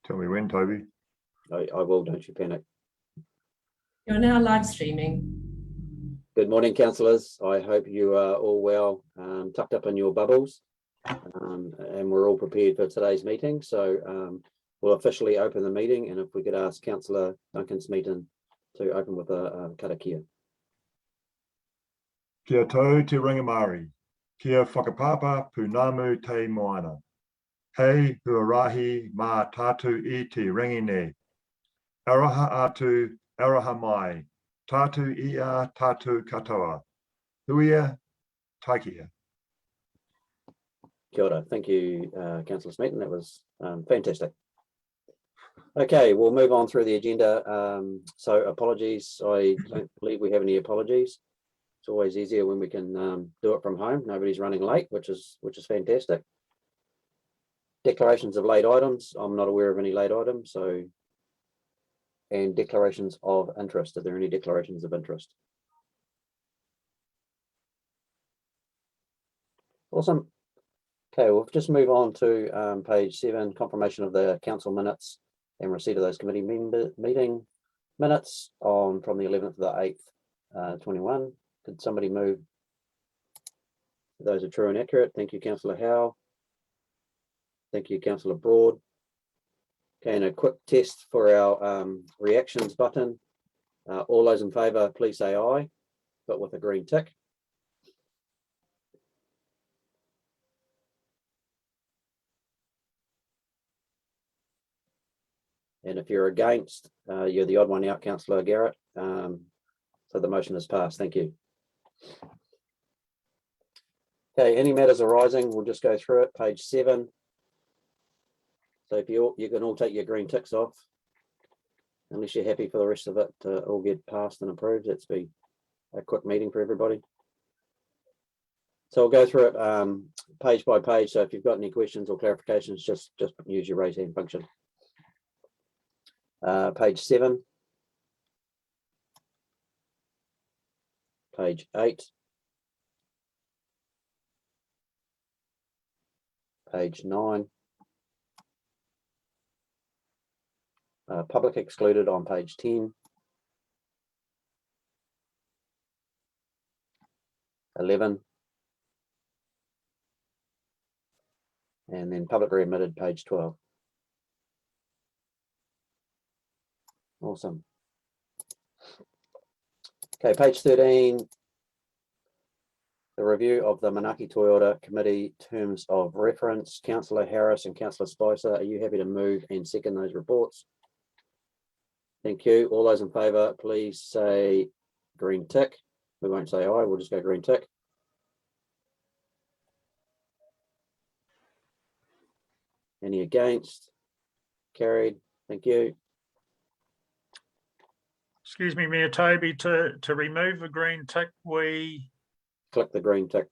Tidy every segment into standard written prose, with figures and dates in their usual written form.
Tell me when, Toby. I will, don't you panic. You're now live streaming. Good morning, councillors. I hope you are all well, tucked up in your bubbles, and we're all prepared for today's meeting. So we'll officially open the meeting, and if we could ask Councillor Duncan Smeaton to open with a karakia. Kia tau te rangamari. Kia whakapapa punamu te moana. Hei huarahi mā tātu I te rangine. Aroha atu, aroha mai. Tātu ia, tātu katoa. Huia, taikia. Kia ora. Thank you, Councillor Smeaton. That was fantastic. Okay, we'll move on through the agenda. So apologies. I don't believe we have any apologies. It's always easier when we can do it from home. Nobody's running late, which is fantastic. Declarations of late items. I'm not aware of any late items. So, and declarations of interest. Are there any declarations of interest? Awesome. Okay, we'll just move on to page 7, confirmation of the council minutes and receipt of those committee meeting minutes from the 11th of the 8th, 21. Could somebody move? Those are true and accurate. Thank you, Councillor Howe. Thank you, Councillor Broad. Okay, and a quick test for our reactions button. All those in favour, please say aye, but with a green tick. And if you're against, you're the odd one out, Councillor Garrett. So the motion is passed. Thank you. Okay, any matters arising, we'll just go through it. Page 7. So if you can all take your green ticks off, unless you're happy for the rest of it to all get passed and approved. It's be a quick meeting for everybody. So I'll go through it page by page. So if you've got any questions or clarifications, just use your raise hand function. Page 7. Page 8. Page 9. Public excluded on page 10. 11. And then publicly admitted, page 12. Awesome. Okay, page 13. The review of the Manaki Toyota Committee terms of reference. Councillor Harris and Councillor Spicer, are you happy to move and second those reports? Thank you. All those in favour, please say green tick. We won't say aye, we'll just go green tick. Any against? Carried. Thank you. Excuse me, Mayor Toby, to remove the green tick, we Click the green tick.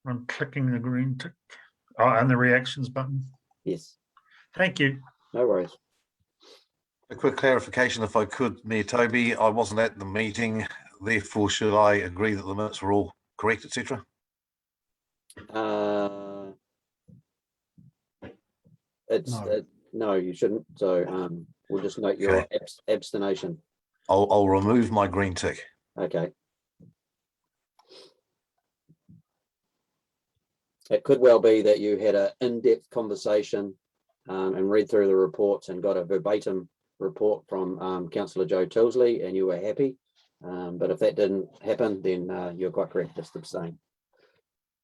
I'm clicking the green tick. Oh, and the reactions button. Yes. Thank you. No worries. A quick clarification, if I could, Mayor Toby, I wasn't at the meeting, therefore should I agree that the minutes were all correct, etc.? No, you shouldn't. So we'll just note your abstination. I'll remove my green tick. Okay. It could well be that you had an in-depth conversation and read through the reports and got a verbatim report from Councillor Joe Tilsley and you were happy. But if that didn't happen, then you're quite correct, just abstain.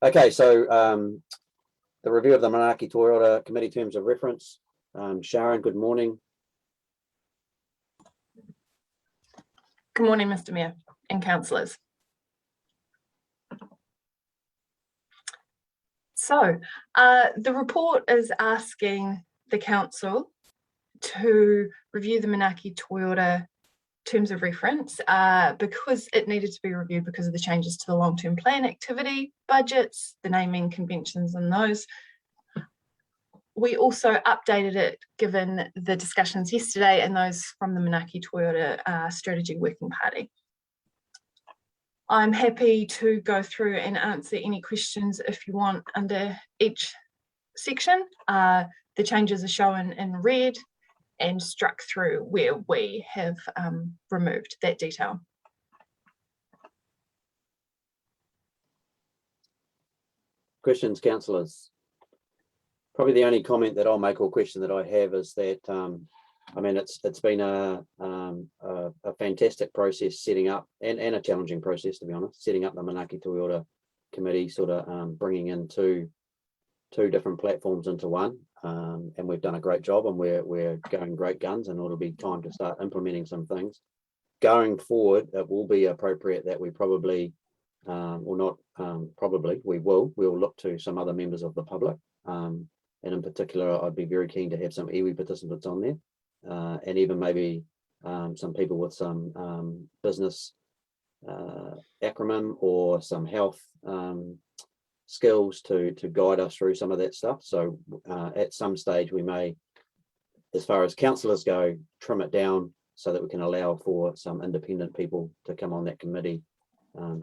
Okay, so the review of the Monarchy Toyota Committee terms of reference. Sharon, good morning. Good morning, Mr. Mayor and councillors. So the report is asking the council to review the Manaki Toyota terms of reference because it needed to be reviewed because of the changes to the long-term plan activity budgets, the naming conventions and those. We also updated it given the discussions yesterday and those from the Manaki Toyota Strategy Working Party. I'm happy to go through and answer any questions if you want under each section. The changes are shown in red and struck through where we have removed that detail. Questions, councillors? Probably the only comment that I'll make or question that I have is that I mean it's been a fantastic process setting up and a challenging process, to be honest, setting up the Manaki Toyota committee, sort of bringing in two different platforms into one, and we've done a great job, and we're going great guns, and it'll be time to start implementing some things. Going forward, it will be appropriate that we probably or not probably we'll look to some other members of the public, and in particular I'd be very keen to have some iwi participants on there, and even maybe some people with some business acronym or some health skills to guide us through some of that stuff. So at some stage we may, as far as councillors go, trim it down so that we can allow for some independent people to come on that committee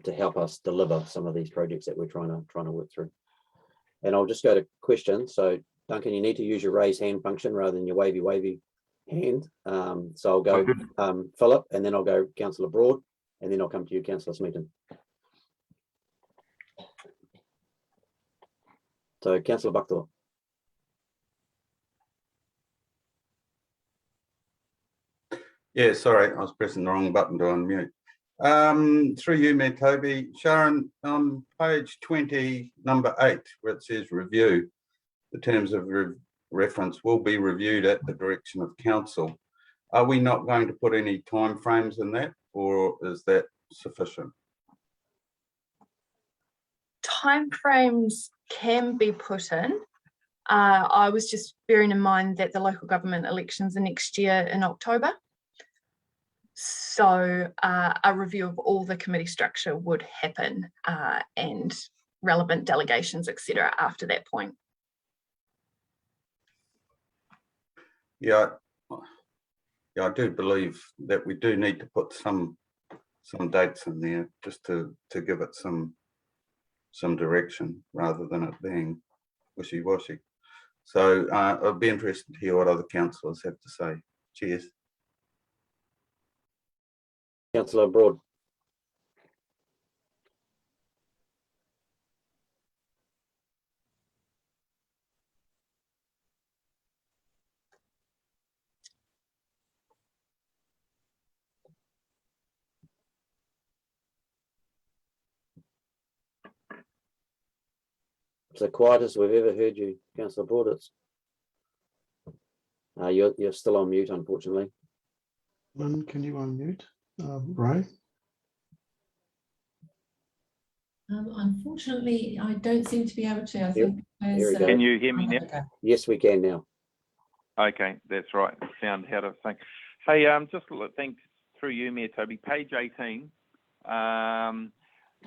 to help us deliver some of these projects that we're trying to work through. And I'll just go to questions. So Duncan, you need to use your raise hand function rather than your wavy hand. So I'll go Philip, and then I'll go Councillor Broad, and then I'll come to you, Councillor Smeaton. So Councillor Buckthorpe. Yeah, sorry, I was pressing the wrong button to unmute. Through you, Mayor Toby. Sharon, on page 20, number 8, where it says review, the terms of reference will be reviewed at the direction of council. Are we not going to put any timeframes in that, or is that sufficient? Timeframes can be put in. I was just bearing in mind that the local government elections are next year in October. So a review of all the committee structure would happen, and relevant delegations, etc. after that point. Yeah, I do believe that we do need to put some dates in there just to give it some direction rather than it being wishy-washy. So I'd be interested to hear what other councillors have to say. Cheers. Councillor Broad. It's the quietest we've ever heard you, Councillor Broad. It's you're still on mute, unfortunately. Can you unmute, Ray? Unfortunately, I don't seem to be able to. I Here think we go. Can you hear me now? Yes, we can now. Okay, that's right. Sound out of sync. Hey, just think through you, Mayor Toby. Page 18,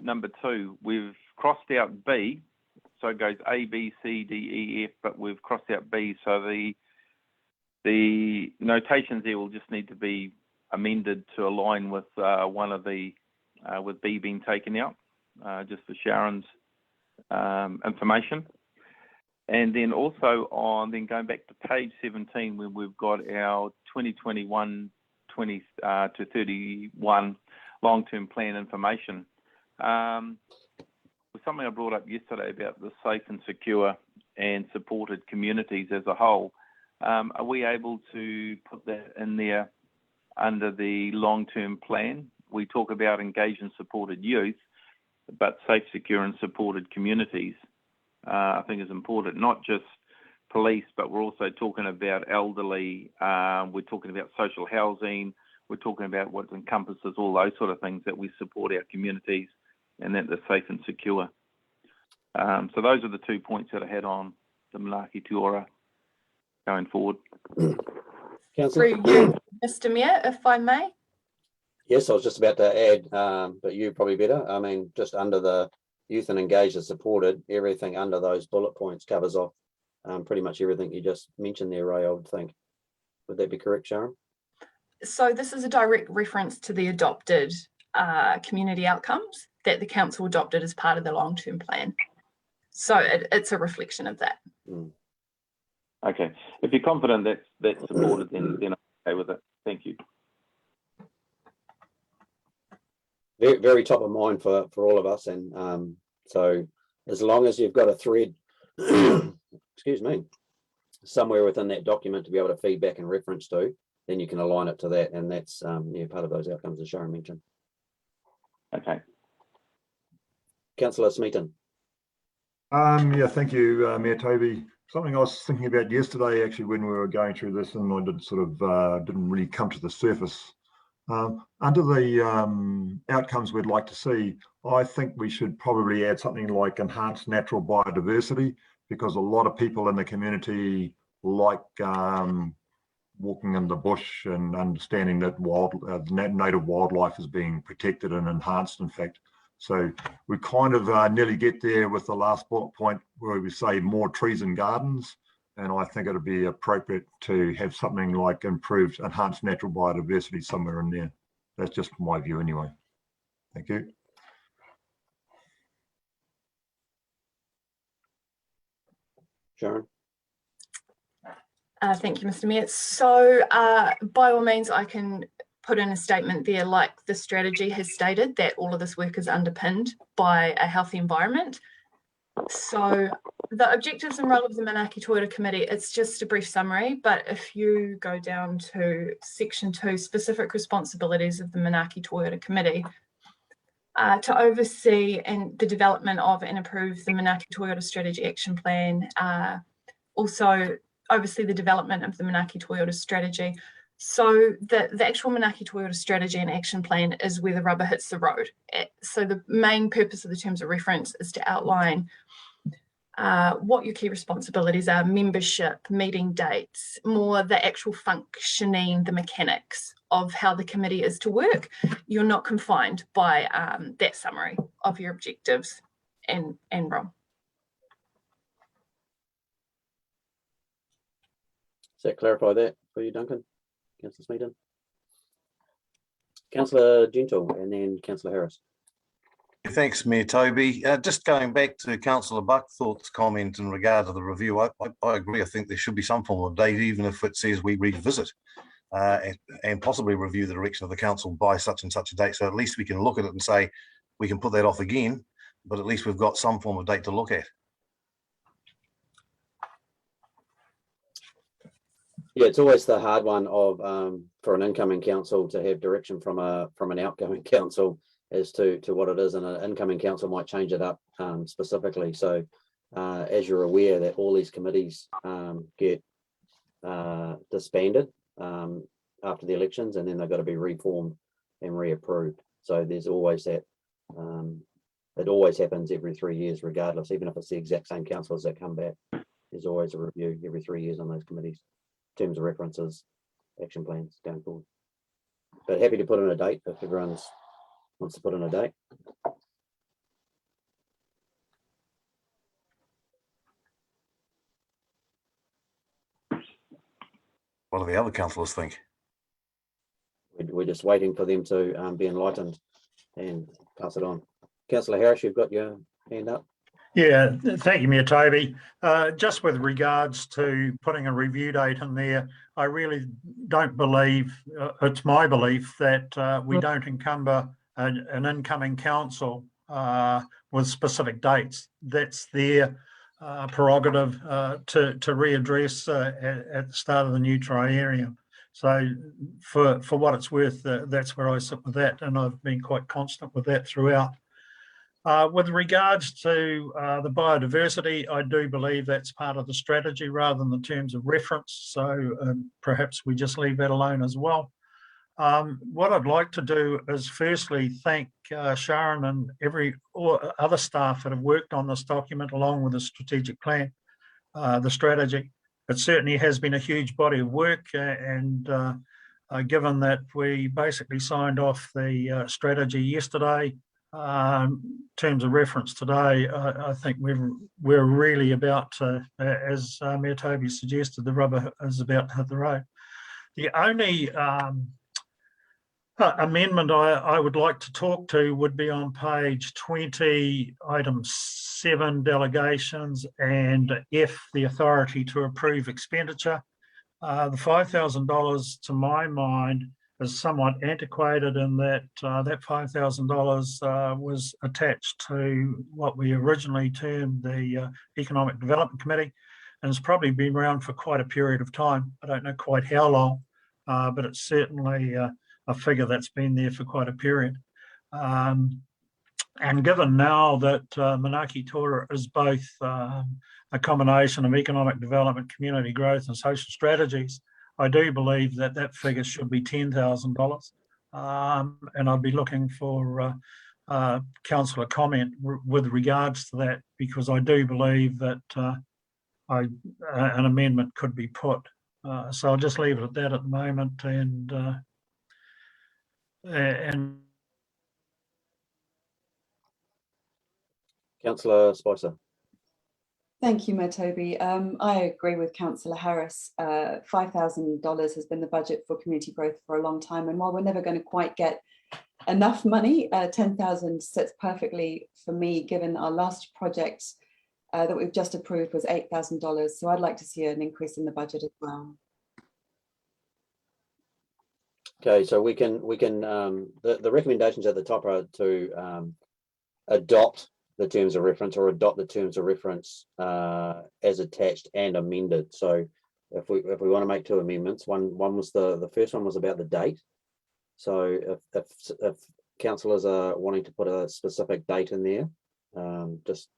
number 2. We've crossed out B, so it goes A, B, C, D, E, F, but we've crossed out B. So the notations there will just need to be amended to align with one of the with B being taken out, just for Sharon's information. And then also then going back to page 17, when we've got our 2021 to 31 long-term plan information. Something I brought up yesterday about the safe and secure and supported communities as a whole. Are we able to put that in there under the long-term plan? We talk about engaged and supported youth, but safe, secure and supported communities, I think is important. Not just police, but we're also talking about elderly, we're talking about social housing, we're talking about what encompasses all those sort of things, that we support our communities and that they're safe and secure. So those are the 2 points that I had on the Manaki Tuora going forward. Through you, Mr. Mayor, if I may. Yes, I was just about to add, but you probably better. I mean, just under the youth and engaged and supported, everything under those bullet points covers off pretty much everything you just mentioned there, Ray, I would think. Would that be correct, Sharon? So this is a direct reference to the adopted community outcomes that the council adopted as part of the long-term plan. So it's a reflection of that. Okay. If you're confident that's supported, then I'm okay with it. Thank you. Very, very top of mind for all of us, and so as long as you've got a thread, excuse me, somewhere within that document to be able to feedback and reference to, then you can align it to that, and that's part of those outcomes as Sharon mentioned. Okay. Councillor Smeaton. Yeah, thank you, Mayor Toby. Something I was thinking about yesterday, actually, when we were going through this, and I did sort of didn't really come to the surface. Under the outcomes we'd like to see, I think we should probably add something like enhanced natural biodiversity, because a lot of people in the community like walking in the bush and understanding that native wildlife is being protected and enhanced, in fact. So we kind of nearly get there with the last bullet point where we say more trees and gardens. And I think it'd be appropriate to have something like improved, enhanced natural biodiversity somewhere in there. That's just my view anyway. Thank you. Sharon. Thank you, Mr. Mayor. So by all means, I can put in a statement there like the strategy has stated that all of this work is underpinned by a healthy environment. So the objectives and role of the Manaki Toyota Committee, it's just a brief summary, but if you go down to section 2, specific responsibilities of the Manaki Toyota Committee, to oversee the development of and approve the Manaki Toyota Strategy Action Plan, also oversee the development of the Manaki Toyota Strategy. So the actual Manaki Toyota Strategy and Action Plan is where the rubber hits the road. So the main purpose of the terms of reference is to outline what your key responsibilities are, membership, meeting dates, more the actual functioning, the mechanics of how the committee is to work. You're not confined by that summary of your objectives and role. Does that clarify that for you, Duncan? Councillor Smeaton. Councillor Gentle, and then Councillor Harris. Thanks, Mayor Toby. Just going back to Councillor Buckthorpe's comment in regard to the review, I agree. I think there should be some form of date, even if it says we revisit and possibly review the direction of the council by such and such a date. So at least we can look at it and say we can put that off again, but at least we've got some form of date to look at. Yeah, it's always the hard one of for an incoming council to have direction from an outgoing council as to what it is, and an incoming council might change it up specifically. So as you're aware that all these committees get disbanded after the elections, and then they've got to be reformed and reapproved. So there's always that, it always happens every 3 years regardless, even if it's the exact same councillors that come back. There's always a review every 3 years on those committees, terms of references, action plans going forward. But happy to put in a date if everyone wants to put in a date. What do the other councillors think? We're just waiting for them to be enlightened and pass it on. Councillor Harris, you've got your hand up. Yeah, thank you, Mayor Toby. Just with regards to putting a review date in there, I really don't believe, it's my belief that we don't encumber an incoming council with specific dates. That's their prerogative to readdress at the start of the new triennium. So for what it's worth, that's where I sit with that, and I've been quite constant with that throughout. With regards to the biodiversity, I do believe that's part of the strategy rather than the terms of reference. So perhaps we just leave that alone as well. What I'd like to do is firstly thank Sharon and all other staff that have worked on this document along with the strategic plan, the strategy. It certainly has been a huge body of work, and given that we basically signed off the strategy yesterday, terms of reference today, I think we're really about to, as Mayor Toby suggested, the rubber is about to hit the road. The only amendment I would like to talk to would be on page 20, item 7 delegations, and F, the authority to approve expenditure. The $5,000, to my mind, is somewhat antiquated in that that $5,000 was attached to what we originally termed the Economic Development Committee, and it's probably been around for quite a period of time. I don't know quite how long, but it's certainly a figure that's been there for quite a period. And given now that Manaki Toura is both a combination of economic development, community growth and social strategies, I do believe that that figure should be $10,000. And I'd be looking for councillor comment with regards to that, because I do believe that an amendment could be put. So I'll just leave it at that at the moment, and Councillor Spicer. Thank you, Mayor Toby. I agree with Councillor Harris. $5,000 has been the budget for community growth for a long time, and while we're never going to quite get enough money, 10,000 sits perfectly for me, given our last project that we've just approved was $8,000. So I'd like to see an increase in the budget as well. Okay, so we can the recommendations at the top are to adopt the terms of reference, or adopt the terms of reference as attached and amended. So if we want to make 2 amendments, one was the first one was about the date. So if councillors are wanting to put a specific date in there, just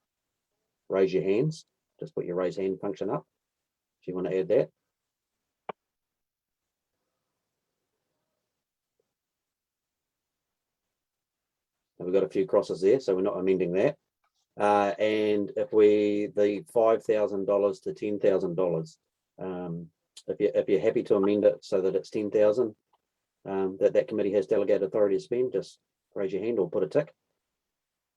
raise your hands. Just put your raise hand function up if you want to add that. And we've got a few crosses there, so we're not amending that. And if the $5,000 to $10,000, if you're happy to amend it so that it's 10,000, that committee has delegated authority to spend, just raise your hand or put a tick.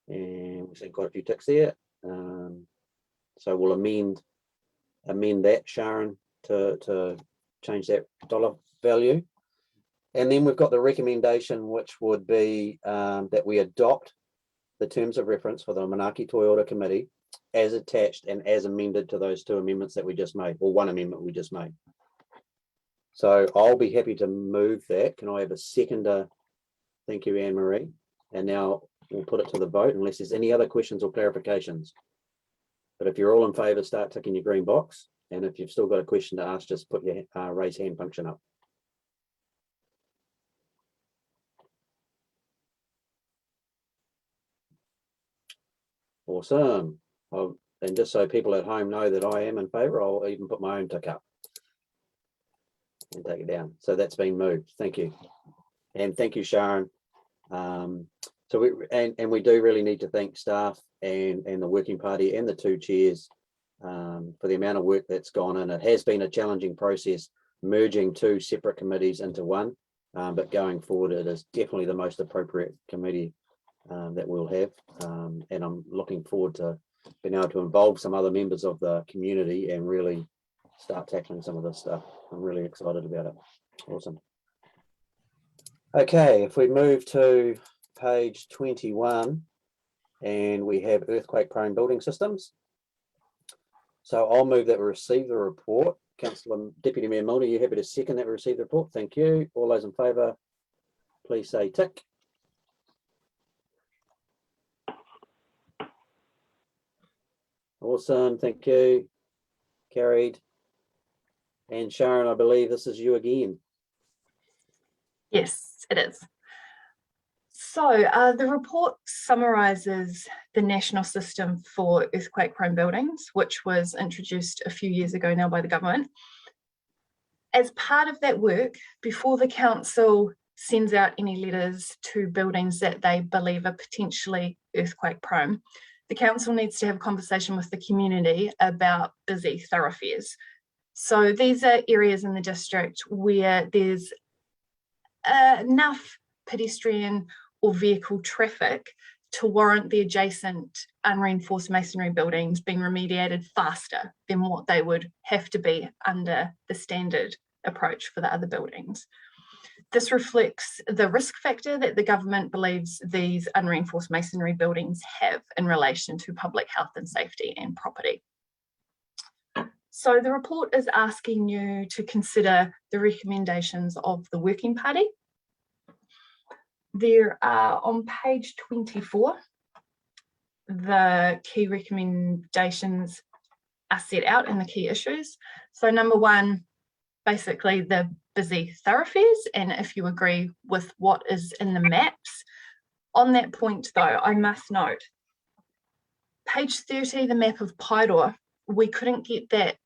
And we've seen quite a few ticks there. So we'll amend that, Sharon, to change that dollar value. And then we've got the recommendation, which would be that we adopt the terms of reference for the Monarchy Toyota Committee as attached and as amended to those 2 amendments that we just made, or 1 amendment we just made. So I'll be happy to move that. Can I have a seconder? Thank you, Anne-Marie. And now we'll put it to the vote unless there's any other questions or clarifications. But if you're all in favour, start ticking your green box. And if you've still got a question to ask, just put your raise hand function up. Awesome. And just so people at home know that I am in favour, I'll even put my own tick up and take it down. So that's been moved. Thank you. And thank you, Sharon. So we do really need to thank staff and the working party and the 2 chairs for the amount of work that's gone in. It has been a challenging process merging 2 separate committees into one, but going forward, it is definitely the most appropriate committee that we'll have, and I'm looking forward to being able to involve some other members of the community and really start tackling some of this stuff. I'm really excited about it. Awesome. Okay, if we move to page 21, and we have earthquake prone building systems. So I'll move that we receive the report. Councillor Deputy Mayor Milner, are you happy to second that we receive the report? Thank you. All those in favour, please say tick. Awesome, thank you. Carried. And Sharon, I believe this is you again. Yes, it is. So the report summarises the national system for earthquake-prone buildings, which was introduced a few years ago now by the government. As part of that work, before the council sends out any letters to buildings that they believe are potentially earthquake-prone, the council needs to have a conversation with the community about busy thoroughfares. So these are areas in the district where there's enough pedestrian or vehicle traffic to warrant the adjacent unreinforced masonry buildings being remediated faster than what they would have to be under the standard approach for the other buildings. This reflects the risk factor that the government believes these unreinforced masonry buildings have in relation to public health and safety and property. So the report is asking you to consider the recommendations of the Working Party. There are on page 24, the key recommendations are set out in the key issues. So number one, basically the busy thoroughfares, and if you agree with what is in the maps. On that point though, I must note, page 30, the map of Paeroa, we couldn't get that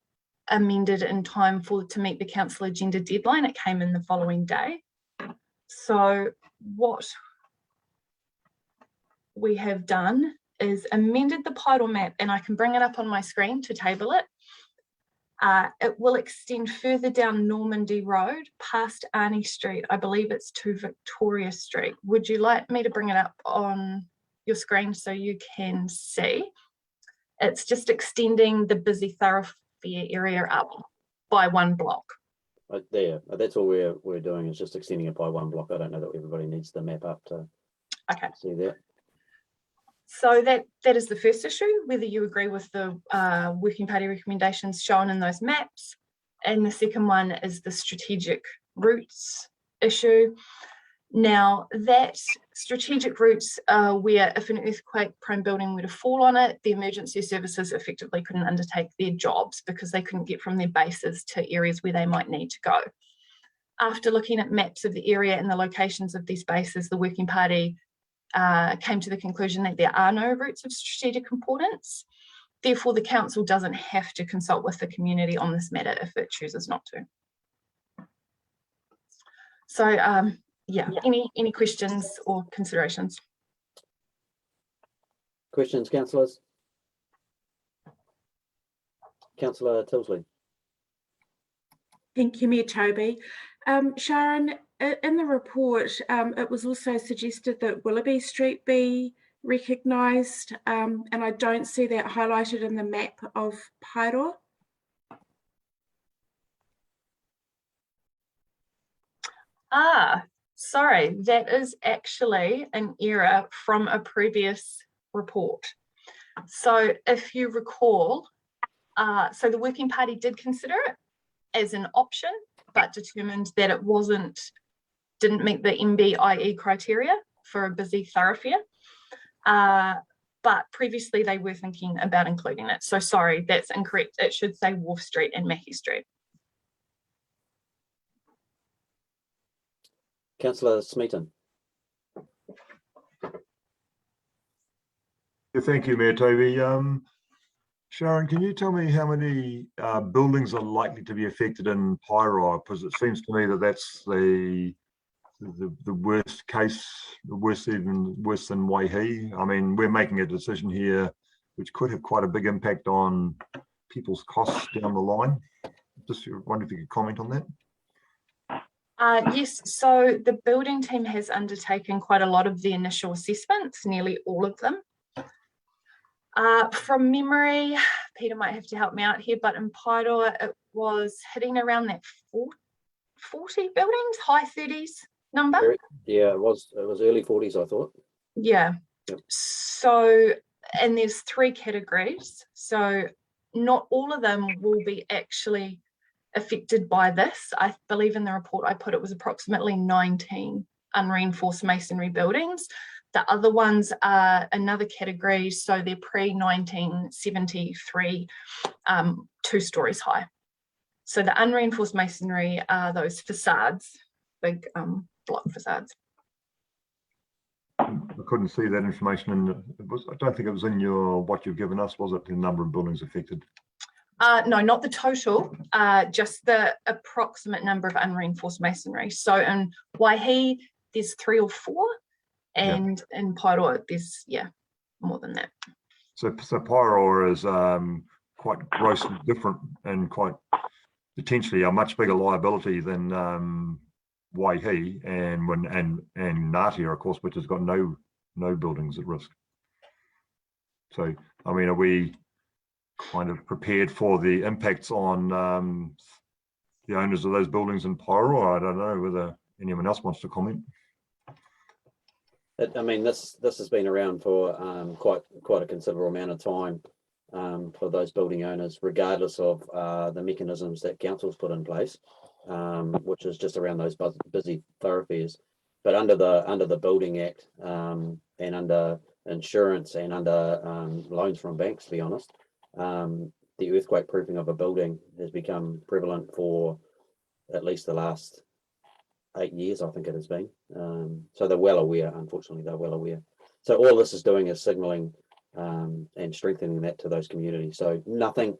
amended in time to meet the council agenda deadline. It came in the following day. So what we have done is amended the Paeroa map, and I can bring it up on my screen to table it. It will extend further down Normandy Road past Arnie Street. I believe it's to Victoria Street. Would you like me to bring it up on your screen so you can see? It's just extending the busy thoroughfare area up by one block. There, that's all we're doing, is just extending it by one block. I don't know that everybody needs the map up to see that. So that is the first issue, whether you agree with the Working Party recommendations shown in those maps. And the second one is the strategic routes issue. Now, that strategic routes are where if an earthquake-prone building were to fall on it, the emergency services effectively couldn't undertake their jobs because they couldn't get from their bases to areas where they might need to go. After looking at maps of the area and the locations of these bases, the Working Party came to the conclusion that there are no routes of strategic importance. Therefore, the council doesn't have to consult with the community on this matter if it chooses not to. So, yeah, any questions or considerations? Questions, councillors? Councillor Tilsley. Thank you, Mayor Toby. Sharon, in the report, it was also suggested that Willoughby Street be recognised, and I don't see that highlighted in the map of Paeroa. Sorry, that is actually an error from a previous report. So if you recall, so the Working Party did consider it as an option, but determined that it didn't meet the MBIE criteria for a busy thoroughfare. But previously they were thinking about including it. So sorry, that's incorrect. It should say Wharf Street and Mackey Street. Councillor Smeaton. Thank you, Mayor Toby. Sharon, can you tell me how many buildings are likely to be affected in Paeroa? Because it seems to me that that's the worst case, even worse than Waihi. I mean, we're making a decision here which could have quite a big impact on people's costs down the line. Just wonder if you could comment on that. Yes, so the building team has undertaken quite a lot of the initial assessments, nearly all of them. From memory, Peter might have to help me out here, but in Paeroa it was hitting around that 40 buildings, high 30s number. Yeah, it was early 40s, I thought. Yeah. Yep. So, and there's 3 categories. So not all of them will be actually affected by this. I believe in the report I put it was approximately 19 unreinforced masonry buildings. The other ones are another category, so they're pre-1973, 2 stories high. So the unreinforced masonry are those facades, big block facades. I couldn't see that information in I don't think it was in what you've given us, was it? The number of buildings affected? No, not the total, just the approximate number of unreinforced masonry. So in Waihi, there's 3 or 4, and in Paeroa, there's more than that. So Paeroa is quite grossly different and quite potentially a much bigger liability than Waihi and Ngatea, of course, which has got no buildings at risk. So I mean, are we kind of prepared for the impacts on the owners of those buildings in Paeroa? I don't know whether anyone else wants to comment? I mean, this has been around for quite a considerable amount of time for those building owners, regardless of the mechanisms that councils put in place, which is just around those busy thoroughfares. But under the Building Act and under insurance and under loans from banks, to be honest, the earthquake proofing of a building has become prevalent for at least the last 8 years, I think it has been. So they're well aware, unfortunately, they're well aware. So all this is doing is signalling and strengthening that to those communities. So nothing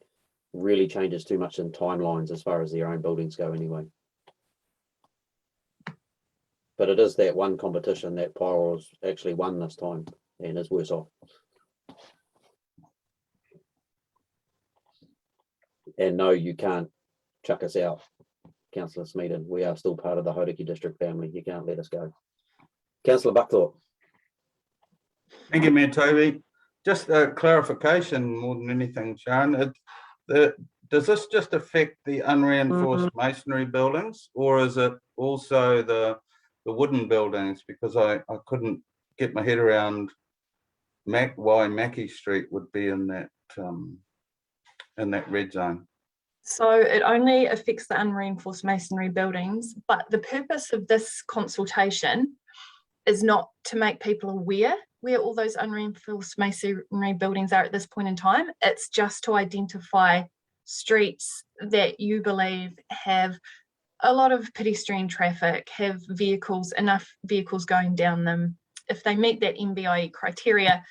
really changes too much in timelines as far as their own buildings go anyway. But it is that one competition that Pyro's actually won this time and is worse off. And no, you can't chuck us out, Councillor Smeaton. We are still part of the Hauriki district family. You can't let us go. Councillor Buckthorpe. Thank you, Mayor Toby. Just a clarification more than anything, Sharon. Does this just affect the unreinforced masonry buildings, or is it also the wooden buildings? Because I couldn't get my head around why Mackey Street would be in that red zone. So it only affects the unreinforced masonry buildings, but the purpose of this consultation is not to make people aware where all those unreinforced masonry buildings are at this point in time. It's just to identify streets that you believe have a lot of pedestrian traffic, have enough vehicles going down them. If they meet that MBIE criteria,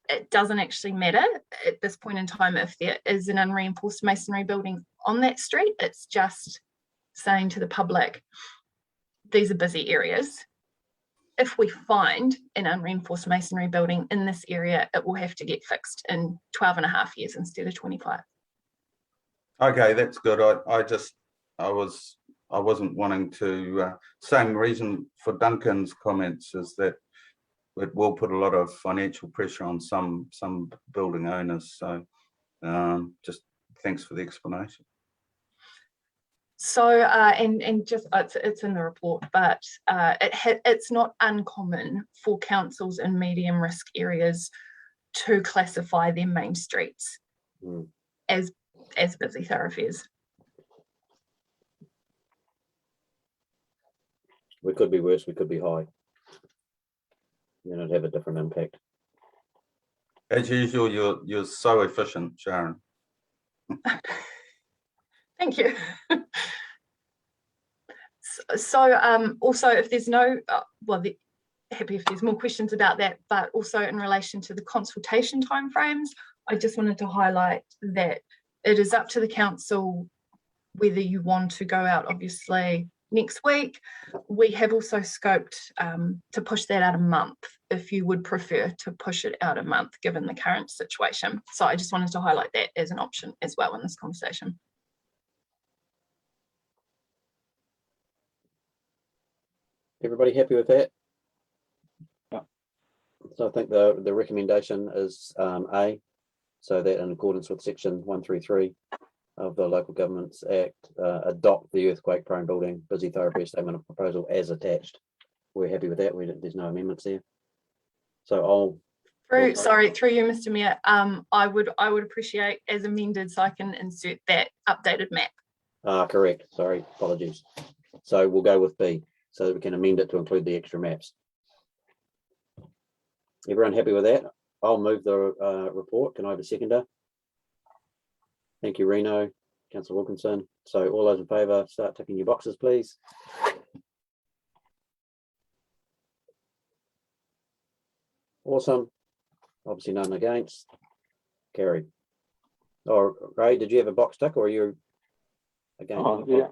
it doesn't actually matter at this point in time if there is an unreinforced masonry building on that street. It's just saying to the public, these are busy areas. If we find an unreinforced masonry building in this area, it will have to get fixed in 12.5 years instead of 25. Okay, that's good. I wasn't wanting to, same reason for Duncan's comments is that it will put a lot of financial pressure on some building owners. So just thanks for the explanation. So and just it's in the report, but it's not uncommon for councils in medium risk areas to classify their main streets as busy thoroughfares. We could be worse, we could be high. You know, it'd have a different impact. As usual, you're so efficient, Sharon. Thank you. So also if there's no, happy if there's more questions about that, but also in relation to the consultation timeframes, I just wanted to highlight that it is up to the council whether you want to go out, obviously, next week. We have also scoped to push that out a month if you would prefer to push it out a month given the current situation. So I just wanted to highlight that as an option as well in this conversation. Everybody happy with that? Yeah. So I think the recommendation is A, so that in accordance with section 133 of the Local Governments Act, adopt the earthquake prone building busy thoroughfare statement of proposal as attached. We're happy with that. There's no amendments there. So through you, Mr. Mayor, I would appreciate as amended so I can insert that updated map. Correct. Sorry, apologies. So we'll go with B so that we can amend it to include the extra maps. Everyone happy with that? I'll move the report. Can I have a seconder? Thank you, Reno. Councillor Wilkinson. So all those in favour, start ticking your boxes, please. Awesome. Obviously none against. Carried. Oh, Ray, did you have a box tick or are you against? Oh, yeah.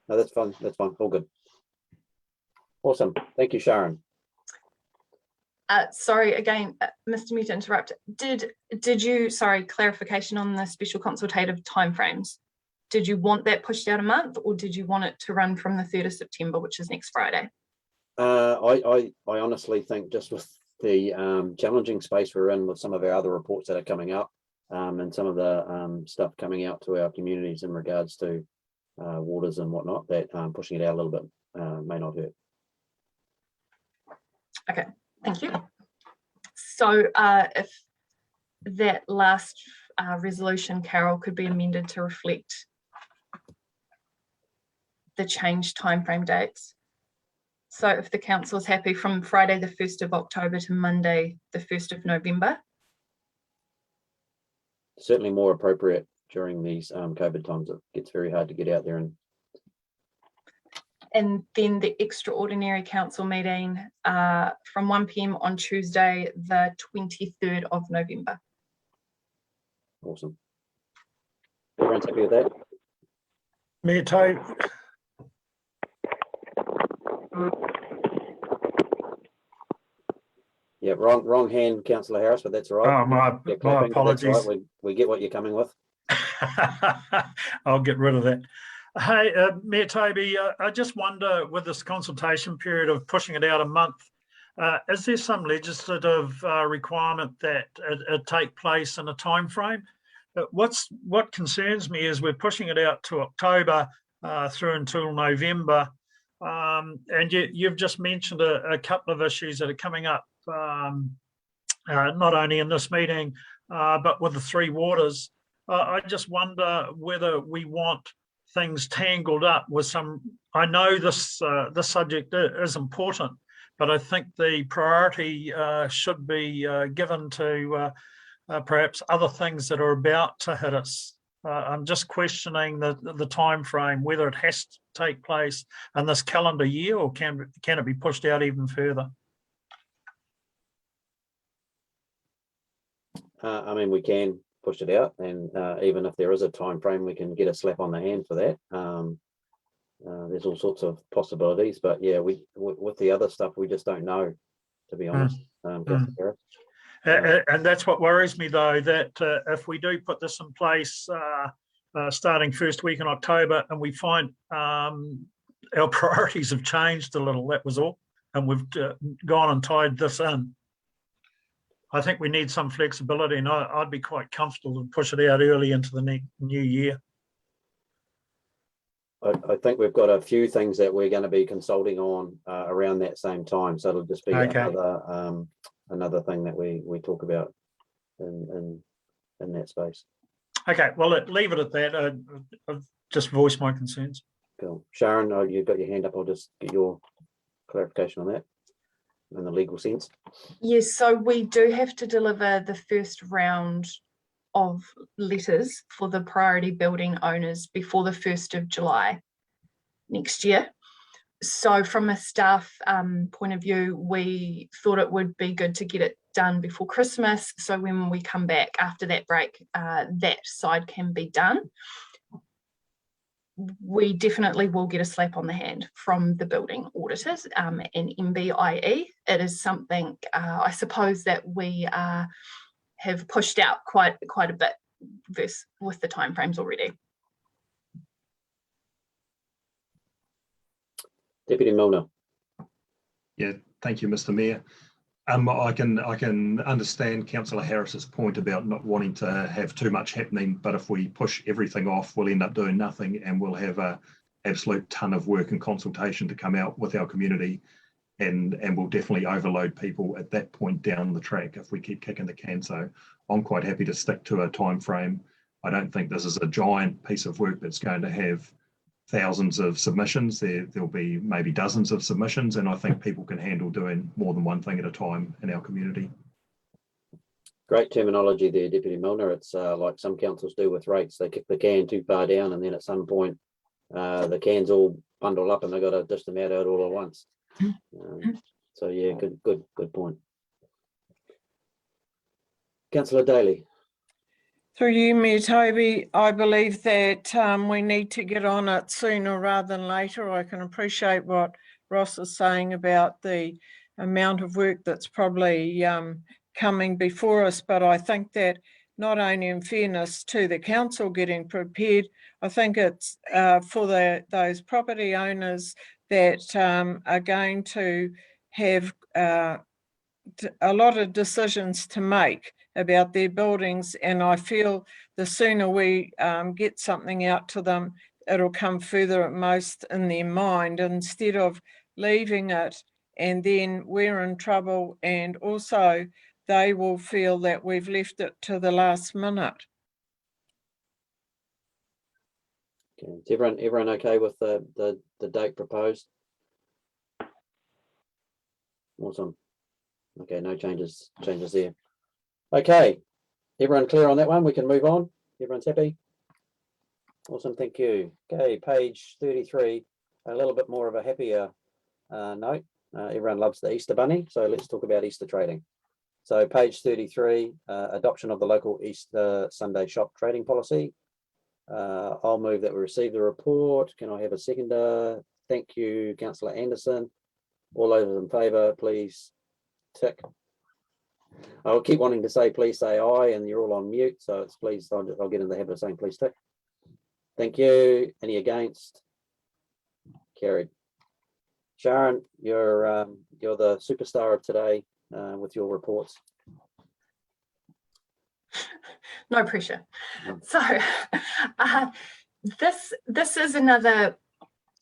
No, that's fine. That's fine. All good. Awesome. Thank you, Sharon. Sorry, again, Mr. Mayor, to interrupt. Did you, sorry, clarification on the special consultative timeframes. Did you want that pushed out a month or did you want it to run from the 3rd of September, which is next Friday? I honestly think just with the challenging space we're in with some of our other reports that are coming up and some of the stuff coming out to our communities in regards to waters and whatnot, that pushing it out a little bit may not hurt. Okay, thank you. So if that last resolution, Carol, could be amended to reflect the changed timeframe dates. So if the council is happy, from Friday the 1st of October to Monday the 1st of November. Certainly more appropriate during these COVID times. It gets very hard to get out there. And then the extraordinary council meeting from 1 p.m. on Tuesday, the 23rd of November. Awesome. Everyone's happy with that? Mayor Toby. Yeah, wrong hand, Councillor Harris, but that's all right. Oh, my apologies. Right. We get what you're coming with. I'll get rid of that. Hey, Mayor Toby, I just wonder, with this consultation period of pushing it out a month, is there some legislative requirement that it take place in a time frame? What concerns me is we're pushing it out to October through until November, and you've just mentioned a couple of issues that are coming up, not only in this meeting, but with the Three Waters. I just wonder whether we want things tangled up with some. I know this subject is important, but I think the priority should be given to perhaps other things that are about to hit us. I'm just questioning the time frame, whether it has to take place in this calendar year, or can it be pushed out even further? I mean, we can push it out, and even if there is a time frame, we can get a slap on the hand for that. There's all sorts of possibilities, but yeah, with the other stuff, we just don't know, to be honest. And that's what worries me, though, that if we do put this in place starting first week in October, and we find our priorities have changed a little, that was all, and we've gone and tied this in. I think we need some flexibility, and I'd be quite comfortable to push it out early into the new year. I think we've got a few things that we're going to be consulting on around that same time, so it'll just be another thing that we talk about in that space. Okay, well, leave it at that. I've just voiced my concerns. Cool. Sharon, you've got your hand up. I'll just get your clarification on that in the legal sense. Yes, so we do have to deliver the first round of letters for the priority building owners before the 1st of July next year. So from a staff point of view, we thought it would be good to get it done before Christmas. So when we come back after that break, that side can be done. We definitely will get a slap on the hand from the building auditors and MBIE. It is something I suppose that we have pushed out quite a bit with the timeframes already. Deputy Milner. Yeah, thank you, Mr. Mayor. I can understand Councillor Harris's point about not wanting to have too much happening, but if we push everything off, we'll end up doing nothing, and we'll have an absolute ton of work and consultation to come out with our community, and we'll definitely overload people at that point down the track if we keep kicking the can. So I'm quite happy to stick to a time frame. I don't think this is a giant piece of work that's going to have thousands of submissions. There'll be maybe dozens of submissions, and I think people can handle doing more than one thing at a time in our community. Great terminology there, Deputy Milner. It's like some councils do with rates. They kick the can too far down, and then at some point the cans all bundle up and they've got to dish them out all at once. So yeah, good point. Councillor Daly. Through you, Mayor Toby, I believe that we need to get on it sooner rather than later. I can appreciate what Ross is saying about the amount of work that's probably coming before us, but I think that not only in fairness to the council getting prepared, I think it's for those property owners that are going to have a lot of decisions to make about their buildings, and I feel the sooner we get something out to them it'll come further at most in their mind, instead of leaving it and then we're in trouble, and also they will feel that we've left it to the last minute. Okay. Is everyone okay with the date proposed? Awesome. Okay, no changes there. Okay, everyone clear on that one? We can move on. Everyone's happy? Awesome, thank you. Okay, page 33, a little bit more of a happier note. Everyone loves the Easter bunny, so let's talk about Easter trading. So page 33, adoption of the local Easter Sunday shop trading policy. I'll move that we receive the report. Can I have a seconder? Thank you, Councillor Anderson. All those in favour, please tick. I'll keep wanting to say please say aye, and you're all on mute, so it's please, I'll get in the habit of saying please tick. Thank you. Any against? Carried. Sharon, you're the superstar of today with your reports. No pressure. So this is another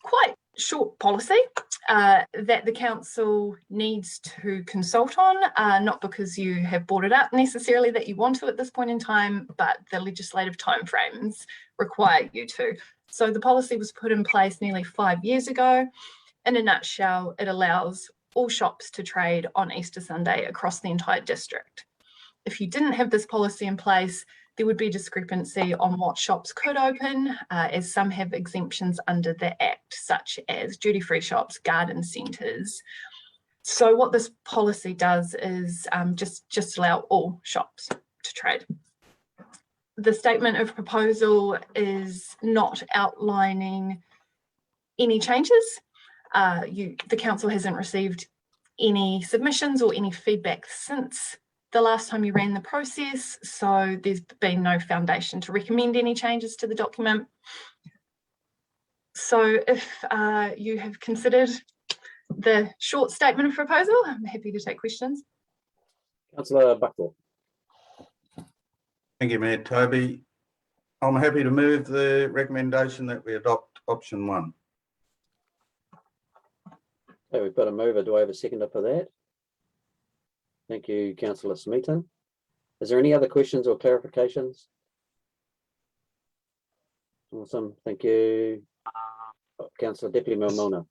quite short policy that the council needs to consult on, not because you have brought it up necessarily that you want to at this point in time, but the legislative timeframes require you to. So the policy was put in place nearly 5 years ago. In a nutshell, it allows all shops to trade on Easter Sunday across the entire district. If you didn't have this policy in place, there would be discrepancy on what shops could open, as some have exemptions under the Act, such as duty-free shops, garden centres. So what this policy does is just allow all shops to trade. The statement of proposal is not outlining any changes. The council hasn't received any submissions or any feedback since the last time you ran the process, so there's been no foundation to recommend any changes to the document. So if you have considered the short statement of proposal, I'm happy to take questions. Councillor Buckthorpe. Thank you, Mayor Toby. I'm happy to move the recommendation that we adopt option 1. Okay, we've got a mover. Do I have a seconder for that? Thank you, Councillor Smeaton. Is there any other questions or clarifications? Awesome, thank you. Councillor Deputy Mayor Milner.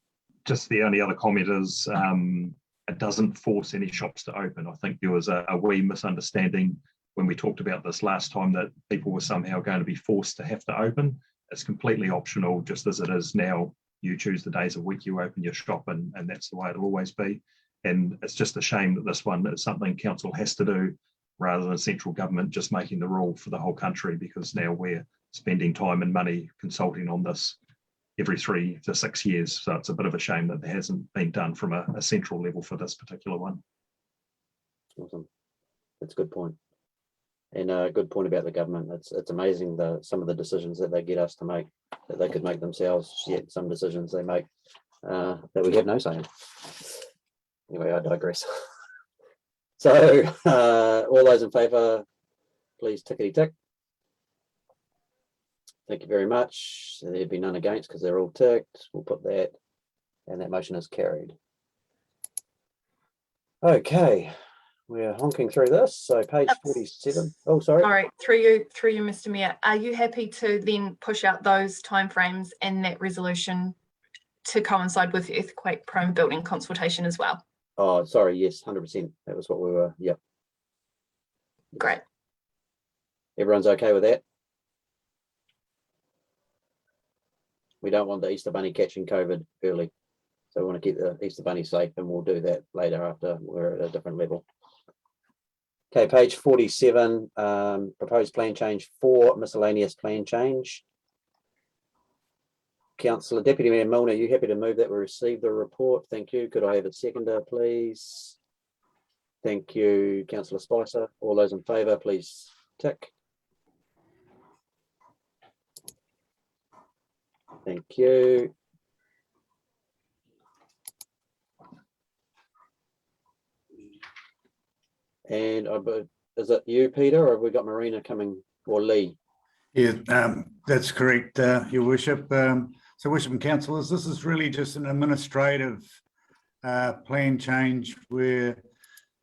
Just the only other comment is it doesn't force any shops to open. I think there was a wee misunderstanding when we talked about this last time that people were somehow going to be forced to have to open. It's completely optional, just as it is now. You choose the days of week you open your shop, and that's the way it'll always be. And it's just a shame that this one is something council has to do rather than central government just making the rule for the whole country, because now we're spending time and money consulting on this every 3 to 6 years. So it's a bit of a shame that there hasn't been done from a central level for this particular one. Awesome. That's a good point. And a good point about the government. It's amazing some of the decisions that they get us to make, that they could make themselves, yet some decisions they make that we have no say in. Anyway, I digress. So all those in favour, please tickety tick. Thank you very much. There'd be none against because they're all ticked. We'll put that, and that motion is carried. Okay, we're honking through this. So page 47. Oh, sorry. Sorry, through you, Mr. Mayor. Are you happy to then push out those timeframes and that resolution to coincide with the earthquake prone building consultation as well? Oh, sorry. Yes, 100%. That was what we were. Yep. Great. Everyone's okay with that? We don't want the Easter Bunny catching COVID early. So we want to keep the Easter Bunny safe, and we'll do that later after we're at a different level. Okay, page 47, proposed plan change 4, miscellaneous plan change. Councillor Deputy Mayor Milner, are you happy to move that we receive the report? Thank you. Could I have a seconder, please? Thank you, Councillor Spicer. All those in favour, please tick. Thank you. And is it you, Peter, or have we got Marina coming, or Lee? Yeah, that's correct, Your Worship. So, Worship and Councillors, this is really just an administrative plan change where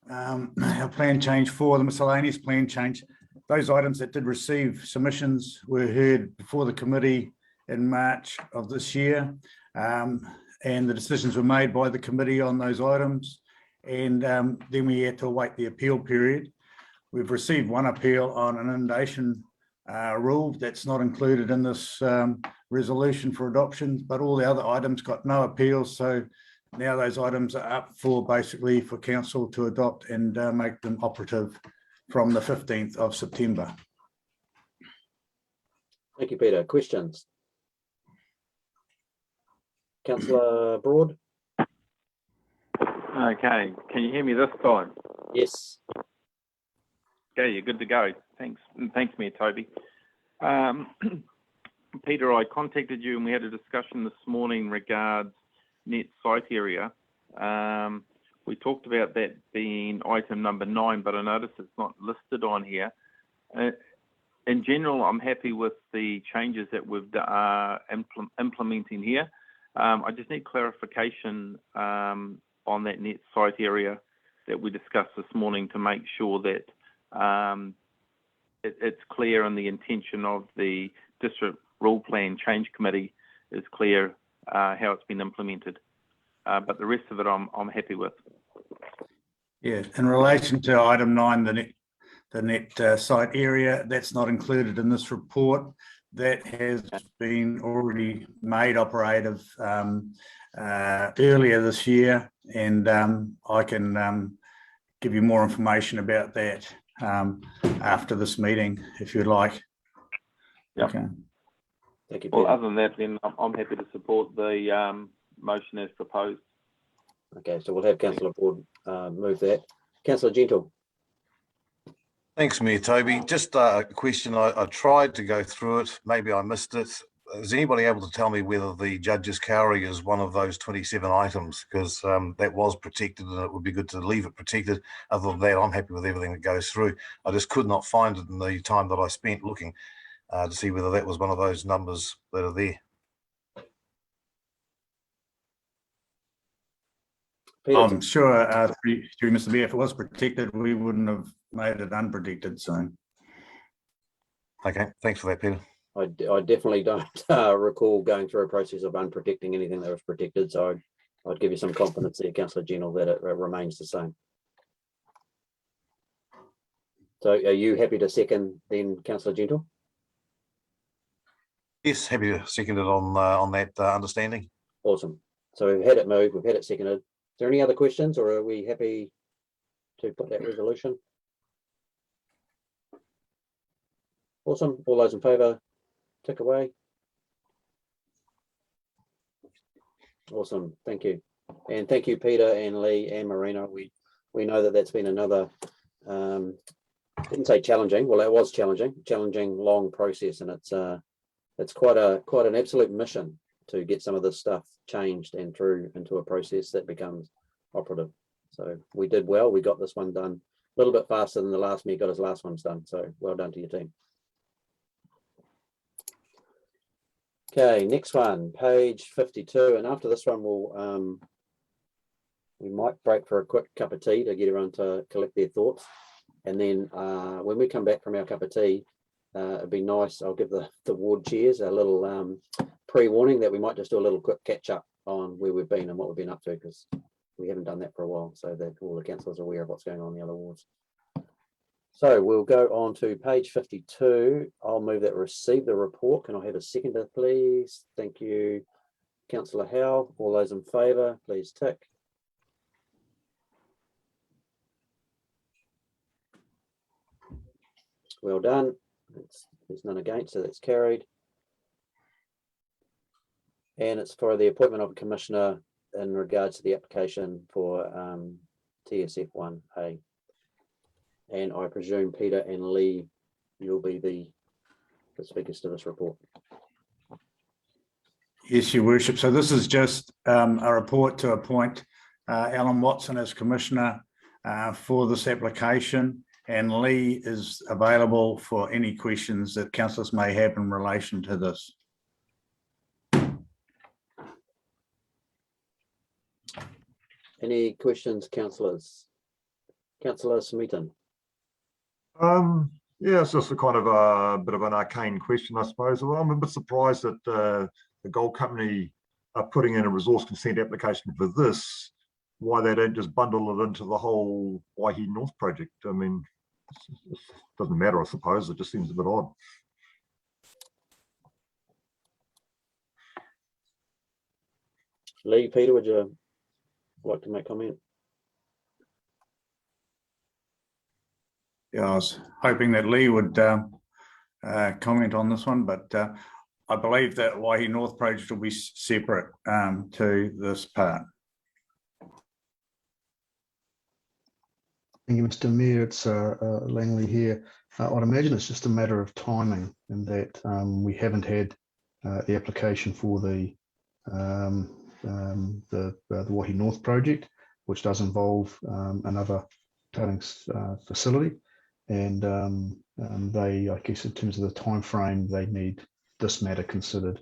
our plan change for the miscellaneous plan change, those items that did receive submissions were heard before the committee in March of this year, and the decisions were made by the committee on those items, and then we had to await the appeal period. We've received one appeal on an inundation rule that's not included in this resolution for adoption, but all the other items got no appeals. So now those items are up for basically for council to adopt and make them operative from the 15th of September. Thank you, Peter. Questions? Councillor Broad? Okay, can you hear me this time? Yes. Okay, you're good to go. Thanks, and thanks, Mayor Toby. Peter, I contacted you and we had a discussion this morning regards net site area. We talked about that being item number 9, but I noticed it's not listed on here. In general, I'm happy with the changes that we've implementing here. I just need clarification on that net site area that we discussed this morning to make sure that it's clear and the intention of the District Rule Plan Change Committee is clear how it's been implemented. But the rest of it I'm happy with. Yeah, in relation to item 9, the net site area, that's not included in this report. That has been already made operative earlier this year, and I can give you more information about that after this meeting, if you'd like. Yep. Okay. Thank you, Peter. Well, other than that, then I'm happy to support the motion as proposed. Okay, so we'll have Councillor Broad move that. Councillor Gentle. Thanks, Mayor Toby. Just a question. I tried to go through it. Maybe I missed it. Is anybody able to tell me whether the judge's cowrie is one of those 27 items? Because that was protected and it would be good to leave it protected. Other than that, I'm happy with everything that goes through. I just could not find it in the time that I spent looking to see whether that was one of those numbers that are there. Peter. I'm sure through Mr. Mayor, if it was protected, we wouldn't have made it unprotected. So, okay, thanks for that, Peter. I definitely don't recall going through a process of unprotecting anything that was protected. So I'd give you some confidence there, Councillor General, that it remains the same. So are you happy to second then, Councillor Gentle? Yes, happy to second it on that understanding. Awesome. So we've had it moved, we've had it seconded. Is there any other questions, or are we happy to put that resolution? Awesome. All those in favour, tick away. Awesome. Thank you. And thank you, Peter and Lee and Marina. We know that that's been another, didn't say challenging. Well, it was challenging, long process, and it's quite an absolute mission to get some of this stuff changed and through into a process that becomes operative. So we did well. We got this one done a little bit faster than the last mayor got his last ones done. So well done to your team. Okay, next one, page 52. And after this one, we might break for a quick cup of tea to get everyone to collect their thoughts. And then when we come back from our cup of tea, it'd be nice. I'll give the ward chairs a little pre-warning that we might just do a little quick catch up on where we've been and what we've been up to, because we haven't done that for a while, so that all the councillors are aware of what's going on in the other wards. So we'll go on to page 52. I'll move that receive the report. Can I have a seconder, please? Thank you, Councillor Howe. All those in favour, please tick. Well done. There's none against, so that's carried. And it's for the appointment of a commissioner in regards to the application for TSF 1A. And I presume Peter and Lee, you'll be the speakers to this report. yes, Your Worship. So this is just a report to appoint Alan Watson as Commissioner for this application. and Lee is available for any questions that councillors may have in relation to this. Any questions, councillors? Councillor Smeaton. Yeah, it's just a kind of a bit of an arcane question, I suppose. Well, I'm a bit surprised that the gold company are putting in a resource consent application for this. Why they don't just bundle it into the whole Waihi North project? I mean, it doesn't matter, I suppose. It just seems a bit odd. Lee, Peter, would you like to make comment? Yeah, I was hoping that Lee would comment on this one, but I believe that Waihi North project will be separate to this part. Thank you, Mr. Mayor. It's Langley here. I'd imagine it's just a matter of timing, in that we haven't had the application for the Waihi North project, which does involve another tailings facility, and they, I guess, in terms of the time frame, they need this matter considered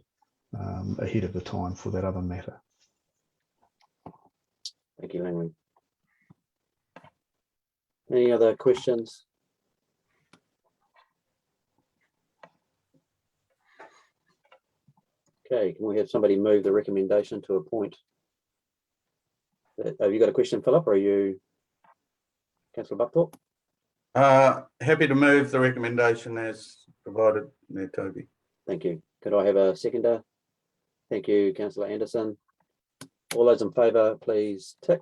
ahead of the time for that other matter. Thank you, Langley. Any other questions? Okay, can we have somebody move the recommendation to appoint? Have you got a question, Philip, or are you Councillor Buckthorpe? Happy to move the recommendation as provided, Mayor Toby. Thank you. Could I have a seconder? Thank you, Councillor Anderson. All those in favour, please tick.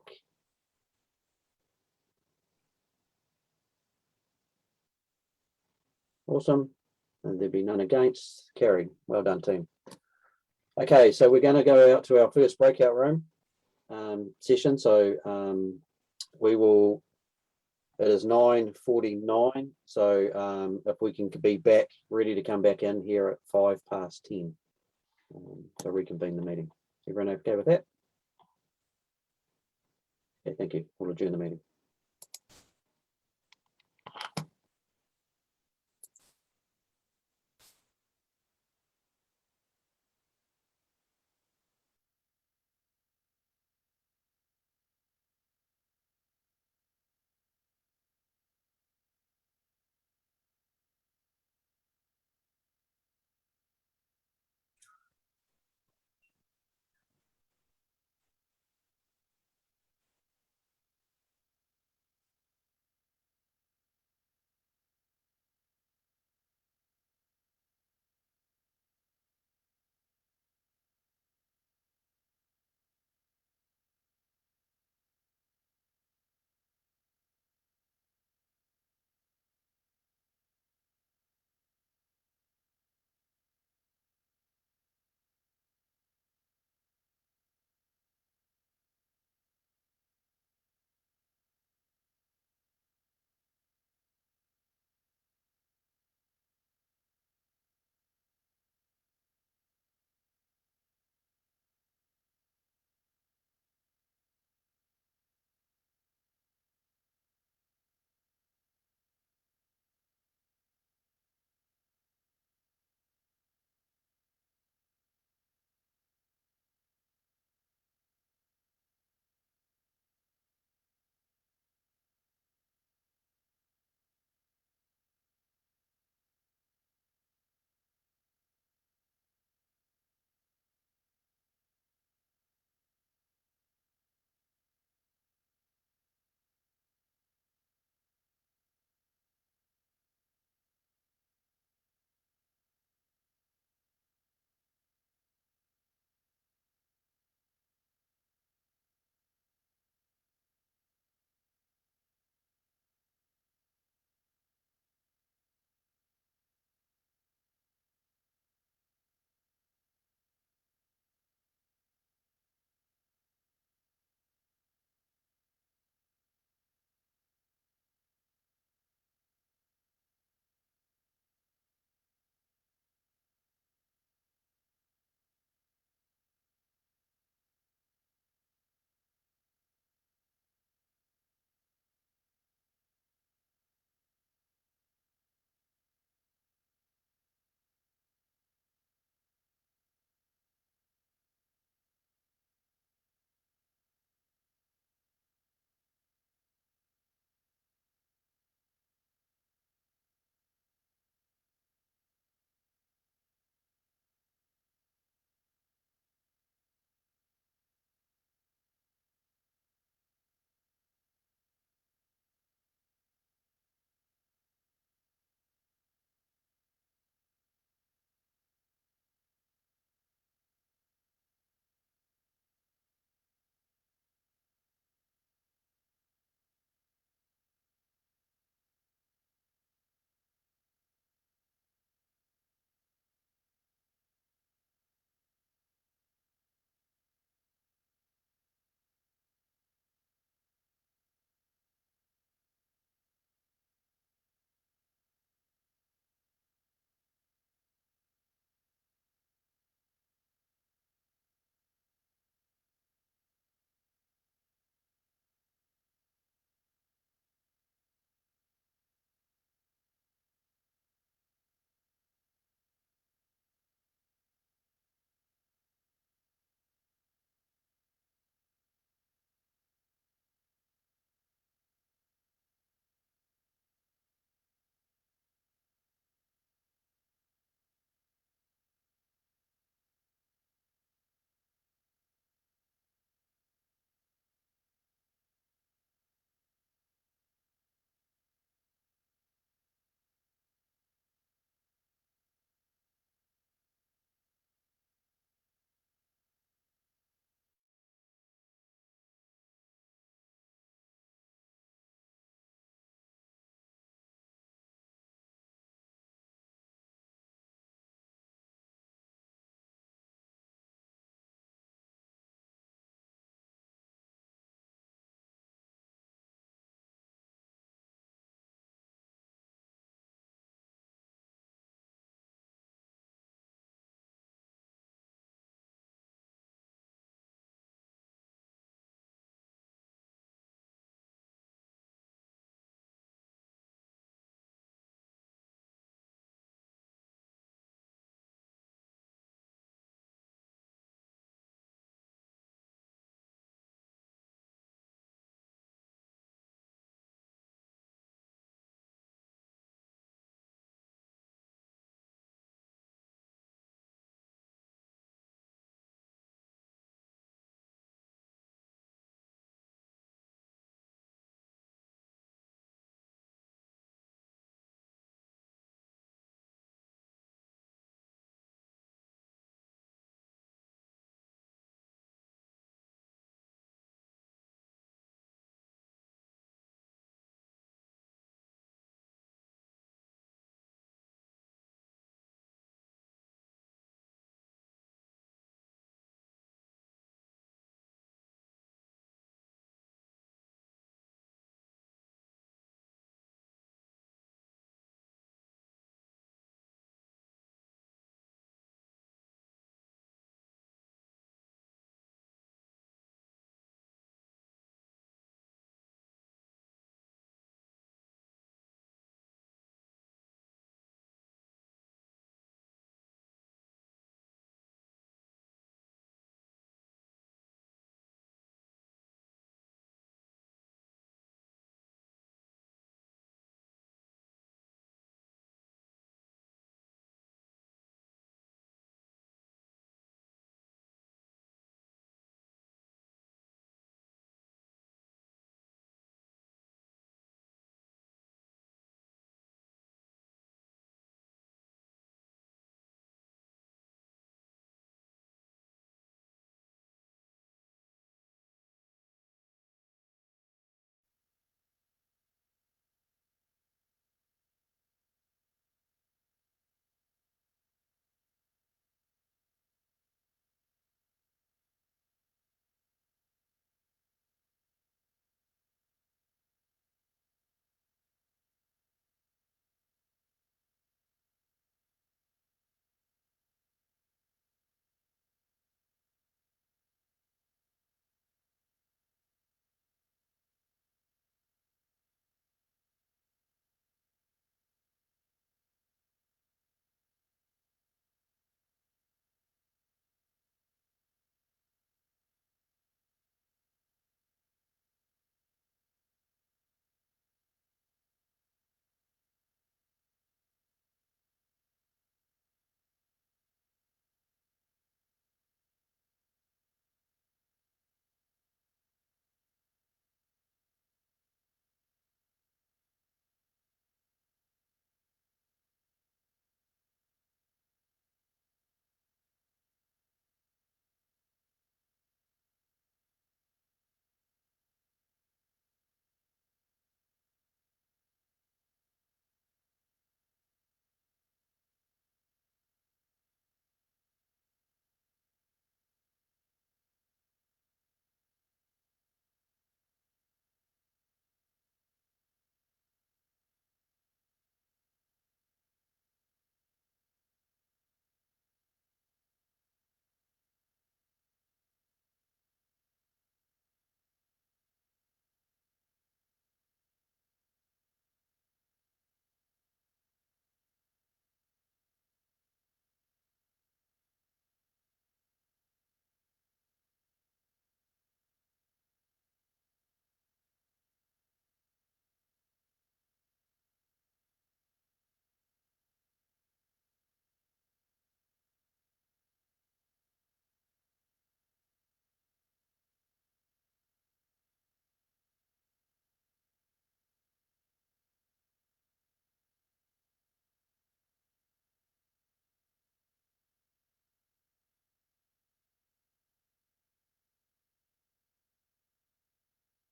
Awesome. And there'd be none against. Carried. Well done, team. Okay, so we're going to go out to our first breakout room session. So we will, it is 9:49. So if we can be back, ready to come back in here at 10:05. So reconvene the meeting. Everyone okay with that? Okay, thank you. We'll adjourn the meeting.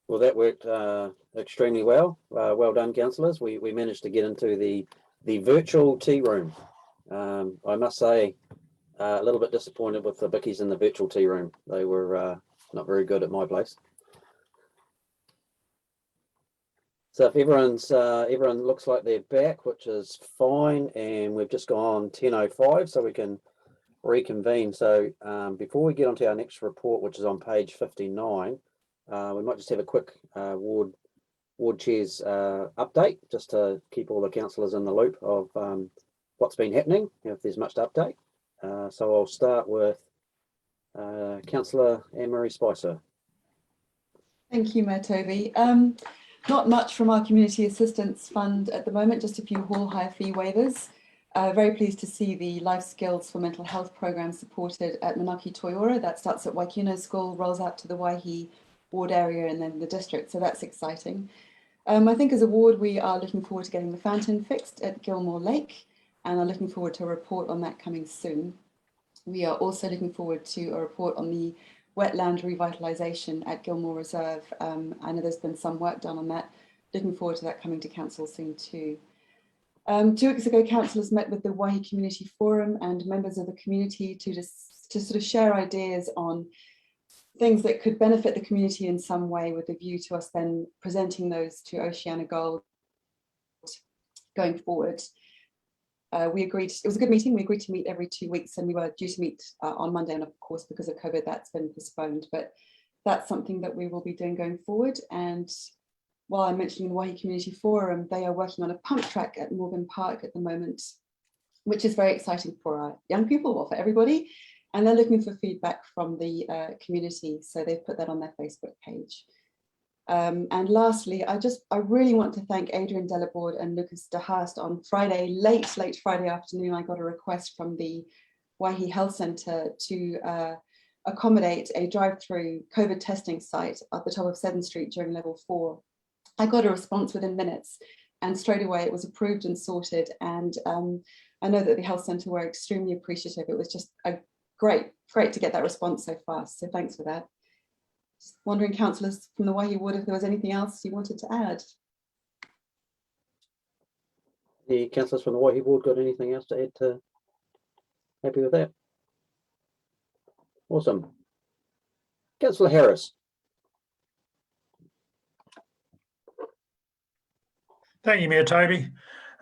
Well, that worked extremely well. Well done, councillors. We managed to get into the virtual tea room. I must say, a little bit disappointed with the bickies in the virtual tea room. They were not very good at my place. So if everyone looks like they're back, which is fine, and we've just gone 10:05, so we can reconvene. So before we get onto our next report, which is on page 59, we might just have a quick ward chairs update, just to keep all the councillors in the loop of what's been happening, if there's much to update. So I'll start with Councillor Anne-Marie Spicer. Thank you, Mayor Toby. Not much from our Community Assistance Fund at the moment, just a few hall hire fee waivers. Very pleased to see the Life Skills for Mental Health program supported at Manaki Toyora. That starts at Waikino School, rolls out to the Waihi ward area and then the district, so that's exciting. I think as a ward, we are looking forward to getting the fountain fixed at Gilmore Lake and are looking forward to a report on that coming soon. We are also looking forward to a report on the Wetland Revitalization at Gilmore Reserve. I know there's been some work done on that. Looking forward to that coming to council soon too. 2 weeks ago, councillors met with the Waihi Community Forum and members of the community to sort of share ideas on things that could benefit the community in some way, with a view to us then presenting those to Oceana Gold going forward. We agreed, it was a good meeting, we agreed to meet every 2 weeks, and we were due to meet on Monday, and of course because of COVID that's been postponed, but that's something that we will be doing going forward. And while I'm mentioning the Waihi Community Forum, they are working on a pump track at Morgan Park at the moment, which is very exciting for our young people, or for everybody, and they're looking for feedback from the community, so they've put that on their Facebook page. And lastly, I really want to thank Adrian Delaborde and Lucas de Haast. On Friday, late Friday afternoon, I got a request from the Waihi Health Centre to accommodate a drive-through COVID testing site at the top of 7th Street during level 4. I got a response within minutes, and straight away it was approved and sorted. And I know that the health centre were extremely appreciative. It was just great to get that response so fast. So thanks for that. Just wondering, councillors from the Waihi Ward, if there was anything else you wanted to add. The councillors from the Waihi Ward got anything else to add to? Happy with that? Awesome. Councillor Harris. Thank you, Mayor Toby.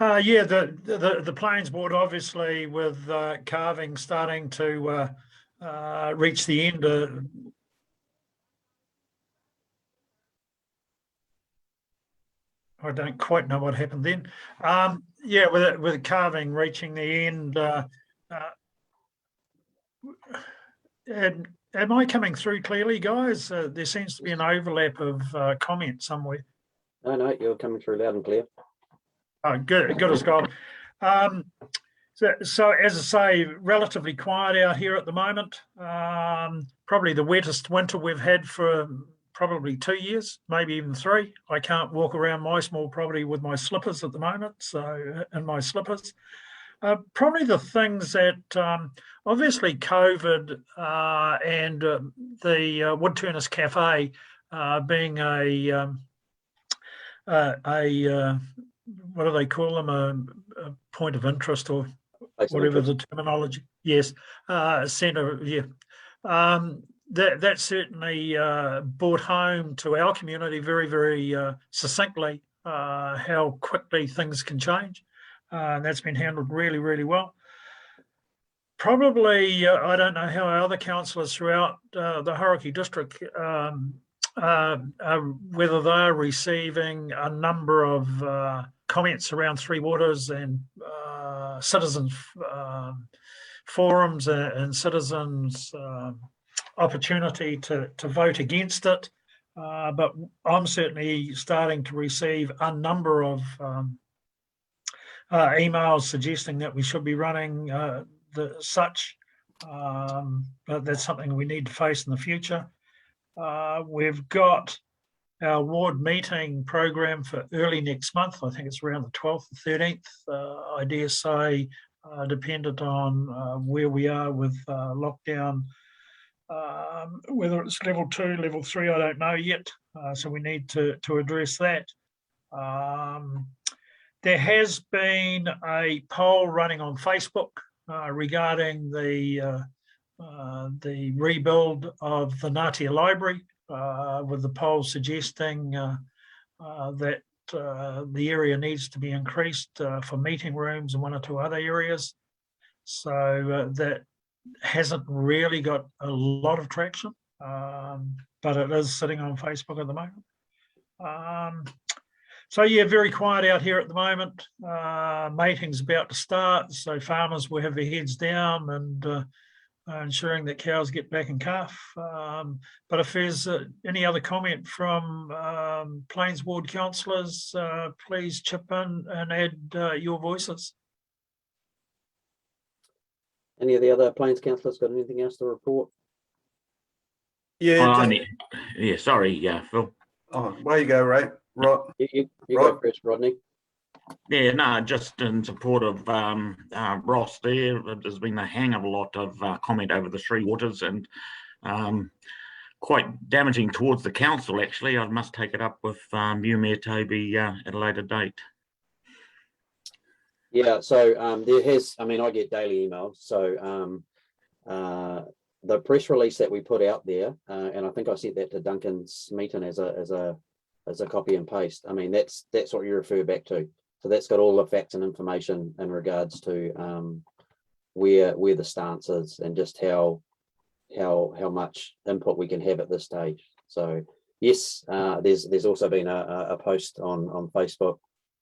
Yeah, the Plains Board, obviously, with carving starting to reach the end. I don't quite know what happened then. Yeah, with carving reaching the end. Am I coming through clearly, guys? There seems to be an overlap of comments somewhere. No, you're coming through loud and clear. Oh, good as gold. So as I say, relatively quiet out here at the moment. Probably the wettest winter we've had for probably 2 years, maybe even 3. I can't walk around my small property with my slippers at the moment, so in my slippers. Probably the things that obviously COVID and the Woodturners Cafe being a what do they call them, a point of interest, or whatever the terminology. Yes, centre. Yeah, that certainly brought home to our community very succinctly how quickly things can change, and that's been handled really well. Probably, I don't know how our other councillors throughout the Hauraki district, whether they're receiving a number of comments around Three Waters and citizens forums and citizens opportunity to vote against it. But I'm certainly starting to receive a number of emails suggesting that we should be running such. But that's something we need to face in the future. We've got our ward meeting program for early next month. I think it's around the 12th or 13th. I dare say, dependent on where we are with lockdown Whether it's level 2, level 3, I don't know yet. So we need to address that. There has been a poll running on Facebook regarding the rebuild of the Ngatea Library, with the poll suggesting that the area needs to be increased for meeting rooms and 1 or 2 other areas. So that hasn't really got a lot of traction, but it is sitting on Facebook at the moment. So yeah, very quiet out here at the moment. Mating's about to start, so farmers will have their heads down and ensuring that cows get back in calf. But if there's any other comment from Plains Ward councillors, please chip in and add your voices. Any of the other Plains councillors got anything else to report? Yeah, yeah, sorry, Phil. oh, way you go, Ray. Rod. You go first, Rodney. Yeah, no, just in support of Ross there. There's been a hang of a lot of comment over the Three Waters and quite damaging towards the council, actually. I must take it up with you, Mayor Toby, at a later date. Yeah, so there has, I mean, I get daily emails. So the press release that we put out there, and I think I sent that to Duncan Smeaton as a copy and paste. I mean, that's what you refer back to. So that's got all the facts and information in regards to where the stance is and just how much input we can have at this stage. So yes, there's also been a post on Facebook.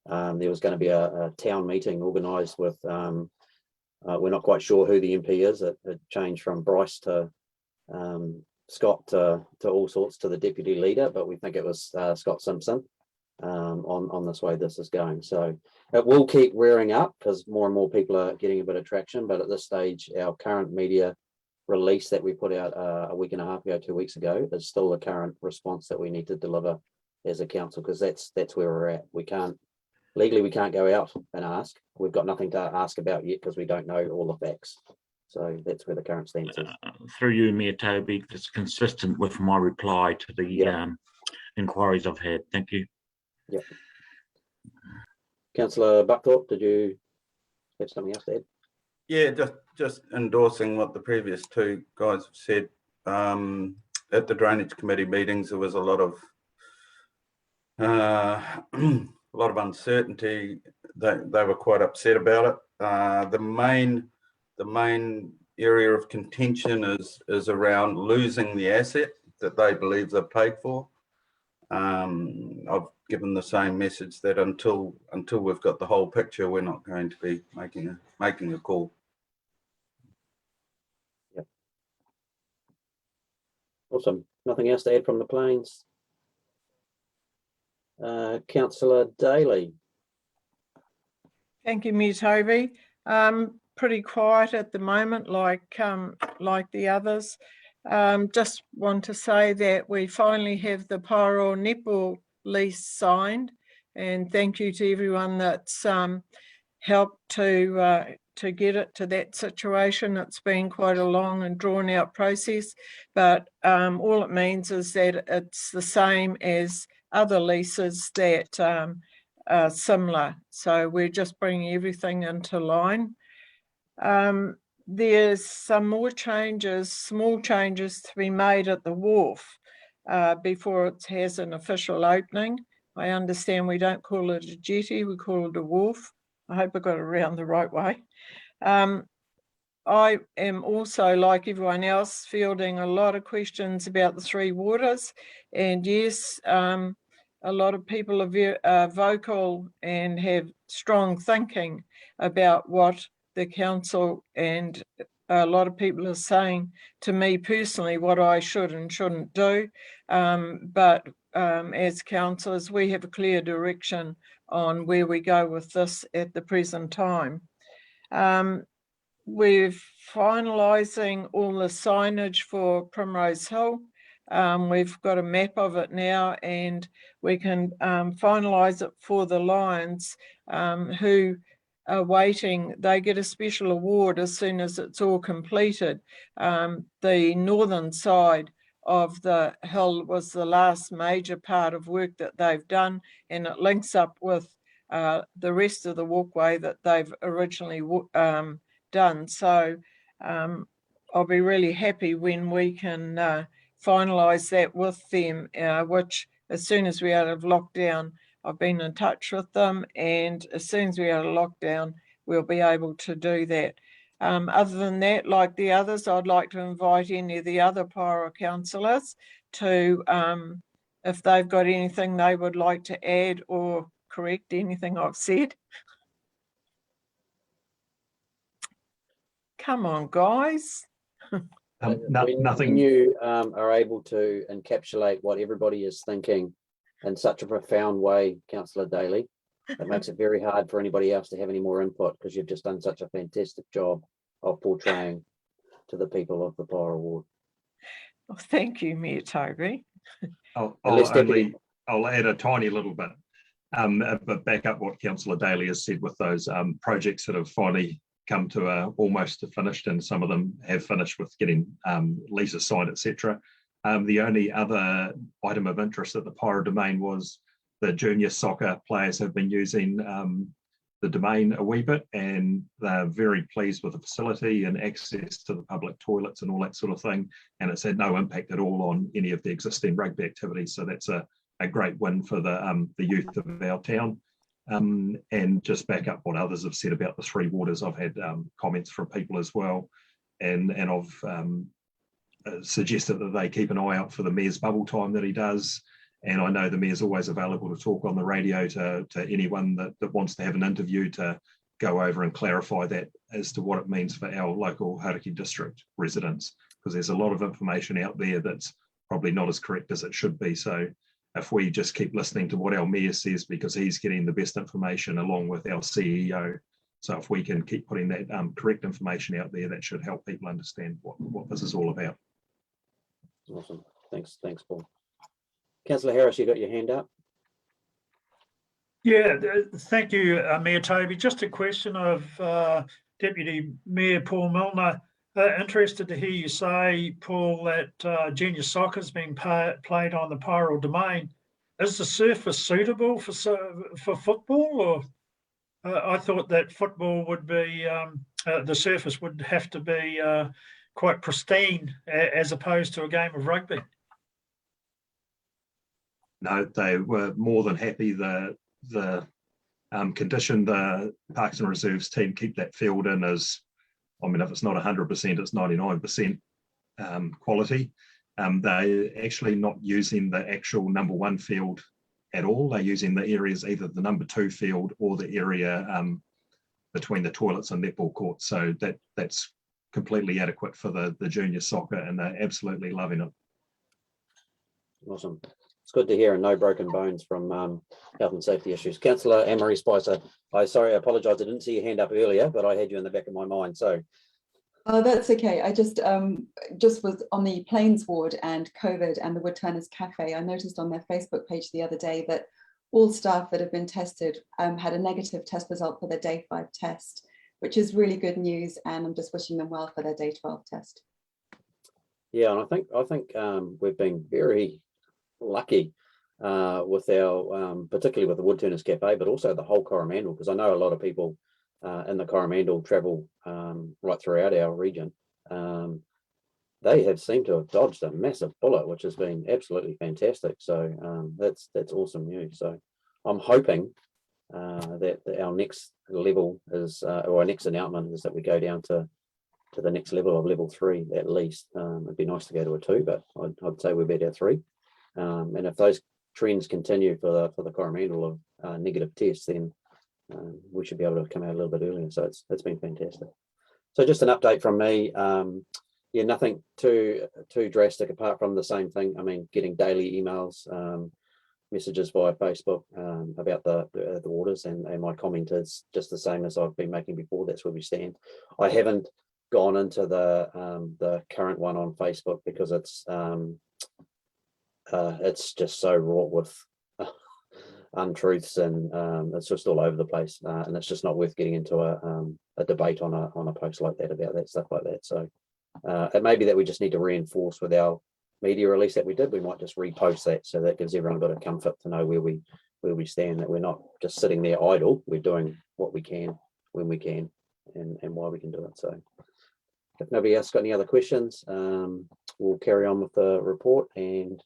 There was going to be a town meeting organised with, we're not quite sure who the MP is. It changed from Bryce to Scott to all sorts to the deputy leader, but we think it was Scott Simpson on this way this is going. So it will keep rearing up because more and more people are getting a bit of traction. But at this stage, our current media release that we put out a week and a half ago, 2 weeks ago, is still the current response that we need to deliver as a council, because that's where we're at. We can't legally, we can't go out and ask. We've got nothing to ask about yet because we don't know all the facts. So that's where the current stance is. Through you, Mayor Toby, it's consistent with my reply to the inquiries I've had. Thank you. Yeah. Councillor Buckthorpe, did you have something else to add? Yeah, just endorsing what the previous 2 guys have said. At the Drainage Committee meetings, there was a lot of uncertainty. They were quite upset about it. The main area of contention is around losing the asset that they believe they've paid for. I've given the same message that until we've got the whole picture, we're not going to be making a call. Yep. Awesome. Nothing else to add from the Plains. Councillor Daly. Thank you, Mayor Toby. Pretty quiet at the moment, like the others. Just want to say that we finally have the Pairo netball lease signed, and thank you to everyone that's helped to get it to that situation. It's been quite a long and drawn out process, but all it means is that it's the same as other leases that are similar. So we're just bringing everything into line. There's some more changes, small changes to be made at the wharf before it has an official opening. I understand we don't call it a jetty, we call it a wharf. I hope I got it around the right way. I am also, like everyone else, fielding a lot of questions about the Three Waters. And yes, a lot of people are vocal and have strong thinking about what the council and a lot of people are saying to me personally what I should and shouldn't do. But as councillors, we have a clear direction on where we go with this at the present time. We're finalising all the signage for Primrose Hill. We've got a map of it now, and we can finalise it for the Lions, who awaiting, they get a special award as soon as it's all completed. The northern side of the hill was the last major part of work that they've done, and it links up with the rest of the walkway that they've originally done. So I'll be really happy when we can finalise that with them, which as soon as we're out of lockdown, I've been in touch with them, and as soon as we're out of lockdown, we'll be able to do that. Other than that, like the others, I'd like to invite any of the other Pyro councillors to, if they've got anything they would like to add or correct anything I've said. Come on, guys. Nothing. When you are able to encapsulate what everybody is thinking in such a profound way, Councillor Daly, it makes it very hard for anybody else to have any more input, because you've just done such a fantastic job of portraying to the people of the Pyro Award. Well, thank you, Mayor Toby. I'll add a tiny little bit, but back up what Councillor Daly has said with those projects that have finally come to almost finished, and some of them have finished with getting leases signed, etc. The only other item of interest at the Pyro domain was the junior soccer players have been using the domain a wee bit, and they're very pleased with the facility and access to the public toilets and all that sort of thing. And it's had no impact at all on any of the existing rugby activities. So that's a great win for the youth of our town. And just back up what others have said about the three waters, I've had comments from people as well, and I've suggested that they keep an eye out for the Mayor's bubble time that he does. And I know the Mayor's always available to talk on the radio to anyone that wants to have an interview, to go over and clarify that as to what it means for our local Hauraki district residents, because there's a lot of information out there that's probably not as correct as it should be. So if we just keep listening to what our Mayor says, because he's getting the best information along with our CEO, so if we can keep putting that correct information out there, that should help people understand what this is all about. Awesome. Thanks, Paul. Councillor Harris, you got your hand up? Yeah, thank you, Mayor Toby. Just a question of Deputy Mayor Paul Milner. Interested to hear you say, Paul, that junior soccer is being played on the Pyro domain. Is the surface suitable for football, or I thought that football would be, the surface would have to be quite pristine as opposed to a game of rugby? No, they were more than happy. The condition the Parks and Reserves team keep that field in is, I mean, if it's not 100%, it's 99% quality. They're actually not using the actual number one field at all. They're using the areas, either the number two field or the area between the toilets and netball courts. So that's completely adequate for the junior soccer, and they're absolutely loving it. Awesome. It's good to hear, and no broken bones from health and safety issues. Councillor Anne-Marie Spicer, I apologise, I didn't see your hand up earlier, but I had you in the back of my mind. So, that's okay. I just was on the Plains ward and COVID and the Woodturners Cafe. I noticed on their Facebook page the other day that all staff that have been tested had a negative test result for their day 5 test, which is really good news. And I'm just wishing them well for their day 12 test. Yeah, and I think we've been very lucky with our, particularly with the Woodturners Cafe, but also the whole Coromandel, because I know a lot of people in the Coromandel travel right throughout our region. They have seemed to have dodged a massive bullet, which has been absolutely fantastic. So that's awesome news. So I'm hoping that our next level is, or our next announcement is that we go down to the next level of level 3 at least. It'd be nice to go to a 2, but I'd say we're better at 3. And if those trends continue for the Coromandel of negative tests, then we should be able to come out a little bit earlier. So it's been fantastic. So just an update from me. Yeah, nothing too drastic apart from the same thing. I mean, getting daily emails, messages via Facebook about the waters, and my comment is just the same as I've been making before. That's where we stand. I haven't gone into the current one on Facebook because it's just so wrought with untruths, and it's just all over the place, and it's just not worth getting into a debate on a post like that about that stuff like that. So it may be that we just need to reinforce with our media release that we did. We might just repost that, so that gives everyone a bit of comfort to know where we stand, that we're not just sitting there idle. We're doing what we can when we can, and why we can do it. So if nobody else got any other questions, we'll carry on with the report, and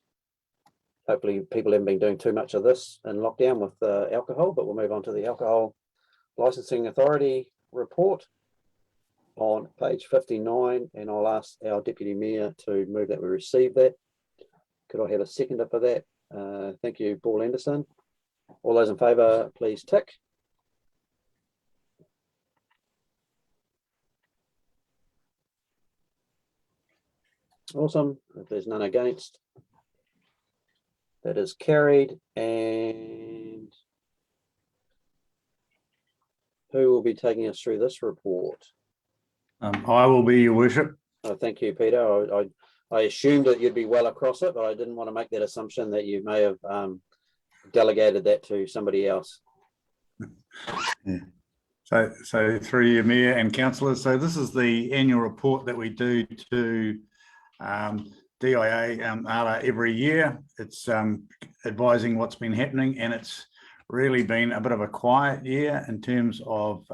hopefully people haven't been doing too much of this in lockdown with alcohol, but we'll move on to the Alcohol Licensing Authority report on page 59, and I'll ask our Deputy Mayor to move that we receive that. Could I have a seconder for that? Thank you, Paul Anderson. All those in favour, please tick. Awesome. If there's none against, that is carried. And who will be taking us through this report? I will be, Your Worship. Oh, thank you, Peter. I assumed that you'd be well across it, but I didn't want to make that assumption that you may have delegated that to somebody else. Yeah. So through you, Mayor and councillors, so this is the annual report that we do to DIA ALA every year. It's advising what's been happening, and it's really been a bit of a quiet year in terms of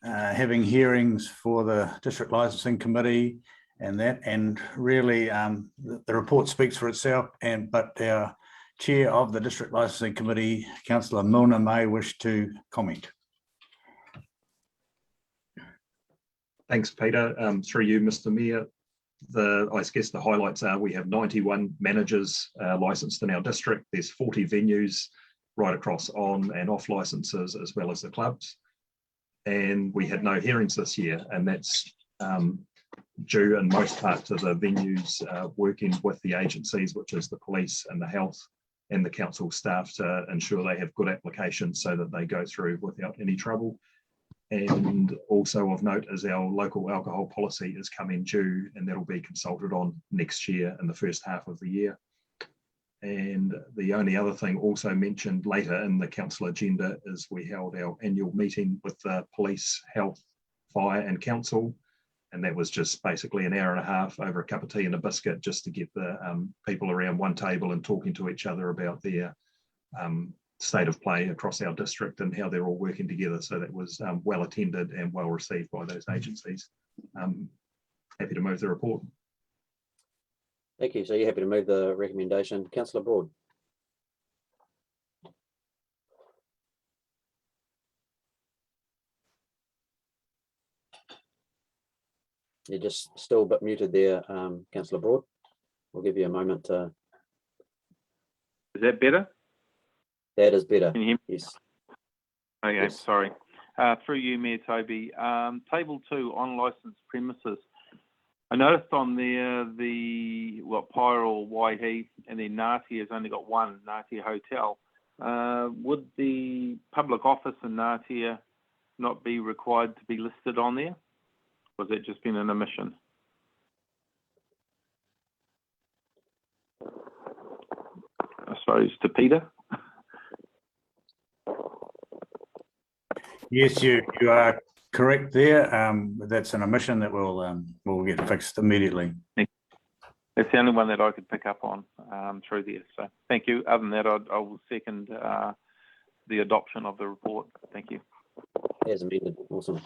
having hearings for the District Licensing Committee and really the report speaks for itself, but our Chair of the District Licensing Committee, Councillor Milner, may wish to comment. Thanks, Peter. Through you, Mr. Mayor. I guess the highlights are we have 91 managers licensed in our district. There's 40 venues right across on and off licenses, as well as the clubs. And we had no hearings this year, and that's due in most part to the venues working with the agencies, which is the police and the health and the council staff, to ensure they have good applications so that they go through without any trouble. And also of note is our local alcohol policy is coming due, and that'll be consulted on next year in the first half of the year. And the only other thing also mentioned later in the council agenda is we held our annual meeting with the police, health, fire and council. And that was just basically an hour and a half over a cup of tea and a biscuit, just to get the people around one table and talking to each other about their state of play across our district and how they're all working together. So that was well attended and well received by those agencies. Happy to move the report. Thank you. So you're happy to move the recommendation. Councillor Broad. You're just still a bit muted there, Councillor Broad. We'll give you a moment to... Is that better? That is better. Can you hear me? Yes. Okay, Yes. sorry. Through you, Mayor Toby. Table 2, on licensed premises. I noticed on there Pyre or Waihi, and then Ngāti has only got one, Ngāti Hotel. Would the public office in Ngāti not be required to be listed on there? Was that just been an omission? I suppose to Peter. Yes, you are correct there. That's an omission that will get fixed immediately. It's the only one that I could pick up on through there. So thank you. Other than that, I will second the adoption of the report. Thank you. As amended. Awesome.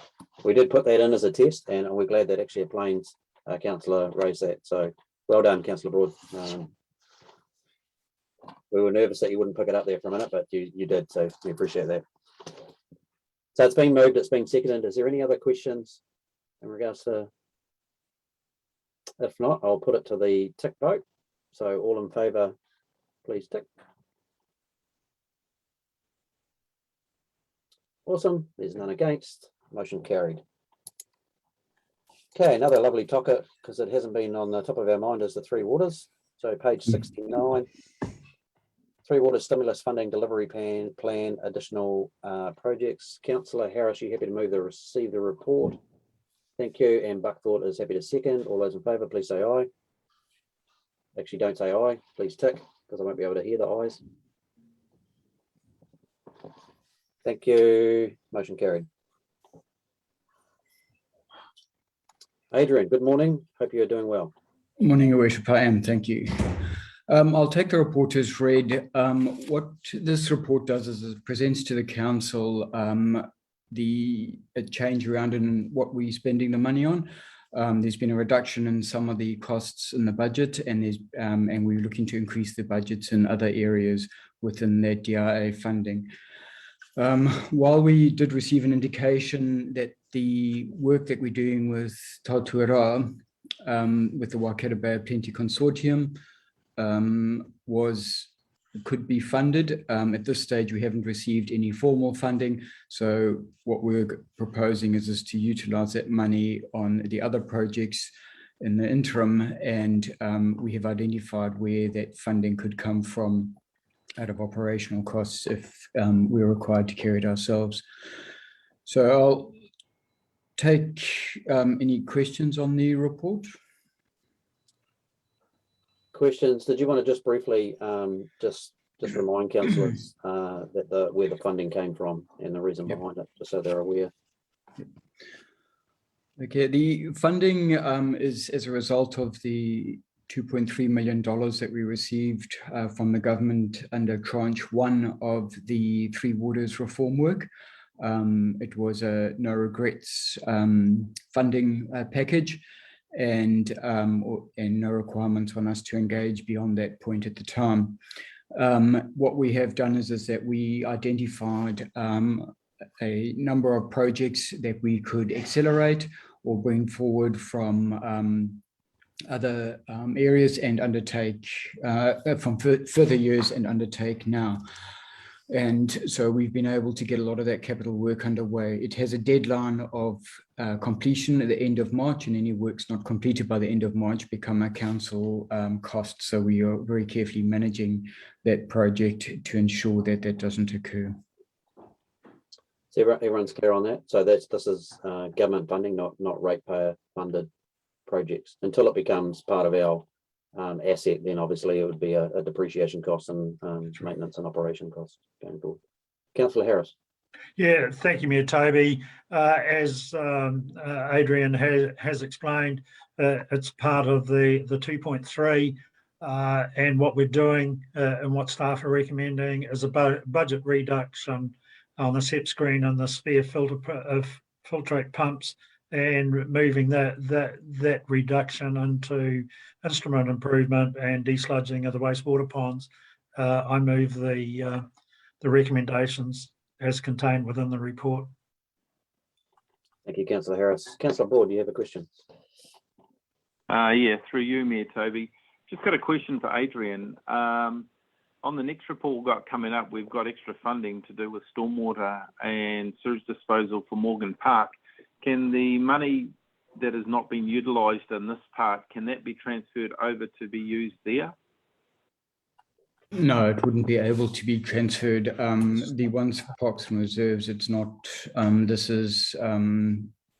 We did put that in as a test, and we're glad that actually a Plains councillor raised that. So well done, Councillor Broad. We were nervous that you wouldn't pick it up there for a minute, but you did, so we appreciate that. So it's been moved, it's been seconded. Is there any other questions in regards to? If not, I'll put it to the tick vote. So all in favour, please tick. Awesome. There's none against. Motion carried. Okay, another lovely topic, because it hasn't been on the top of our mind, is the Three Waters. So page 69. Three Waters Stimulus Funding Delivery Plan Additional Projects. Councillor Harris, you happy to receive the report? Thank you. And Buckthorpe is happy to second. All those in favour, please say aye. Actually, don't say aye. Please tick, because I won't be able to hear the ayes. Thank you. Motion carried. Adrian, good morning. Hope you're doing well. Morning, Your Worship. I am. Thank you. I'll take the report as read. What this report does is it presents to the council a change around in what we're spending the money on. There's been a reduction in some of the costs in the budget, and we're looking to increase the budgets in other areas within that DRA funding. While we did receive an indication that the work that we're doing with Tautuara, with the Waikato Bay of Plenty Consortium, could be funded. At this stage, we haven't received any formal funding. So what we're proposing is to utilize that money on the other projects in the interim. And we have identified where that funding could come from out of operational costs if we're required to carry it ourselves. So I'll take any questions on the report. Questions? Did you want to just briefly just remind councillors that where the funding came from and the reason behind it, just so they're aware? Okay, the funding is as a result of the $2.3 million that we received from the government under tranche 1 of the Three Waters reform work. It was a no regrets funding package, and no requirements on us to engage beyond that point at the time. What we have done is that we identified a number of projects that we could accelerate or bring forward from other areas and undertake from further years and undertake now. And so we've been able to get a lot of that capital work underway. It has a deadline of completion at the end of March, and any works not completed by the end of March become a council cost. So we are very carefully managing that project to ensure that that doesn't occur. So everyone's clear on that. So this is government funding, not ratepayer funded projects. Until it becomes part of our asset, then obviously it would be a depreciation cost and maintenance and operation cost going forward. Councillor Harris. Yeah, thank you, Mayor Toby. As Adrian has explained, it's part of the 2.3, and what we're doing and what staff are recommending is a budget reduction on the SEP screen and the spare filtrate pumps, and moving that reduction into instrument improvement and desludging of the wastewater ponds. I move the recommendations as contained within the report. Thank you, Councillor Harris. Councillor Board, do you have a question? Yeah, through you, Mayor Toby. Just got a question for Adrian. On the next report we've got coming up, we've got extra funding to do with stormwater and sewage disposal for Morgan Park. Can the money that has not been utilised in this part, can that be transferred over to be used there? No, it wouldn't be able to be transferred. The ones for parks and reserves, it's not. This is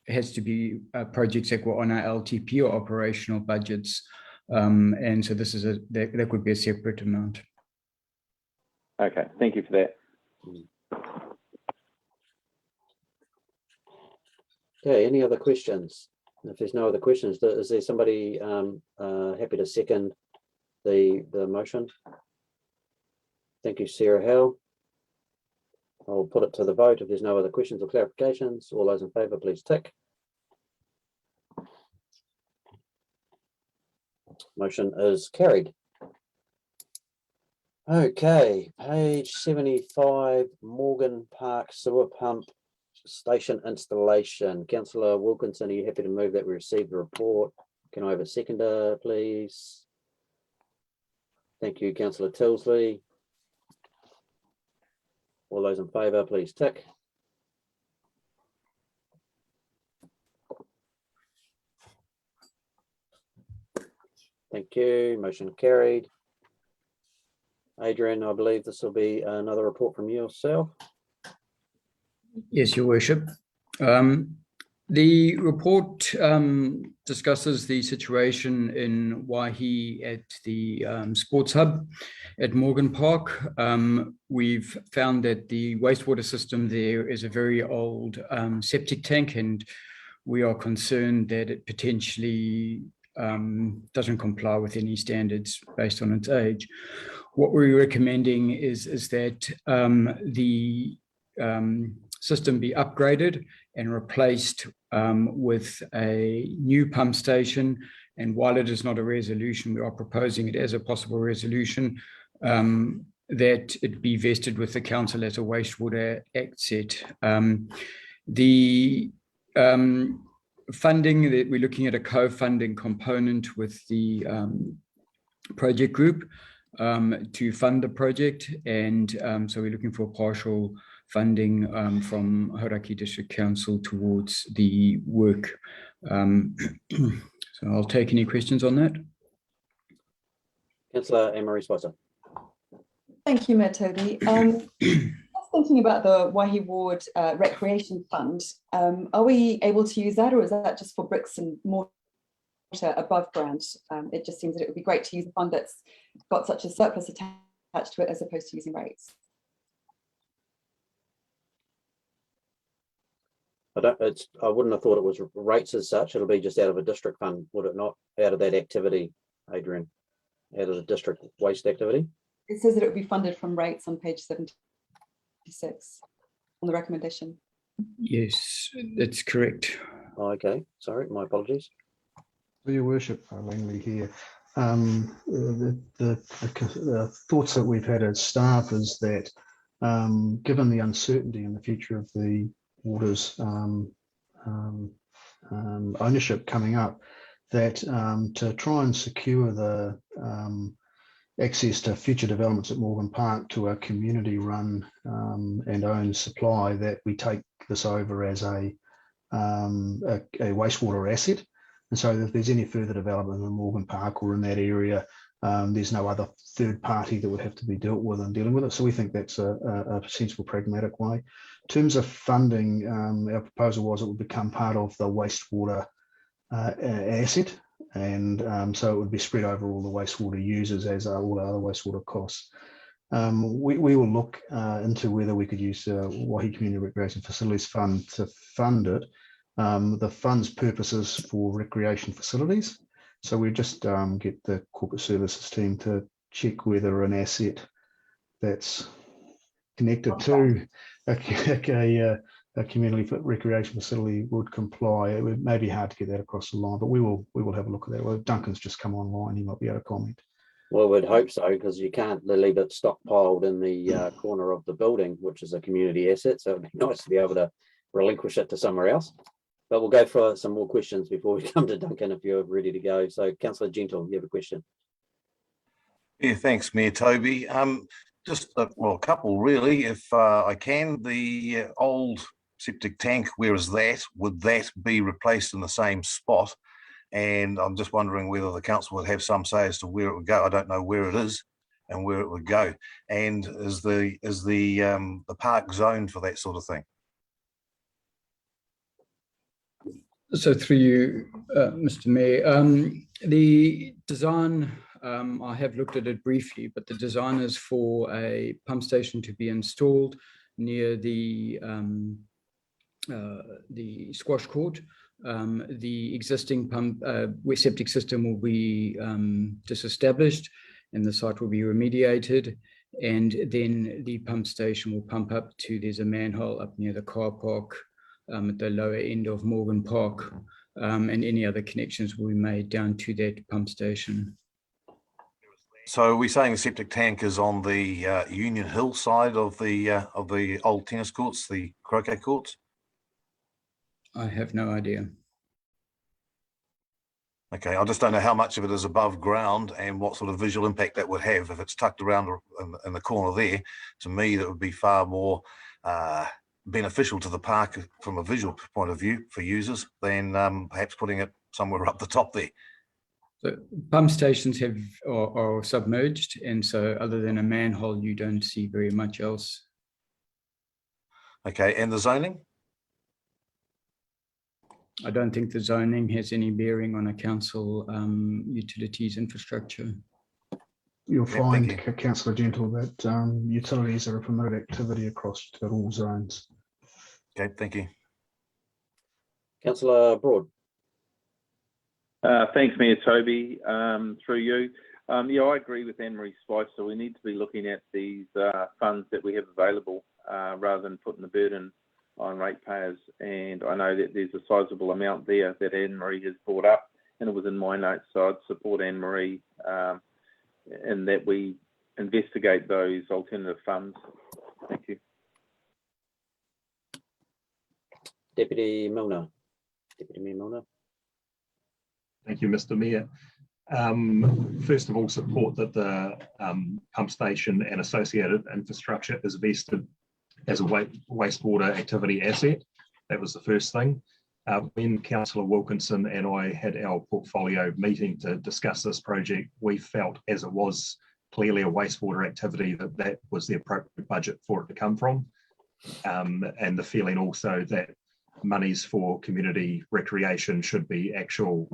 has to be projects that were on our LTP or operational budgets, and so this is that would be a separate amount. Okay, thank you for that. Okay, any other questions? If there's no other questions, is there somebody happy to second the motion? Thank you, Sarah Howe. I'll put it to the vote. If there's no other questions or clarifications, all those in favour, please tick. Motion is carried. Okay, page 75, Morgan Park sewer pump station installation. Councillor Wilkinson, are you happy to move that we received the report? Can I have a seconder, please? Thank you, Councillor Tilsley. All those in favour, please tick. Thank you. Motion carried. Adrian, I believe this will be another report from yourself. Yes, Your Worship. The report discusses the situation in Waihi at the sports hub at Morgan Park. We've found that the wastewater system there is a very old septic tank, and we are concerned that it potentially doesn't comply with any standards based on its age. What we're recommending is that the system be upgraded and replaced with a new pump station. And while it is not a resolution, we are proposing it as a possible resolution, that it be vested with the council as a wastewater asset. The funding that we're looking at a co-funding component with the project group to fund the project. And so we're looking for partial funding from Hauraki District Council towards the work. So I'll take any questions on that. Councillor Anne-Marie Spicer. Thank you, Mayor Toby. Just thinking about the Waihi Ward Recreation Fund, are we able to use that, or is that just for bricks and mortar above ground? It just seems that it would be great to use a fund that's got such a surplus attached to it as opposed to using rates. I wouldn't have thought it was rates as such. It'll be just out of a district fund, would it not? Out of that activity, Adrian, out of the district waste activity. It says that it would be funded from rates on page 76 on the recommendation. Yes, that's correct. Oh, okay, sorry, my apologies. Your Worship, Langley here. The thoughts that we've had as staff is that given the uncertainty in the future of the waters ownership coming up, that to try and secure the access to future developments at Morgan Park to a community run and owned supply, that we take this over as a wastewater asset. And so if there's any further development in Morgan Park or in that area, there's no other third party that would have to be dealt with and dealing with it. So we think that's a sensible, pragmatic way. In terms of funding, our proposal was it would become part of the wastewater asset. And so it would be spread over all the wastewater users as all the other wastewater costs. We will look into whether we could use the Waihi Community Recreation Facilities Fund to fund it. The fund's purpose is for recreation facilities. So we just get the corporate services team to check whether an asset that's connected to a community recreation facility would comply. It may be hard to get that across the line, but we will have a look at that. Well, Duncan's just come online; he might be able to comment. Well, we'd hope so, because you can't leave it stockpiled in the corner of the building, which is a community asset. So it'd be nice to be able to relinquish it to somewhere else. But we'll go for some more questions before we come to Duncan, if you're ready to go. So, Councillor Gentle, you have a question. Yeah, thanks, Mayor Toby. Just a couple really, if I can. The old septic tank, where is that? Would that be replaced in the same spot? And I'm just wondering whether the council would have some say as to where it would go. I don't know where it is and where it would go. And is the park zoned for that sort of thing? So through you, Mr. Mayor, the design, I have looked at it briefly, but the design is for a pump station to be installed near the squash court. The existing pump septic system will be disestablished and the site will be remediated. And then the pump station will pump up to, there's a manhole up near the car park at the lower end of Morgan Park, and any other connections will be made down to that pump station. So are we saying the septic tank is on the Union Hill side of the old tennis courts, the croquet courts? I have no idea. Okay, I just don't know how much of it is above ground and what sort of visual impact that would have. If it's tucked around in the corner there, to me, that would be far more beneficial to the park from a visual point of view for users than perhaps putting it somewhere up the top there. So pump stations are submerged, and so other than a manhole, you don't see very much else. Okay, and the zoning? I don't think the zoning has any bearing on a council utilities infrastructure. You'll Yeah, find, thank Councillor Gentle, that utilities are a permitted activity across all zones. Okay, thank you. Councillor Broad. Thanks, Mayor Toby. Through you. Yeah, I agree with Anne-Marie Spicer. We need to be looking at these funds that we have available rather than putting the burden on ratepayers. And I know that there's a sizable amount there that Anne-Marie has brought up, and it was in my notes, so I'd support Anne-Marie in that we investigate those alternative funds. Thank you. Deputy Milner. Deputy Mayor Milner. Thank you, Mr. Mayor. First of all, support that the pump station and associated infrastructure is vested as a wastewater activity asset. That was the first thing. When Councillor Wilkinson and I had our portfolio meeting to discuss this project, we felt, as it was clearly a wastewater activity, that that was the appropriate budget for it to come from. And the feeling also that monies for community recreation should be actual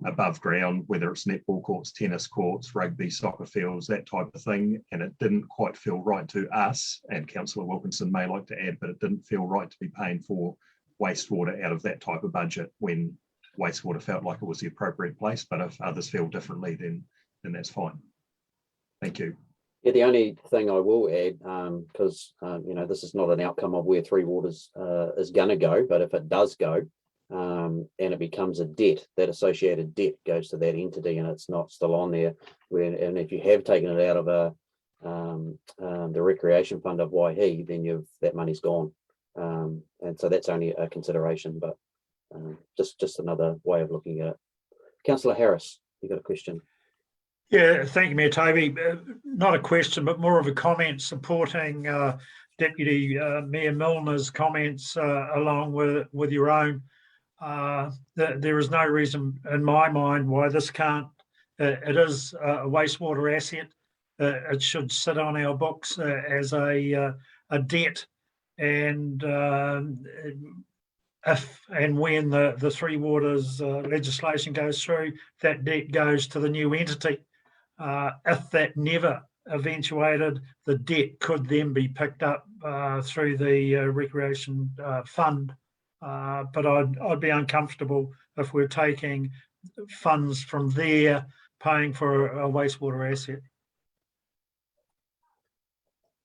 above ground, whether it's netball courts, tennis courts, rugby, soccer fields, that type of thing. And it didn't quite feel right to us, and Councillor Wilkinson may like to add, but it didn't feel right to be paying for wastewater out of that type of budget when wastewater felt like it was the appropriate place. But if others feel differently, then that's fine. Thank you. Yeah, the only thing I will add, because you know, this is not an outcome of where Three Waters is going to go, but if it does go and it becomes a debt, that associated debt goes to that entity and it's not still on there. And if you have taken it out of the recreation fund of Waihi, then that money's gone. And so that's only a consideration, but just another way of looking at it. Councillor Harris, you got a question? Yeah, thank you, Mayor Toby. Not a question, but more of a comment supporting Deputy Mayor Milner's comments along with your own. There is no reason in my mind why this can't. It is a wastewater asset. It should sit on our books as a debt, and if and when the Three Waters legislation goes through, that debt goes to the new entity. If that never eventuated, the debt could then be picked up through the recreation fund. But I'd be uncomfortable if we're taking funds from there, paying for a wastewater asset.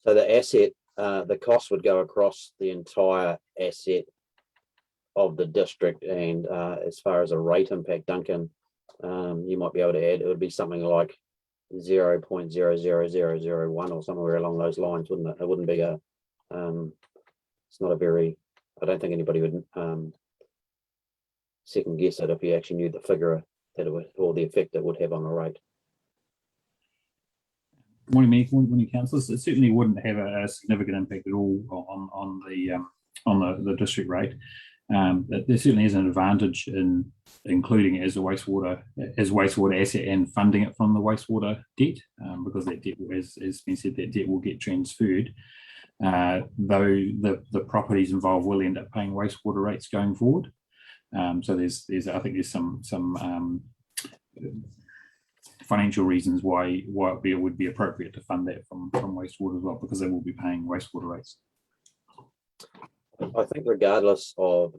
So the asset, the cost would go across the entire asset of the district. And as far as a rate impact, Duncan, you might be able to add, it would be something like 0.00001 or somewhere along those lines, wouldn't it? It wouldn't be a, it's not a very, I don't think anybody would second guess it if you actually knew the figure that it would, or the effect it would have on the rate. Morning, Mayor. Morning, councillors. It certainly wouldn't have a significant impact at all on the district rate. There certainly is an advantage in including it as a wastewater asset and funding it from the wastewater debt, because that debt, as been said, that debt will get transferred. Though the properties involved will end up paying wastewater rates going forward. So there's I think there's some financial reasons why it would be appropriate to fund that from wastewater as well, because they will be paying wastewater rates. I think regardless of,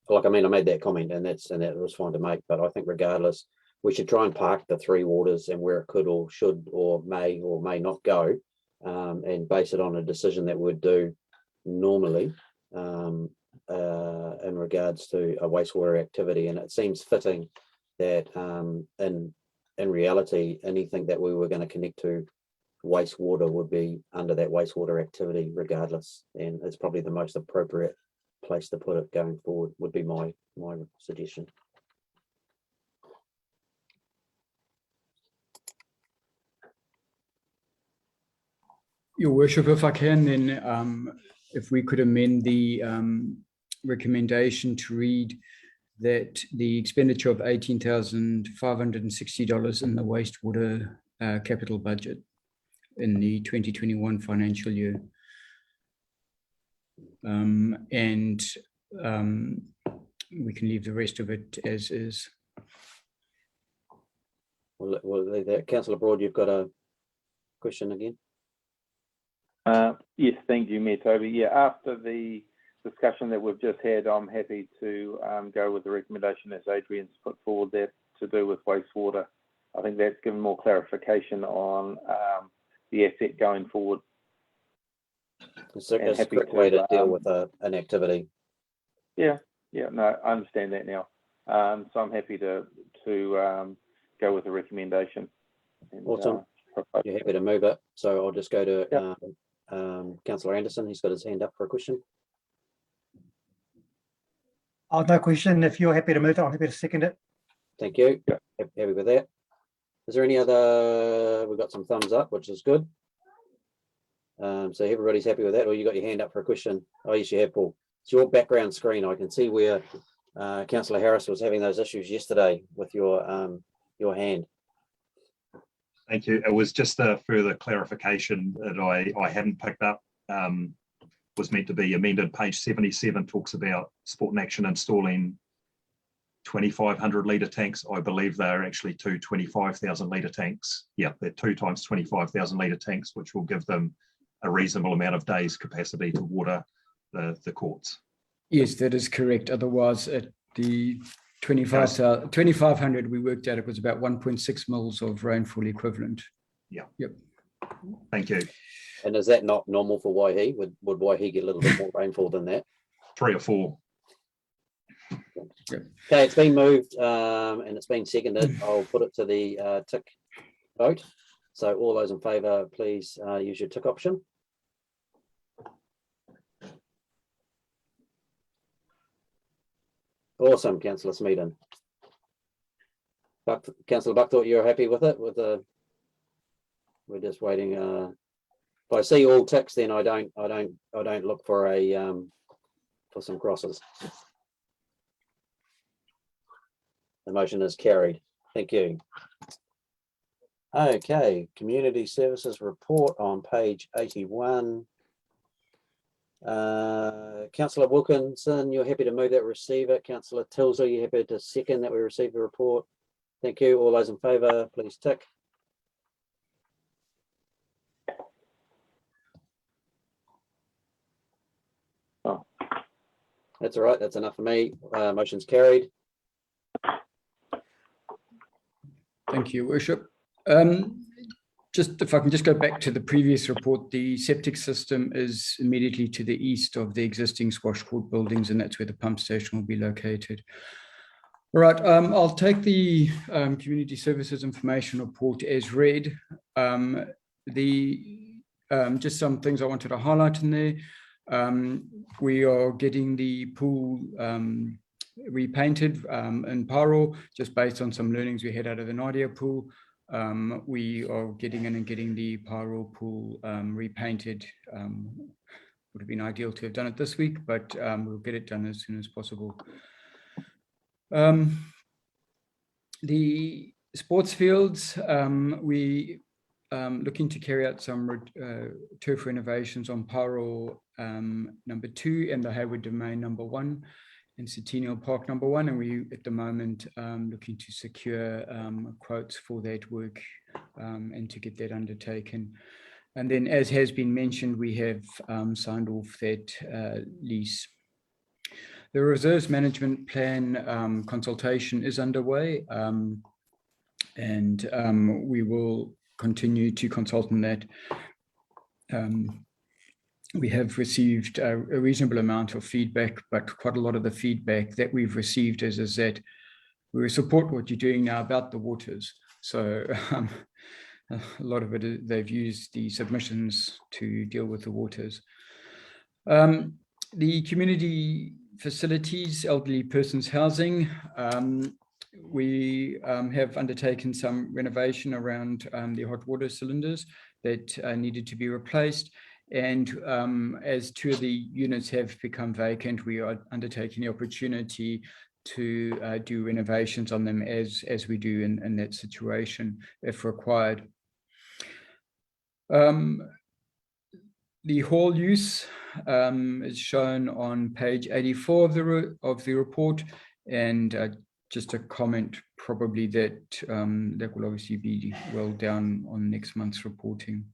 like, I mean, I made that comment and that was fine to make, but I think regardless, we should try and park the Three Waters and where it could or should or may not go, and base it on a decision that we'd do normally in regards to a wastewater activity. And it seems fitting that in reality, anything that we were going to connect to wastewater would be under that wastewater activity regardless, and it's probably the most appropriate place to put it going forward, would be my suggestion. Your Worship, if I can, then if we could amend the recommendation to read that the expenditure of $18,560 in the wastewater capital budget in the 2021 financial year. we can leave the rest of it as is. We'll leave that. Councillor Broad, you've got a question again? Yes, thank you, Mayor Toby. Yeah, after the discussion that we've just had, I'm happy to go with the recommendation as Adrian's put forward there to do with wastewater. I think that's given more clarification on the asset going forward. It's a correct way to deal with an activity. Yeah, no, I understand that now. So I'm happy to go with the recommendation. And, awesome. You're happy to move it. So I'll just go to Councillor Anderson. He's got his hand up for a question. Oh, no question. If you're happy to move it, I'm happy to second it. Thank you. Happy with that. Is there any other? We've got some thumbs up, which is good. So everybody's happy with that, or you got your hand up for a question? Oh, yes, you have, Paul. It's your background screen. I can see where Councillor Harris was having those issues yesterday with your hand. Thank you. It was just a further clarification that I hadn't picked up. Was meant to be amended. Page 77 talks about Sport and Action installing 2,500 litre tanks. I believe they're actually two 25,000 litre tanks. Yeah, they're 2 times 25,000 litre tanks, which will give them a reasonable amount of days capacity to water the courts. Yes, that is correct. Otherwise, at the 2,500 we worked out, it was about 1.6 mils of rainfall equivalent. Yeah. Yep. Thank you. And is that not normal for Waihi? Would Waihi get a little bit more rainfall than that? 3 or 4. Okay, it's been moved and it's been seconded. I'll put it to the tick vote. So all those in favour, please use your tick option. Awesome, Councillor Smeaton. Councillor Buckthorpe, you're happy with it? We're just waiting. If I see all ticks, then I don't look for a for some crosses. The motion is carried. Thank you. Okay, Community Services Report on page 81. Councillor Wilkinson, you're happy to move that, receive it. Councillor Tilsley, you're happy to second that we receive the report. Thank you. All those in favour, please tick. Oh, that's all right. That's enough for me. Motion's carried. Thank you, Worship. Just if I can just go back to the previous report, the septic system is immediately to the east of the existing squash court buildings, and that's where the pump station will be located. All right, I'll take the community services information report as read. Just some things I wanted to highlight in there. We are getting the pool repainted in Paro, just based on some learnings we had out of the Nadia pool. We are getting in and getting the Paro pool repainted. Would have been ideal to have done it this week, but we'll get it done as soon as possible. The sports fields, we looking to carry out some turf renovations on Paro number 2 and the Hayward Domain number 1 and Centennial Park number 1, and we at the moment looking to secure quotes for that work and to get that undertaken. And then, as has been mentioned, we have signed off that lease. The reserves management plan consultation is underway, and we will continue to consult on that. We have received a reasonable amount of feedback, but quite a lot of the feedback that we've received is that we support what you're doing now about the waters. So a lot of it, they've used the submissions to deal with the waters. The community facilities, elderly persons housing, we have undertaken some renovation around the hot water cylinders that needed to be replaced. And as 2 of the units have become vacant, we are undertaking the opportunity to do renovations on them as we do in that situation, if required. The hall use, is shown on page 84 of the report, and just a comment probably that that will obviously be well down on next month's reporting.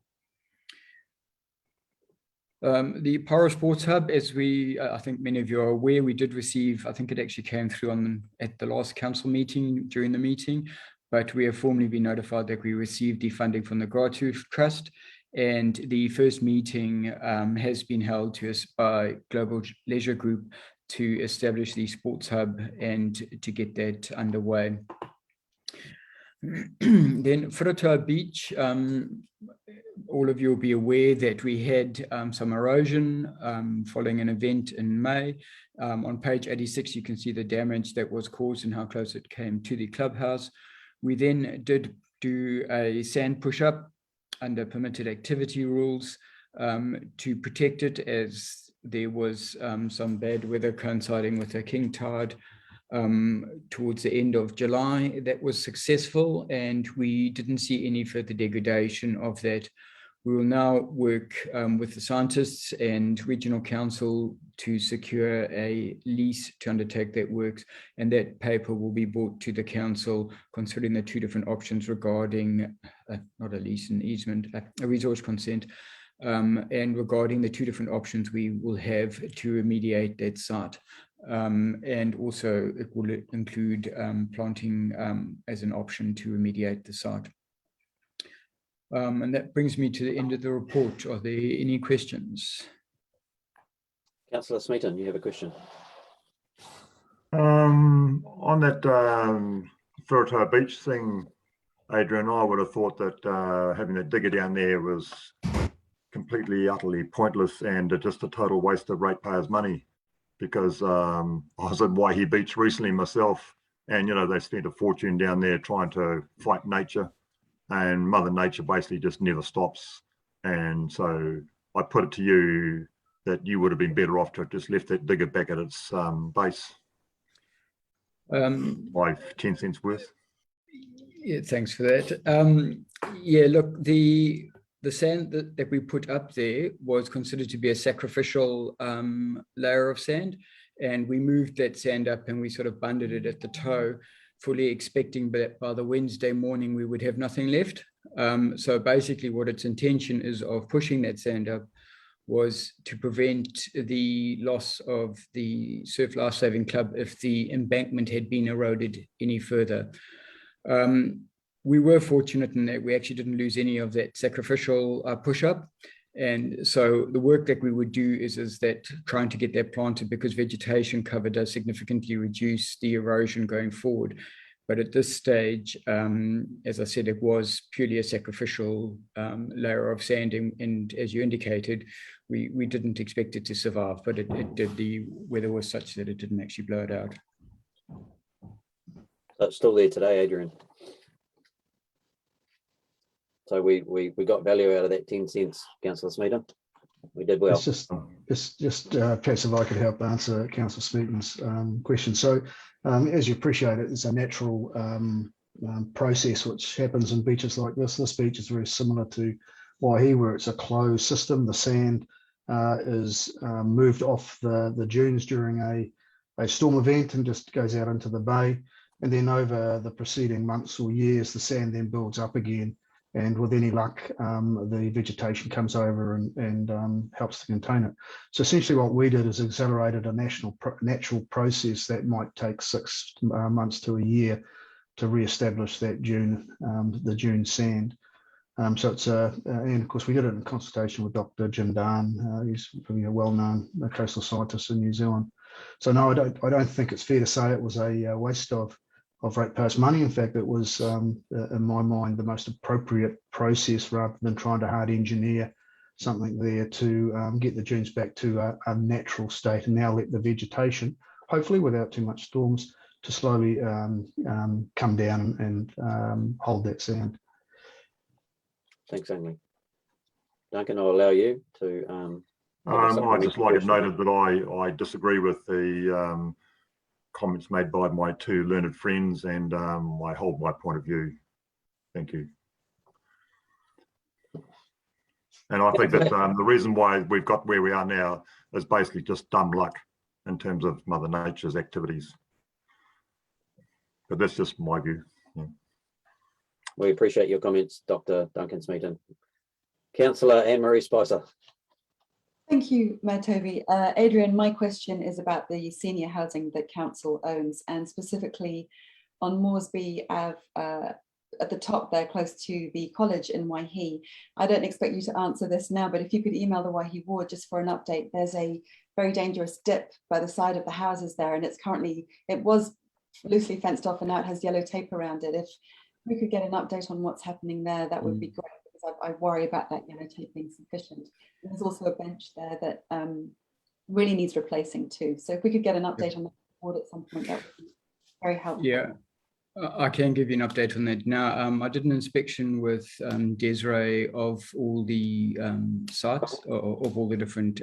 The Para Sports Hub, as I think many of you are aware, we did receive, I think it actually came through at the last council meeting, during the meeting, but we have formally been notified that we received the funding from the Grassroots Trust, and the first meeting has been held to us by Global Leisure Group to establish the Sports Hub and to get that underway. Then Whuratoa Beach, all of you will be aware that we had some erosion following an event in May. On page 86, you can see the damage that was caused and how close it came to the clubhouse. We then did do a sand push-up under permitted activity rules to protect it, as there was some bad weather coinciding with a king tide towards the end of July. That was successful, and we didn't see any further degradation of that. We will now work with the scientists and regional council to secure a lease to undertake that works, and that paper will be brought to the council considering the two different options regarding not a lease, an easement, a resource consent, and regarding the two different options we will have to remediate that site. And also it will include planting as an option to remediate the site. And that brings me to the end of the report. Are there any questions? Councillor Smeaton, you have a question. On that Whuratoa Beach thing, Adrian, I would have thought that having a digger down there was completely, utterly pointless and just a total waste of ratepayers' money, because I was at Waihi Beach recently myself, and they spent a fortune down there trying to fight nature, and Mother Nature basically just never stops. And so I put it to you that you would have been better off to have just left that digger back at its base. 10 cents worth. Yeah, thanks for that. Yeah, look, the sand that we put up there was considered to be a sacrificial layer of sand, and we moved that sand up and we sort of bundled it at the toe, fully expecting that by the Wednesday morning we would have nothing left. So basically what its intention is of pushing that sand up was to prevent the loss of the Surf Lifesaving Club if the embankment had been eroded any further. We were fortunate in that we actually didn't lose any of that sacrificial push-up. And so the work that we would do is that trying to get that planted, because vegetation cover does significantly reduce the erosion going forward. But at this stage, as I said, it was purely a sacrificial layer of sand. And as you indicated, we didn't expect it to survive, but it did. The weather was such that it didn't actually blow it out. So it's still there today, Adrian. So we got value out of that 10 cents, Councillor Smeaton. We did well. It's just perhaps if I could help answer Councillor Smeaton's question. So as you appreciate it, it's a natural process which happens in beaches like this. This beach is very similar to Waihi, where it's a closed system. The sand is moved off the dunes during a storm event and just goes out into the bay. And then over the preceding months or years, the sand then builds up again. And with any luck, the vegetation comes over and helps to contain it. So essentially what we did is accelerated a natural process that might take 6 months to a year to re-establish that dune, the dune sand. So it's and of course we did it in consultation with Dr. Jim Darn. He's probably a well-known coastal scientist in New Zealand. So no, I don't think it's fair to say it was a waste of ratepayers' money. In fact, it was, in my mind, the most appropriate process rather than trying to hard engineer something there to get the dunes back to a natural state and now let the vegetation, hopefully without too much storms, to slowly come down and hold that sand. Thanks, Amy. Duncan, I'll allow you to. I'd just like it noted that I disagree with the comments made by my two learned friends, and I hold my point of view. Thank you. And I think that the reason why we've got where we are now is basically just dumb luck in terms of Mother Nature's activities. But that's just my view. Yeah. We appreciate your comments, Dr. Duncan Smeaton. Councillor Anne-Marie Spicer. Thank you, Mayor Toby. Adrian, my question is about the senior housing that council owns, and specifically on Moresby Ave, at the top there, close to the college in Waihi. I don't expect you to answer this now, but if you could email the Waihi ward just for an update. There's a very dangerous dip by the side of the houses there, and it was loosely fenced off and now it has yellow tape around it. If we could get an update on what's happening there, that would be great, because I worry about that yellow tape being sufficient. There's also a bench there that really needs replacing too. So if we could get an update on the board at some point, that would be very helpful. Yeah, I can give you an update on that now. I did an inspection with Desiree of all the sites, of all the different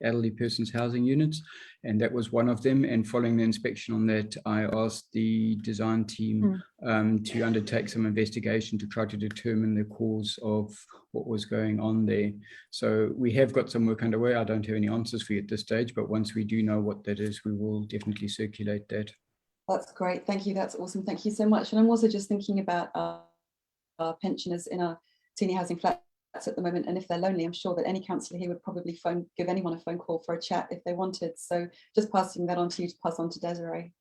elderly persons housing units, and that was one of them. And following the inspection on that, I asked the design team to undertake some investigation to try to determine the cause of what was going on there. So we have got some work underway. I don't have any answers for you at this stage, but once we do know what that is, we will definitely circulate that. That's great. Thank you. That's awesome. Thank you so much. And I'm also just thinking about our pensioners in our senior housing flats at the moment. And if they're lonely, I'm sure that any councillor here would probably give anyone a phone call for a chat if they wanted. So just passing that on to you to pass on to Desiree.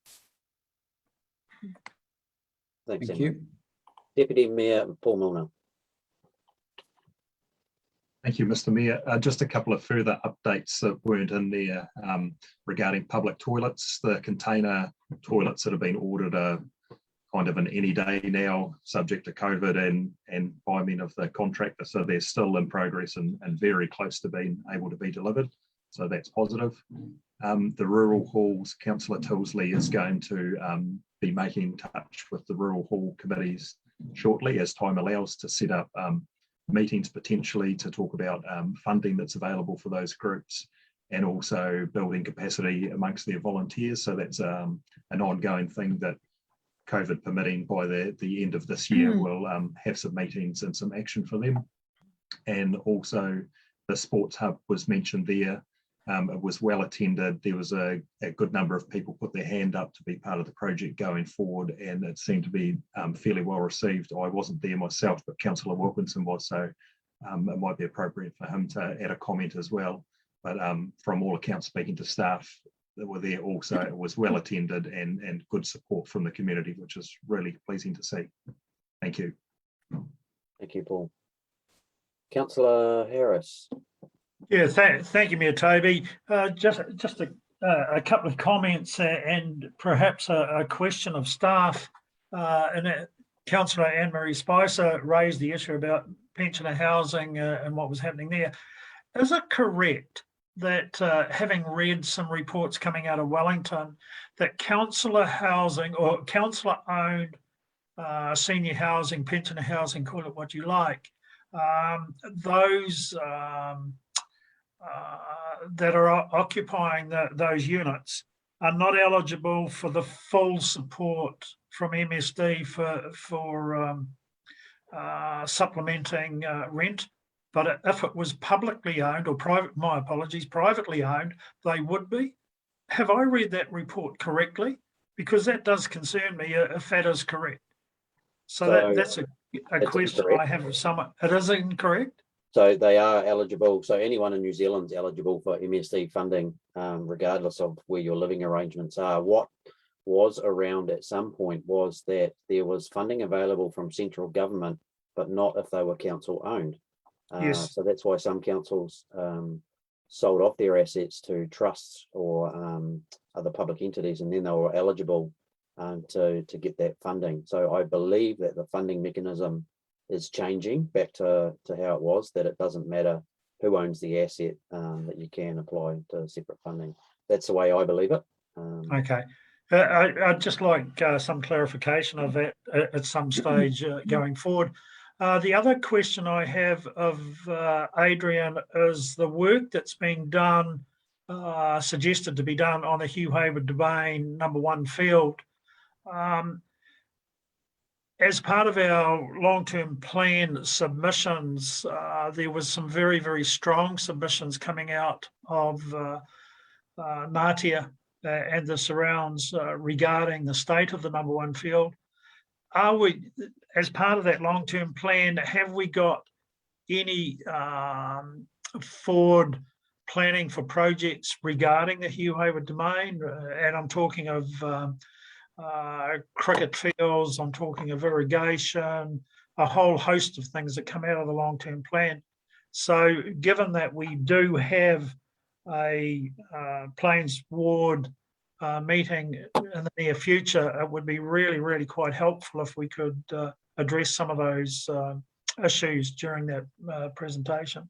Thanks, Thank you. Deputy Mayor Paul Milner. Thank you, Mr. Mayor. Just a couple of further updates that weren't in there regarding public toilets. The container toilets that have been ordered are kind of an any day now, subject to COVID and buying of the contractor. So they're still in progress and very close to being able to be delivered. So that's positive. The rural halls, Councillor Tilsley is going to be making touch with the rural hall committees shortly as time allows to set up meetings potentially to talk about funding that's available for those groups, and also building capacity amongst their volunteers. So that's an ongoing thing that, COVID permitting, by the end of this year, we'll have some meetings and some action for them. And also the sports hub was mentioned there. It was well attended. There was a good number of people put their hand up to be part of the project going forward, and it seemed to be fairly well received. I wasn't there myself, but Councillor Wilkinson was, so it might be appropriate for him to add a comment as well. But from all accounts, speaking to staff that were there also, it was well attended and good support from the community, which is really pleasing to see. Thank you. Thank you, Paul. Councillor Harris. Yeah, thank you, Mayor Toby. Just a couple of comments and perhaps a question of staff. Councillor Anne-Marie Spicer raised the issue about pensioner housing and what was happening there. Is it correct that having read some reports coming out of Wellington, that councillor housing or councillor owned senior housing, pensioner housing, call it what you like, those that are occupying those units are not eligible for the full support from MSD for supplementing rent, but if it was publicly owned or privately owned, they would be. Have I read that report correctly? Because that does concern me if that is correct. So that's a question I have of someone. It is incorrect? So they are eligible. So anyone in New Zealand is eligible for MSD funding, regardless of where your living arrangements are. What was around at some point was that there was funding available from central government, but not if they were council owned. Yes. So that's why some councils sold off their assets to trusts or other public entities, and then they were eligible to get that funding. So I believe that the funding mechanism is changing back to how it was, that it doesn't matter who owns the asset, that you can apply to separate funding. That's the way I believe it. Okay. I'd just like some clarification of that at some stage going forward. The other question I have of Adrian is the work that's being done, suggested to be done on the Hugh Hayward Domain #1 field. as part of our long-term plan submissions, there was some very, very strong submissions coming out of Ngatea and the surrounds regarding the state of the number one field. Are we, as part of that long-term plan, have we got any forward planning for projects regarding the Hugh Hayward domain? And I'm talking of cricket fields, I'm talking of irrigation, a whole host of things that come out of the long-term plan. So given that we do have a Plains Ward meeting in the near future, it would be really, really quite helpful if we could address some of those issues during that presentation.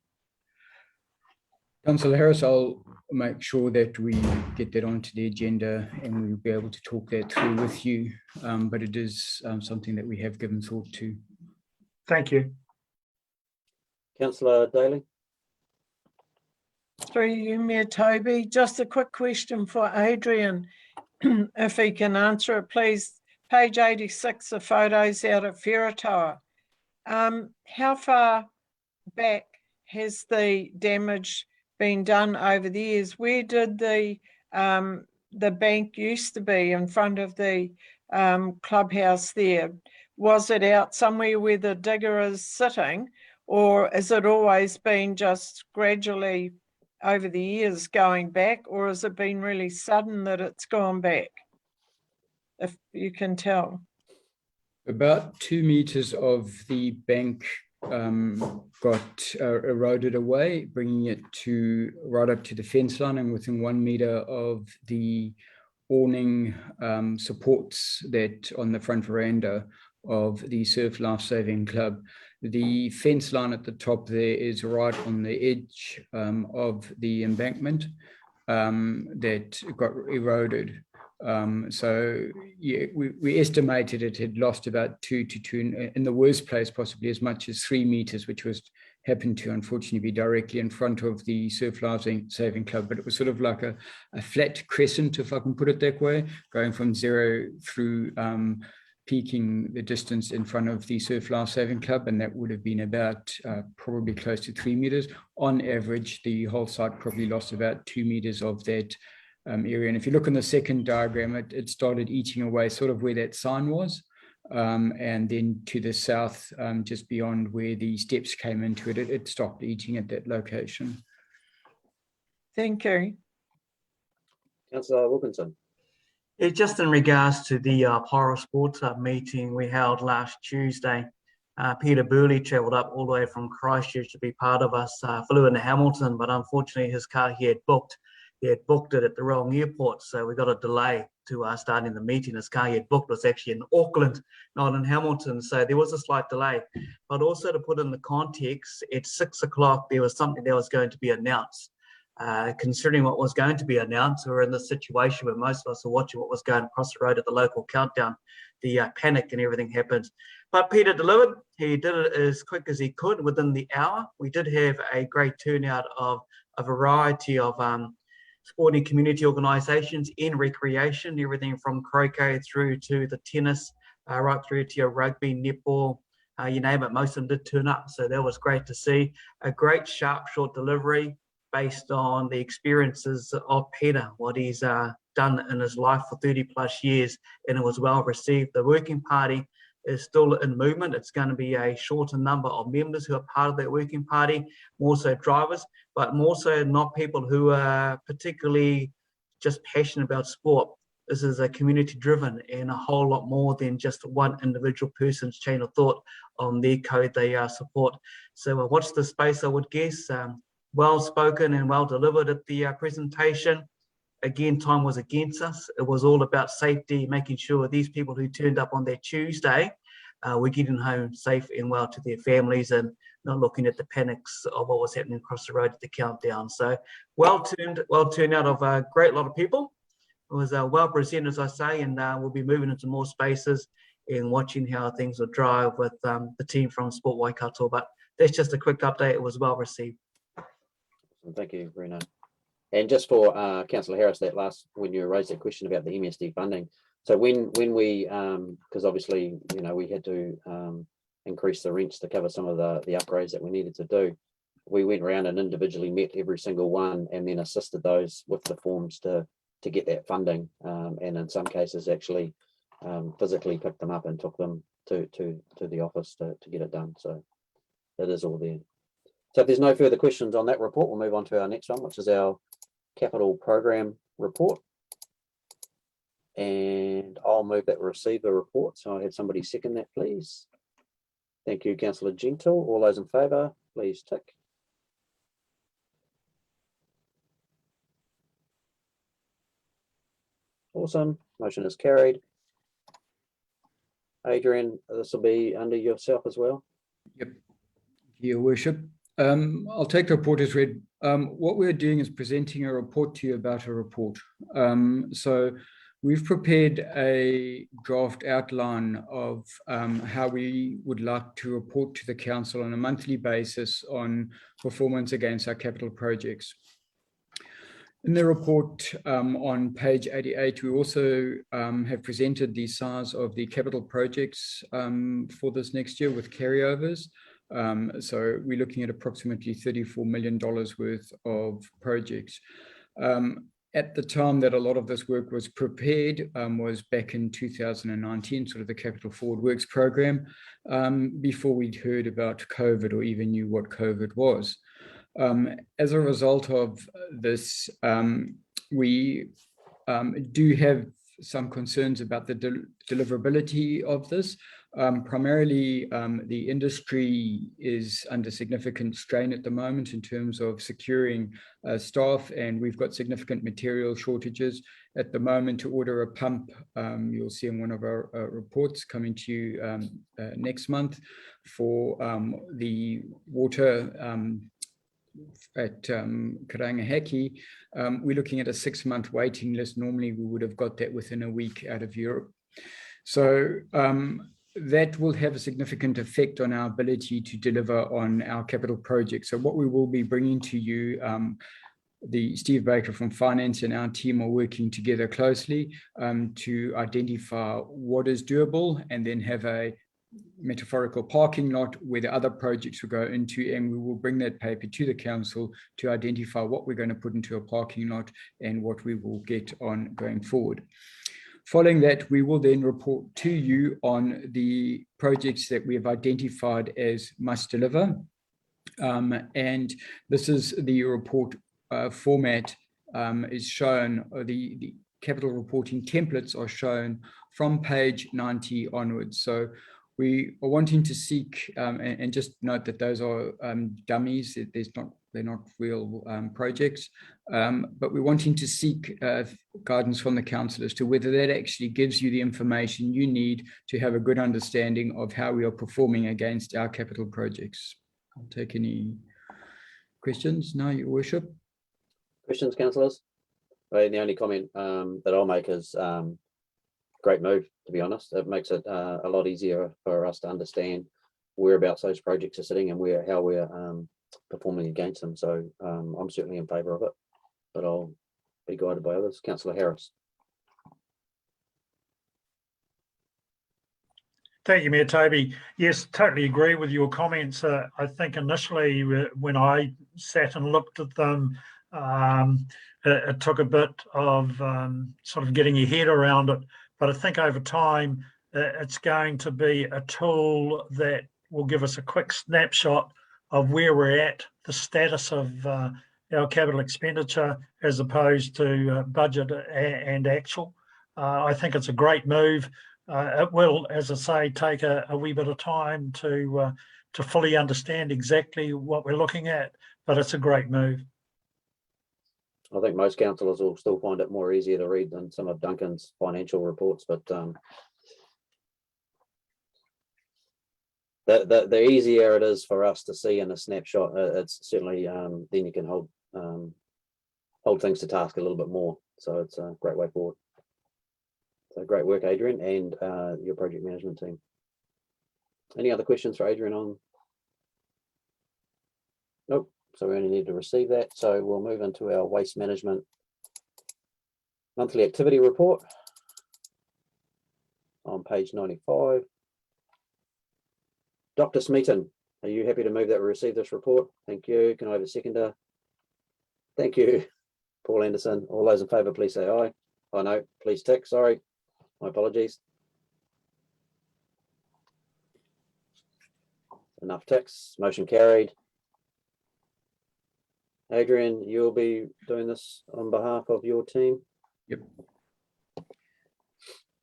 Councillor Harris, I'll make sure that we get that onto the agenda and we'll be able to talk that through with you. But it is something that we have given thought to. Thank you. Councillor Daly. Through you, Mayor Toby. Just a quick question for Adrian, if he can answer it, please. Page 86, the photos out at Wheretoa. How far back has the damage been done over the years? Where did the bank used to be in front of the clubhouse there? Was it out somewhere where the digger is sitting, or has it always been just gradually over the years going back, or has it been really sudden that it's gone back? If you can tell. About 2 meters of the bank got eroded away, bringing it to right up to the fence line and within 1 meter of the awning supports that on the front veranda of the Surf Life Saving Club. The fence line at the top there is right on the edge of the embankment that got eroded. So yeah, we estimated it had lost about 2 to 2, in the worst place possibly as much as 3 meters, which was happened to unfortunately be directly in front of the Surf Life Saving Club. But it was sort of like a flat crescent, if I can put it that way, going from zero through peaking the distance in front of the Surf Life Saving Club, and that would have been about probably close to 3 meters. On average, the whole site probably lost about 2 meters of that area. And if you look on the second diagram, it started eating away sort of where that sign was, and then to the south, just beyond where the steps came into it, it stopped eating at that location. Thank you. Councillor Wilkinson. Yeah, just in regards to the Para Sports meeting we held last Tuesday, Peter Burley travelled up all the way from Christchurch to be part of us, flew into Hamilton, but unfortunately his car he had booked it at the wrong airport, so we got a delay to starting the meeting. His car he had booked was actually in Auckland, not in Hamilton, so there was a slight delay. But also to put in the context, at 6 o'clock there was something that was going to be announced. Considering what was going to be announced, we were in this situation where most of us were watching what was going across the road at the local countdown. The panic and everything happened. But Peter delivered. He did it as quick as he could within the hour. We did have a great turnout of a variety of sporting community organisations in recreation, everything from croquet through to the tennis, right through to your rugby, netball, you name it, most of them did turn up. So that was great to see. A great sharp, short delivery based on the experiences of Peter, what he's done in his life for 30 plus years, and it was well received. The working party is still in movement. It's going to be a shorter number of members who are part of that working party, more so drivers, but more so not people who are particularly just passionate about sport. This is a community driven and a whole lot more than just one individual person's chain of thought on their code they support. So watch the space, I would guess. Well spoken and well delivered at the presentation. Again, time was against us. It was all about safety, making sure these people who turned up on that Tuesday were getting home safe and well to their families and not looking at the panics of what was happening across the road at the countdown. So well turned out of a great lot of people. It was well presented, as I say, and we'll be moving into more spaces and watching how things will drive with the team from Sport Waikato. But that's just a quick update. It was well received. Thank you, Bruno. And just for Councillor Harris, that last, when you raised that question about the MSD funding, So when we, because obviously, you know, we had to increase the rents to cover some of the upgrades that we needed to do, we went around and individually met every single one and then assisted those with the forms to get that funding, and in some cases actually physically picked them up and took them to the office to get it done. So it is all there. So if there's no further questions on that report, we'll move on to our next one, which is our capital program report. And I'll move that we receive the report. So I'll have somebody second that, please. Thank you, Councillor Gentle. All those in favour, please tick. Awesome. Motion is carried. Adrian, this will be under yourself as well. Yep. Your Worship. I'll take the report as read. What we're doing is presenting a report to you about a report. So we've prepared a draft outline of how we would like to report to the council on a monthly basis on performance against our capital projects. In the report on page 88, we also have presented the size of the capital projects for this next year with carryovers. So we're looking at approximately $34 million worth of projects. At the time that a lot of this work was prepared was back in 2019, sort of the Capital Forward Works program, before we'd heard about COVID or even knew what COVID was. As a result of this, we do have some concerns about the deliverability of this. Primarily, the industry is under significant strain at the moment in terms of securing staff, and we've got significant material shortages at the moment. To order a pump, you'll see in one of our reports coming to you next month for the water at Karangahaki, we're looking at a 6-month waiting list. Normally, we would have got that within a week out of Europe. So that will have a significant effect on our ability to deliver on our capital projects. So what we will be bringing to you, the Steve Baker from Finance and our team are working together closely to identify what is doable and then have a metaphorical parking lot where the other projects will go into, and we will bring that paper to the council to identify what we're going to put into a parking lot and what we will get on going forward. Following that, we will then report to you on the projects that we have identified as must deliver. And this is the report format is shown, the capital reporting templates are shown from page 90 onwards. So we are wanting to seek, and just note that those are dummies, they're not real projects, but we're wanting to seek guidance from the council as to whether that actually gives you the information you need to have a good understanding of how we are performing against our capital projects. I'll take any questions now, Your Worship. Questions, councillors? The only comment that I'll make is great move, to be honest. It makes it a lot easier for us to understand whereabouts those projects are sitting and how we're performing against them. So I'm certainly in favour of it, but I'll be guided by others. Councillor Harris. Thank you, Mayor Toby. Yes, totally agree with your comments. I think initially when I sat and looked at them, it took a bit of sort of getting your head around it. But I think over time, it's going to be a tool that will give us a quick snapshot of where we're at, the status of our capital expenditure as opposed to budget and actual. I think it's a great move. It will, as I say, take a wee bit of time to fully understand exactly what we're looking at, but it's a great move. I think most councillors will still find it more easier to read than some of Duncan's financial reports, but the easier it is for us to see in a snapshot, it's certainly then you can hold things to task a little bit more. So it's a great way forward. So great work, Adrian, and your project management team. Any other questions for Adrian on? Nope. So we only need to receive that. So we'll move into our waste management monthly activity report. on page 95. Dr. Smeaton, are you happy to move that we receive this report? Thank you. Can I have a seconder? Thank you. Paul Anderson. All those in favour, please say aye. Oh no, please tick. Sorry. My apologies. Enough ticks. Motion carried. Adrian, you'll be doing this on behalf of your team. Yep.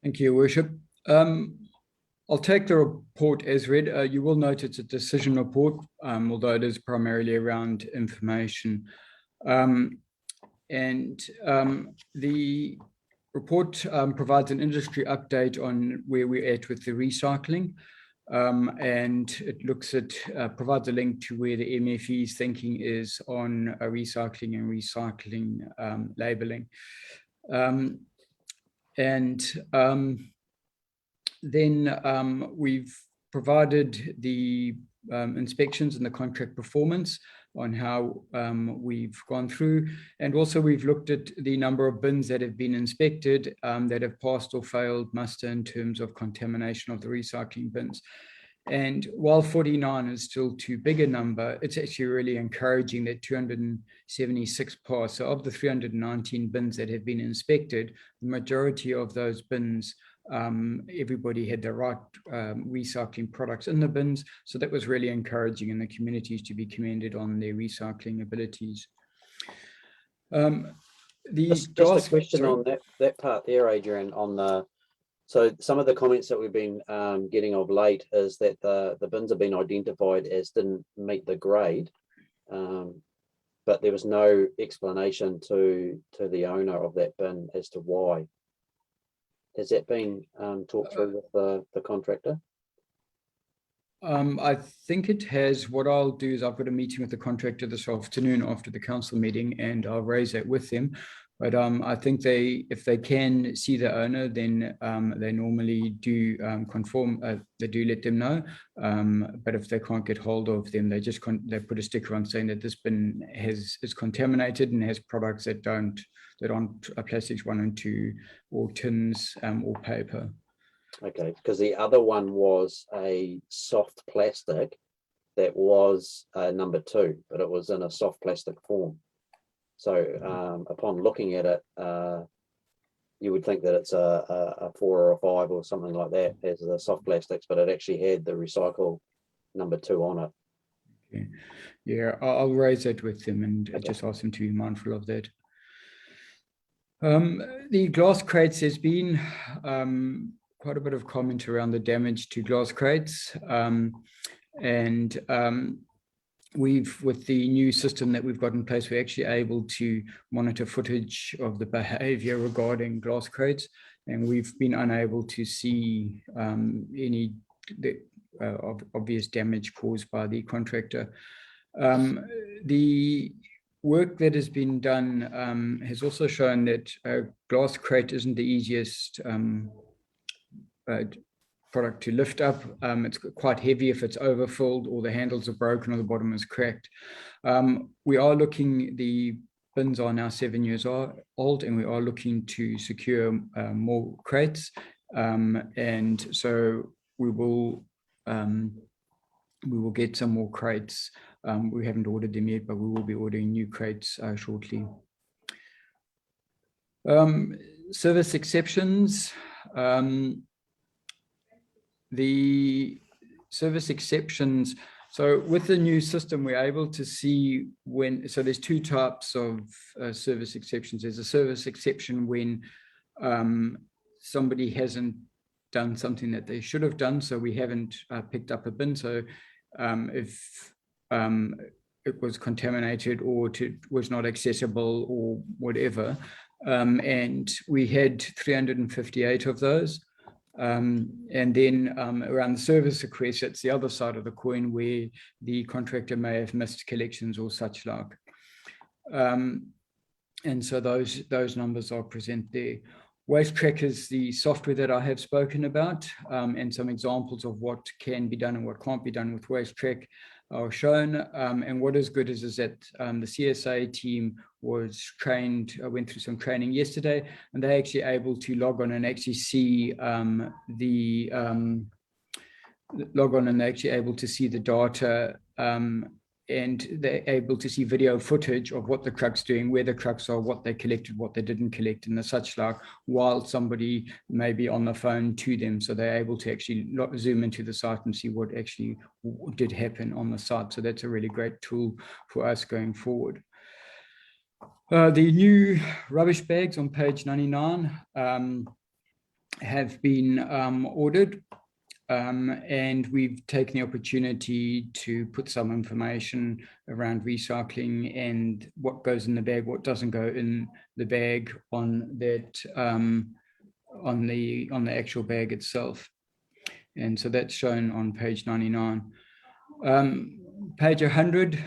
Thank you, Worship. I'll take the report as read. You will note it's a decision report, although it is primarily around information. The report provides an industry update on where we're at with the recycling. And it looks at, provides a link to where the MFE's thinking is on recycling and recycling labelling. Then we've provided the inspections and the contract performance on how we've gone through. And also we've looked at the number of bins that have been inspected that have passed or failed muster in terms of contamination of the recycling bins. And while 49 is still too big a number, it's actually really encouraging that 276 passed. So of the 319 bins that have been inspected, the majority of those bins, everybody had the right recycling products in the bins. So that was really encouraging, and the communities to be commended on their recycling abilities. Just a question on that part there, Adrian, on the, so some of the comments that we've been getting of late is that the bins have been identified as didn't meet the grade, but there was no explanation to the owner of that bin as to why. Has that been talked through with the contractor? I think it has. What I'll do is I've got a meeting with the contractor this afternoon after the council meeting, and I'll raise that with them. But I think if they can see the owner, then they normally do conform. They do let them know. But if they can't get hold of them, they just they put a sticker on saying that this bin is contaminated and has products that aren't plastics 1 and 2, or tins or paper. Okay, because the other one was a soft plastic that was number 2, but it was in a soft plastic form. So upon looking at it, you would think that it's a 4 or a 5 or something like that as the soft plastics, but it actually had the recycle number 2 on it. Okay. Yeah, I'll raise that with them and just ask them to be mindful of that. The glass crates, there's been quite a bit of comment around the damage to glass crates. With the new system that we've got in place, we're actually able to monitor footage of the behavior regarding glass crates, and we've been unable to see any obvious damage caused by the contractor. The work that has been done has also shown that a glass crate isn't the easiest product to lift up. It's quite heavy if it's overfilled or the handles are broken or the bottom is cracked. We are looking, the bins are now 7 years old, and we are looking to secure more crates. And so we will get some more crates. We haven't ordered them yet, but we will be ordering new crates shortly. Service exceptions. The service exceptions, so with the new system, we're able to see when, so there's 2 types of service exceptions. There's a service exception when somebody hasn't done something that they should have done, so we haven't picked up a bin. So if it was contaminated or was not accessible or whatever, and we had 358 of those. And then around the service request, that's the other side of the coin, where the contractor may have missed collections or such like. And so those numbers are present there. Waste Track is the software that I have spoken about, and some examples of what can be done and what can't be done with Waste Track. are shown. And what is good is that the CSA team was trained, went through some training yesterday, and they're actually able to log on and actually see the data, and they're able to see video footage of what the truck's doing, where the trucks are, what they collected, what they didn't collect, and the such like, while somebody may be on the phone to them. So they're able to actually zoom into the site and see what actually did happen on the site. So that's a really great tool for us going forward. The new rubbish bags on page 99 have been ordered. And we've taken the opportunity to put some information around recycling and what goes in the bag, what doesn't go in the bag on that on the actual bag itself. And so that's shown on page 99. Page 100,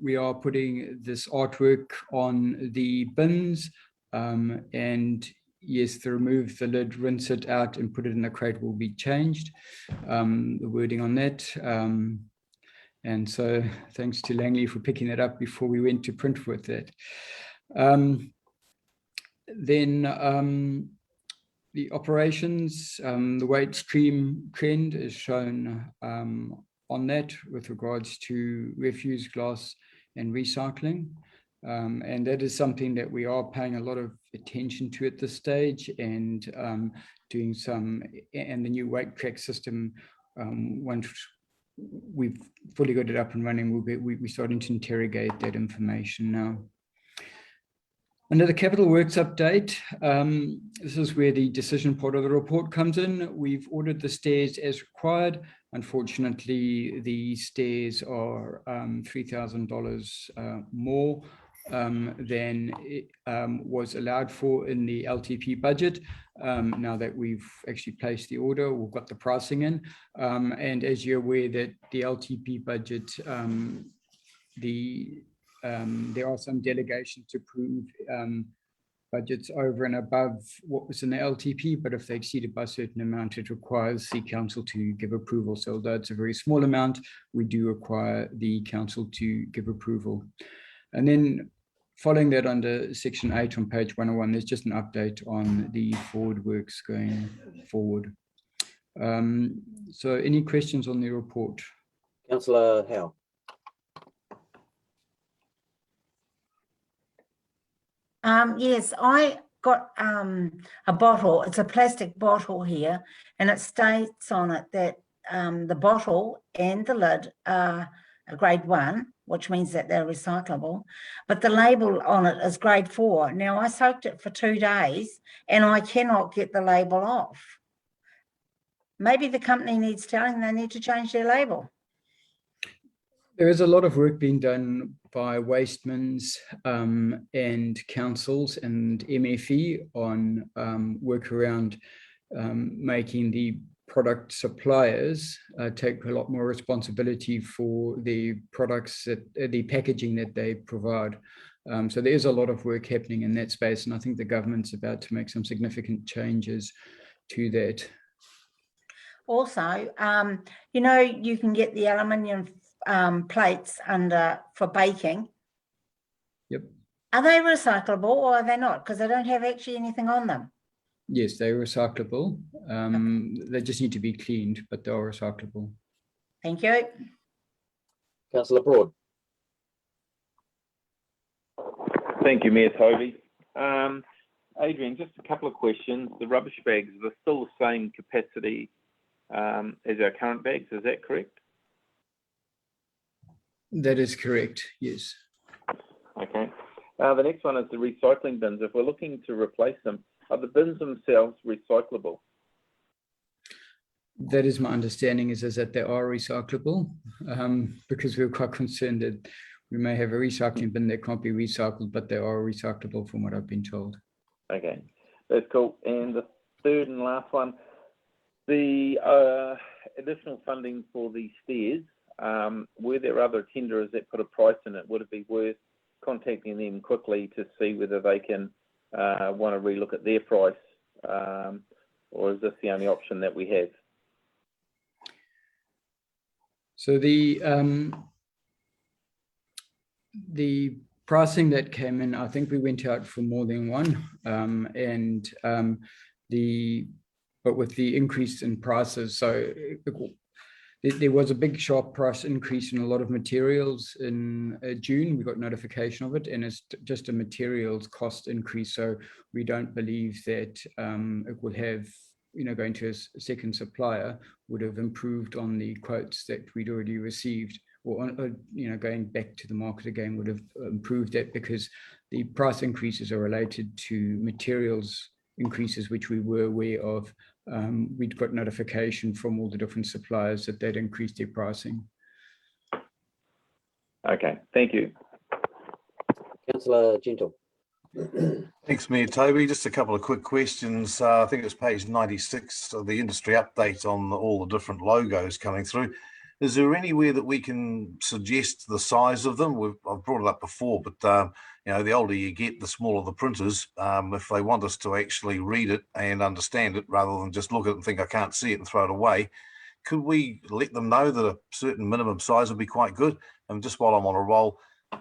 we are putting this artwork on the bins, and yes, to remove the lid, rinse it out and put it in a crate will be changed. The wording on that. And so thanks to Langley for picking that up before we went to print with that. Then the operations, the waste stream trend is shown on that with regards to refuse, glass and recycling. And that is something that we are paying a lot of attention to at this stage, and doing some, and the new weight track system, once we've fully got it up and running, we're starting to interrogate that information now. Under the capital works update, this is where the decision part of the report comes in. We've ordered the stairs as required. Unfortunately, the stairs are $3,000 more than was allowed for in the LTP budget. Now that we've actually placed the order, we've got the pricing in. And as you're aware that the LTP budget, there are some delegations to approve budgets over and above what was in the LTP, but if they exceeded by a certain amount, it requires the council to give approval. So although it's a very small amount, we do require the council to give approval. And then following that, under section 8 on page 101, there's just an update on the forward works going forward. So any questions on the report? Councillor Howe. Yes, I got a bottle. It's a plastic bottle here, and it states on it that the bottle and the lid are a grade 1, which means that they're recyclable, but the label on it is grade 4. Now, I soaked it for 2 days and I cannot get the label off. Maybe the company needs telling they need to change their label. There is a lot of work being done by wastemans and councils and MFE on work around making the product suppliers take a lot more responsibility for the products, that the packaging that they provide. So there is a lot of work happening in that space, and I think the government's about to make some significant changes to that. Also, you know, you can get the aluminium plates for baking. Yep. Are they recyclable or are they not? Because they don't have actually anything on them. Yes, they're recyclable. They just need to be cleaned, but they are recyclable. Thank you. Councillor Broad. Thank you, Mayor Toby. Adrian, just a couple of questions. The rubbish bags are still the same capacity as our current bags, is that correct? That is correct, yes. Okay. The next one is the recycling bins. If we're looking to replace them, are the bins themselves recyclable? That is my understanding, is that they are recyclable, because we're quite concerned that we may have a recycling bin that can't be recycled, but they are recyclable from what I've been told. Okay, that's cool. And the third and last one, the additional funding for the stairs, were there other tenderers that put a price in it? Would it be worth contacting them quickly to see whether they can want to relook at their price, or is this the only option that we have? So the pricing that came in, I think we went out for more than one, but with the increase in prices, so there was a big sharp price increase in a lot of materials in June. We got notification of it, and it's just a materials cost increase. So we don't believe that it will have, going to a second supplier would have improved on the quotes that we'd already received, or going back to the market again would have improved that, because the price increases are related to materials increases, which we were aware of. We'd got notification from all the different suppliers that they'd increased their pricing. Okay, thank you. Councillor Gentle. Thanks, Mayor Toby. Just a couple of quick questions. I think it's page 96 of the industry update on all the different logos coming through. Is there anywhere that we can suggest the size of them? I've brought it up before, but the older you get, the smaller the printers. If they want us to actually read it and understand it, rather than just look at it and think I can't see it and throw it away, could we let them know that a certain minimum size would be quite good? And just while I'm on a roll,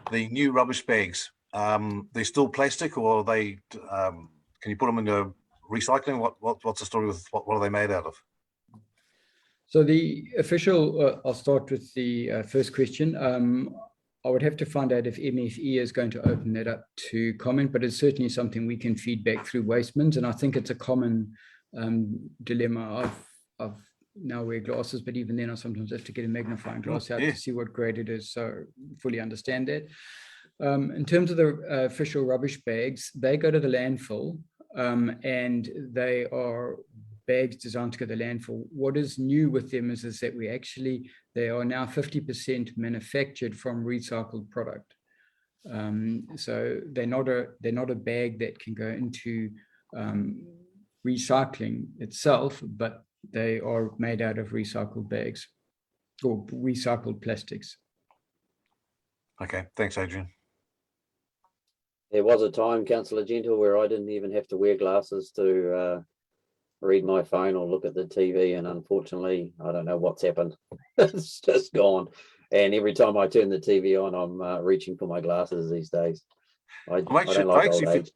the new rubbish bags, they're still plastic, or are they? Can you put them into recycling? What's the story with what are they made out of? So the official, I'll start with the first question. I would have to find out if MFE is going to open that up to comment, but it's certainly something we can feed back through waste bins. And I think it's a common dilemma. I've now wear glasses, but even then I sometimes have to get a magnifying glass out to see what grade it is. So fully understand that. In terms of the official rubbish bags, they go to the landfill and they are bags designed to go to the landfill. What is new with them is that they are now 50% manufactured from recycled product. So they're not a bag that can go into recycling itself, but they are made out of recycled bags or recycled plastics. Okay, thanks, Adrian. There was a time, Councillor Gentle, where I didn't even have to wear glasses to read my phone or look at the TV, and unfortunately, I don't know what's happened. It's just gone. And every time I turn the TV on, I'm reaching for my glasses these days. I don't like old age.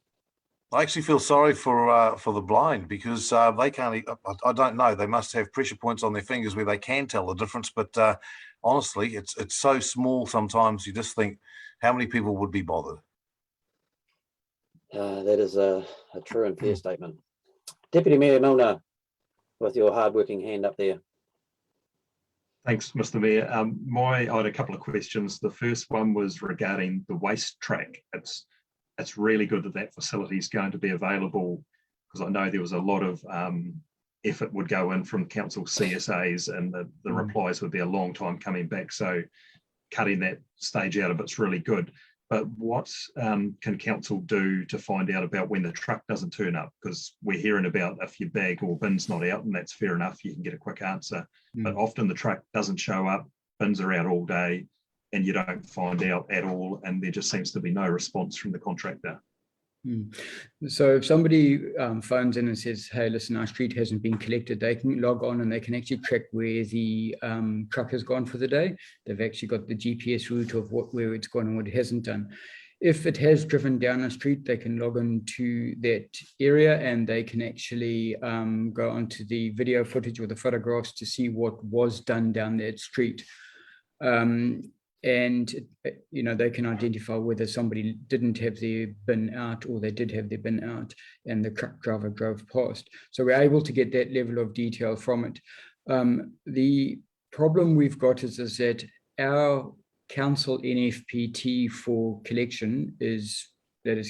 I actually feel sorry for the blind, because they can't. I don't know. They must have pressure points on their fingers where they can tell the difference. But honestly, it's so small. Sometimes you just think, how many people would be bothered? That is a true and fair statement. Deputy Mayor Milner, with your hard-working hand up there. Thanks, Mr. Mayor. I had a couple of questions. The first one was regarding the waste track. It's really good that facility is going to be available, because I know there was a lot of effort would go in from council CSAs, and the replies would be a long time coming back. So cutting that stage out of it's really good. But what can council do to find out about when the truck doesn't turn up? Because we're hearing about if your bag or bin's not out, and that's fair enough, you can get a quick answer. But often the truck doesn't show up, bins are out all day, and you don't find out at all, and there just seems to be no response from the contractor. So if somebody phones in and says, hey, listen, our street hasn't been collected, they can log on and they can actually track where the truck has gone for the day. They've actually got the GPS route of where it's gone and what it hasn't done. If it has driven down a street, they can log into that area and they can actually go onto the video footage or the photographs to see what was done down that street. And they can identify whether somebody didn't have their bin out or they did have their bin out and the truck driver drove past. So we're able to get that level of detail from it. The problem we've got is that our council NFPT for collection is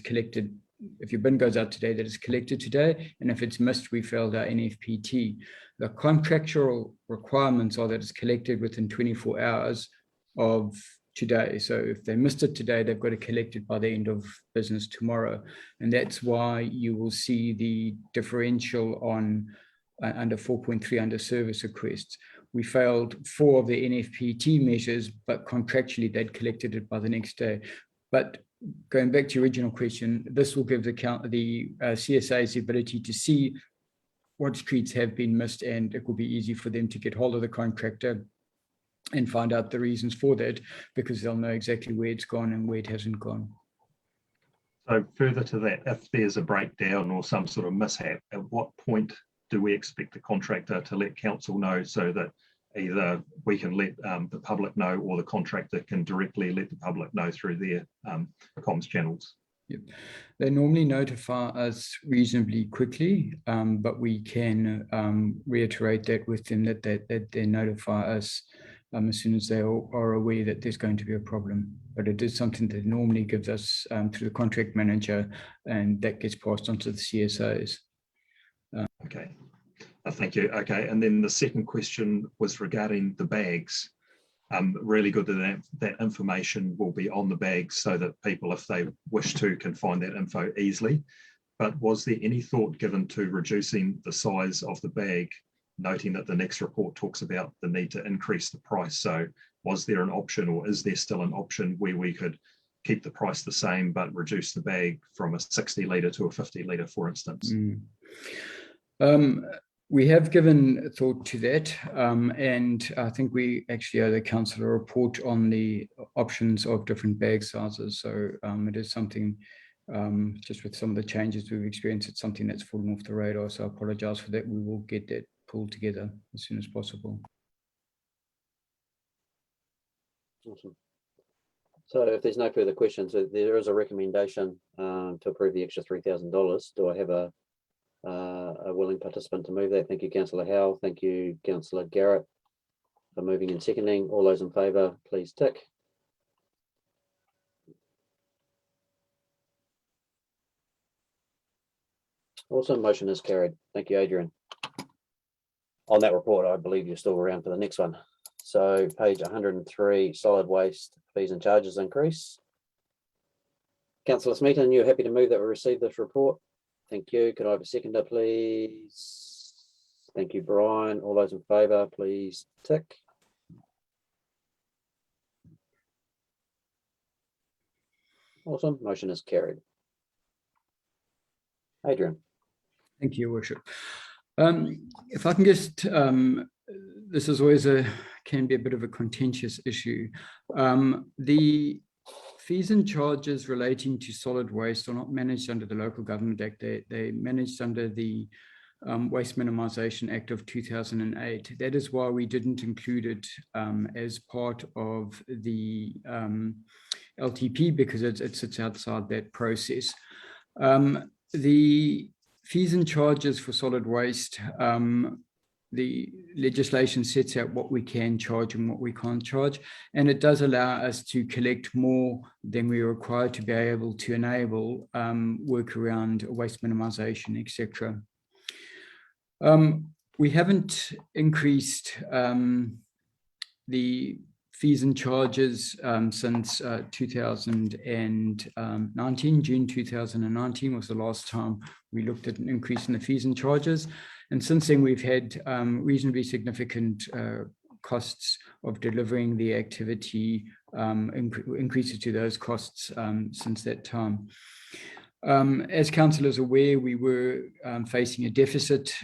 collected. If your bin goes out today, that is collected today, and if it's missed, we failed our NFPT. The contractual requirements are that it's collected within 24 hours of today. So if they missed it today, they've got to collect it by the end of business tomorrow. And that's why you will see the differential on under 4.3 under service requests. We failed 4 of the NFPT measures, but contractually they'd collected it by the next day. But going back to your original question, this will give the CSAs the ability to see what streets have been missed, and it will be easy for them to get hold of the contractor and find out the reasons for that, because they'll know exactly where it's gone and where it hasn't gone. So further to that, if there's a breakdown or some sort of mishap, at what point do we expect the contractor to let council know, so that either we can let the public know, or the contractor can directly let the public know through their comms channels? Yep. They normally notify us reasonably quickly, but we can reiterate that with them, that they notify us as soon as they are aware that there's going to be a problem. But it is something that normally gives us through the contract manager, and that gets passed on to the CSOs. Okay, thank you. Okay, and then the second question was regarding the bags. Really good that information will be on the bags, so that people, if they wish to, can find that info easily. But was there any thought given to reducing the size of the bag, noting that the next report talks about the need to increase the price? So was there an option, or is there still an option, where we could keep the price the same but reduce the bag from a 60 litre to a 50 litre, for instance? We have given thought to that, and I think we actually owe the council a report on the options of different bag sizes. So it is something, just with some of the changes we've experienced, it's something that's fallen off the radar. So I apologise for that. We will get that pulled together as soon as possible. Awesome. So if there's no further questions, there is a recommendation to approve the extra $3,000. Do I have a willing participant to move that? Thank you, Councillor Howell. Thank you, Councillor Garrett, for moving and seconding. All those in favour, please tick. Awesome, motion is carried. Thank you, Adrian. On that report, I believe you're still around for the next one. So page 103, solid waste fees and charges increase. Councillor Smeaton, you're happy to move that we receive this report? Thank you. Could I have a seconder, please? Thank you, Brian. All those in favour, please tick. Awesome. Motion is carried. Adrian. Thank you, Your Worship. If I can just, this is always can be a bit of a contentious issue. The fees and charges relating to solid waste are not managed under the Local Government Act. They're managed under the Waste Minimisation Act of 2008. That is why we didn't include it as part of the LTP, because it sits outside that process. The fees and charges for solid waste, the legislation sets out what we can charge and what we can't charge, and it does allow us to collect more than we're required to be able to enable work around waste minimisation, etc. We haven't increased the fees and charges since 2019. June 2019 was the last time we looked at an increase in the fees and charges. And since then, we've had reasonably significant costs of delivering the activity, increases to those costs since that time. As council is aware, we were facing a deficit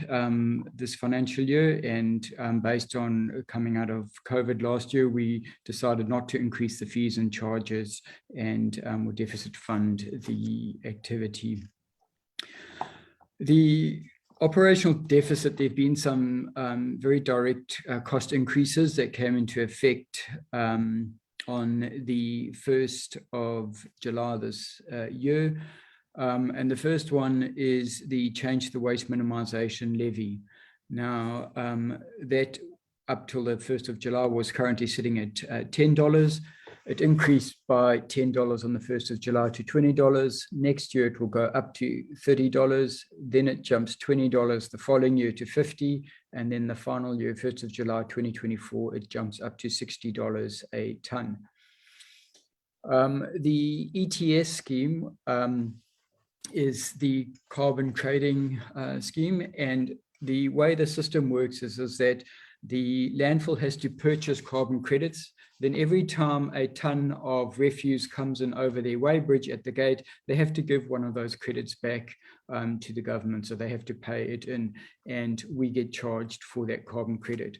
this financial year, and based on coming out of COVID last year, we decided not to increase the fees and charges and will deficit fund the activity. The operational deficit, there have been some very direct cost increases that came into effect on the 1st of July this year. And the first one is the change to the waste minimisation levy. Now, that up till the 1st of July was currently sitting at $10. It increased by $10 on the 1st of July to $20. Next year, it will go up to $30. Then it jumps $20 the following year to $50. And then the final year, 1st of July 2024, it jumps up to $60 a tonne. The ETS scheme is the carbon trading scheme, and the way the system works is that the landfill has to purchase carbon credits. Then every time a tonne of refuse comes in over their weighbridge at the gate, they have to give one of those credits back to the government. So they have to pay it in, and we get charged for that carbon credit.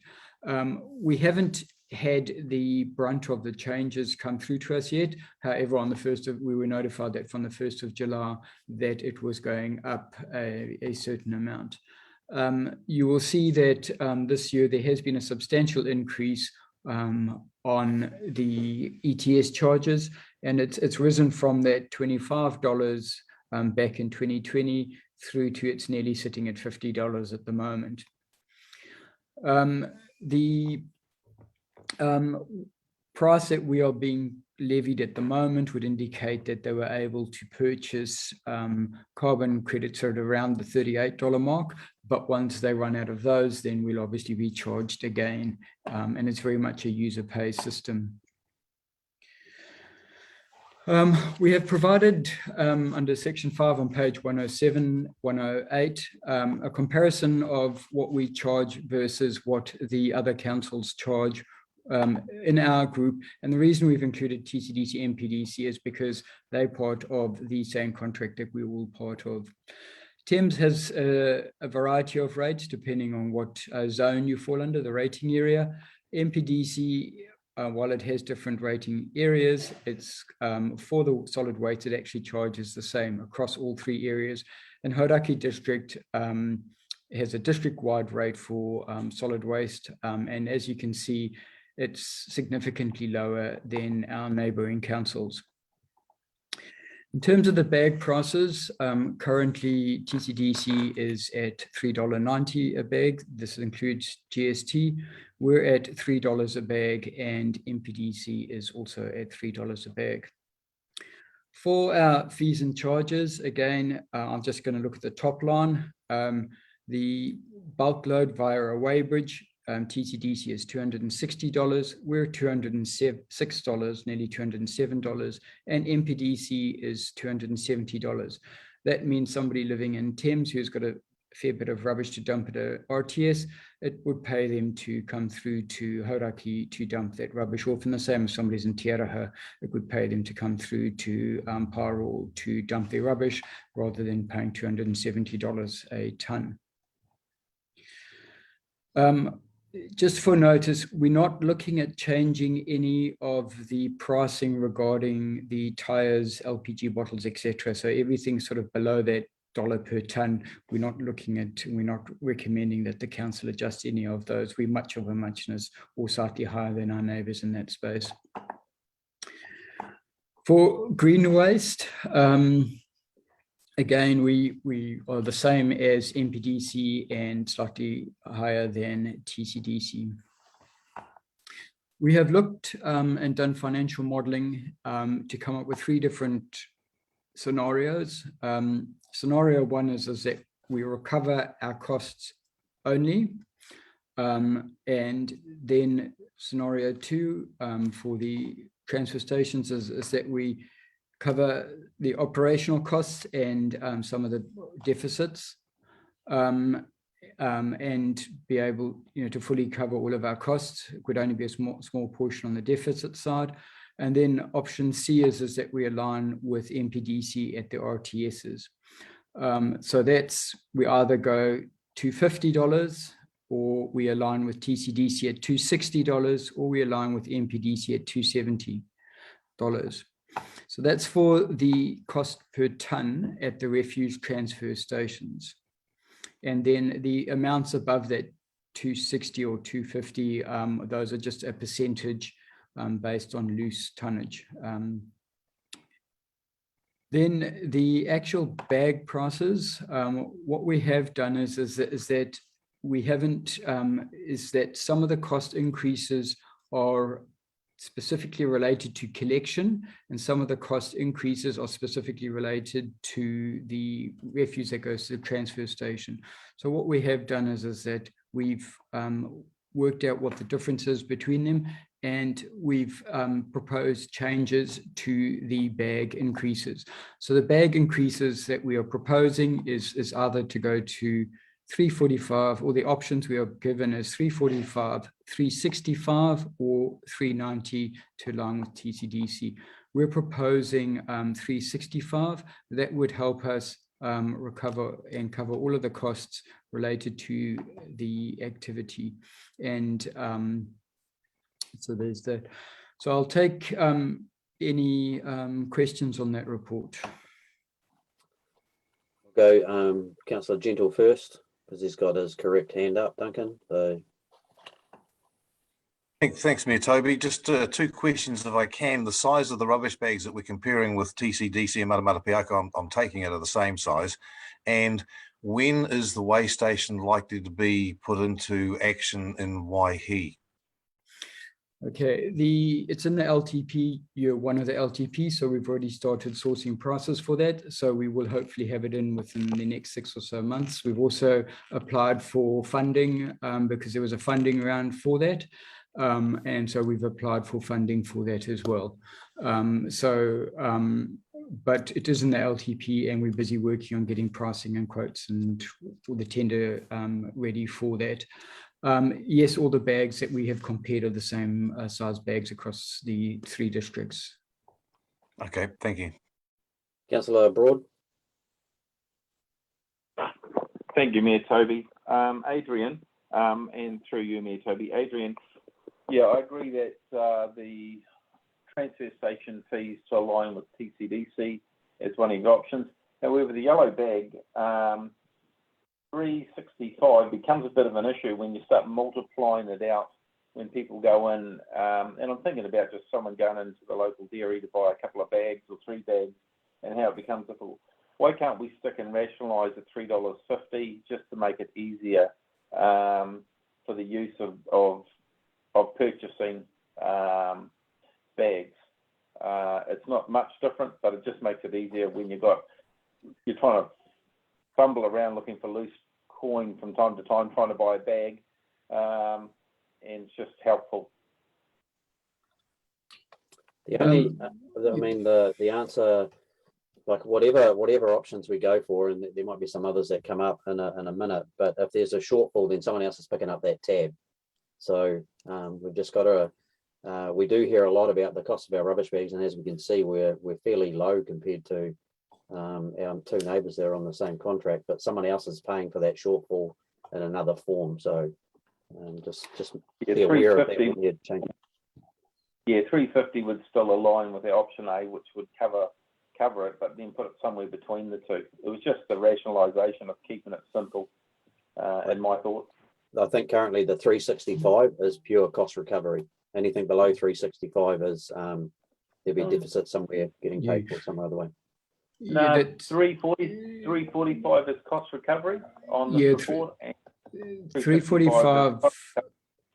We haven't had the brunt of the changes come through to us yet. However, on the 1st of, we were notified that from the 1st of July that it was going up a certain amount. You will see that this year there has been a substantial increase on the ETS charges, and it's risen from that $25 back in 2020 through to it's nearly sitting at $50 at the moment. The price that we are being levied at the moment would indicate that they were able to purchase carbon credits at around the $38 mark, but once they run out of those, then we'll obviously be charged again, and it's very much a user pay system. We have provided under section 5 on page 107, 108, a comparison of what we charge versus what the other councils charge in our group. And the reason we've included TCDC and MPDC is because they're part of the same contract that we're all part of. Thames has a variety of rates depending on what zone you fall under, the rating area. MPDC, while it has different rating areas, it's for the solid waste, it actually charges the same across all 3 areas. And Hauraki district has a district-wide rate for solid waste. And as you can see, it's significantly lower than our neighbouring councils. In terms of the bag prices, currently TCDC is at $3.90 a bag. This includes GST. We're at $3 a bag, and MPDC is also at $3 a bag. For our fees and charges, again, I'm just going to look at the top line. The bulk load via a weighbridge, TCDC is $260, we're $206, nearly $207, and MPDC is $270. That means somebody living in Thames who's got a fair bit of rubbish to dump at a RTS, it would pay them to come through to Hauraki to dump that rubbish off. And the same as somebody's in Te Araha, it would pay them to come through to Paro to dump their rubbish rather than paying $270 a tonne. Just for notice, we're not looking at changing any of the pricing regarding the tyres, LPG bottles, etc. So everything sort of below that $1 per tonne, we're not recommending that the council adjust any of those. We're much of a muchness or slightly higher than our neighbours in that space. For green waste, again, we are the same as MPDC and slightly higher than TCDC. We have looked and done financial modelling to come up with 3 different scenarios. Scenario 1 is that we recover our costs only. And then scenario 2 for the transfer stations is that we cover the operational costs and some of the deficits, and be able, to fully cover all of our costs. It would only be a small portion on the deficit side. And then option C is that we align with MPDC at the RTSs. So that's, we either go to $50 or we align with TCDC at $260 or we align with MPDC at $270. So that's for the cost per tonne at the refuse transfer stations. And then the amounts above that 260 or 250, those are just a percentage based on loose tonnage. Then the actual bag prices, what we have done is that we haven't, is that some of the cost increases are specifically related to collection, and some of the cost increases are specifically related to the refuse that goes to the transfer station. So what we have done is that we've worked out what the difference is between them, and we've proposed changes to the bag increases. So the bag increases that we are proposing is either to go to $3.45, or the options we are given is $3.45, $3.65, or $3.90 to align with TCDC. We're proposing $3.65. That would help us recover and cover all of the costs related to the activity. And So there's that. So I'll take any questions on that report. We'll go Councillor Gentle first, because he's got his correct hand up, Duncan. So Thanks, Mayor Toby. Just two questions, if I can. The size of the rubbish bags that we're comparing with TCDC and Matamatapiaka, I'm taking it are the same size. And when is the weigh station likely to be put into action in Waihi? Okay, it's in the LTP, year one of the LTP, so we've already started sourcing prices for that. So we will hopefully have it in within the next 6 or so months. We've also applied for funding because there was a funding round for that. And so we've applied for funding for that as well. But it is in the LTP and we're busy working on getting pricing and quotes and the tender ready for that. Yes, all the bags that we have compared are the same size bags across the 3 districts. Okay, thank you. Councillor Broad. Thank you, Mayor Toby. Adrian, and through you, Mayor Toby. Adrian, yeah, I agree that the transfer station fees to align with TCDC is one of the options. However, the yellow bag, 365 becomes a bit of an issue when you start multiplying it out when people go in. And I'm thinking about just someone going into the local dairy to buy a couple of bags or 3 bags and how it becomes difficult. Why can't we stick and rationalise at $3.50 just to make it easier for the use of purchasing bags? It's not much different, but it just makes it easier when you're trying to fumble around looking for loose coin from time to time, trying to buy a bag, and it's just helpful. The only, the answer, like whatever options we go for, and there might be some others that come up in a minute, but if there's a shortfall, then someone else is picking up that tab. So we've just got to, we do hear a lot about the cost of our rubbish bags, and as we can see, we're fairly low compared to our 2 neighbours that are on the same contract, but someone else is paying for that shortfall in another form. So just be aware of that when you change it. Yeah, 350 would still align with our option A, which would cover it, but then put it somewhere between the 2. It was just the rationalisation of keeping it simple, in my thoughts. I think currently the 365 is pure cost recovery. Anything below 365 is there'll be a deficit somewhere getting paid for some other way. No, 345 is cost recovery on the report. And 345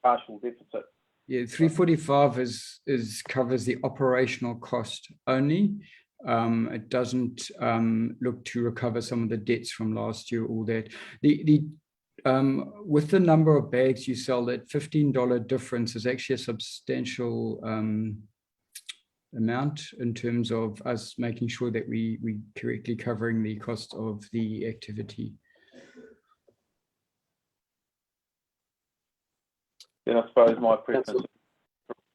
partial deficit. Yeah, 345 covers the operational cost only. It doesn't look to recover some of the debts from last year, all that. With the number of bags you sell, that $15 difference is actually a substantial amount in terms of us making sure that we correctly covering the cost of the activity. Then I suppose my preference is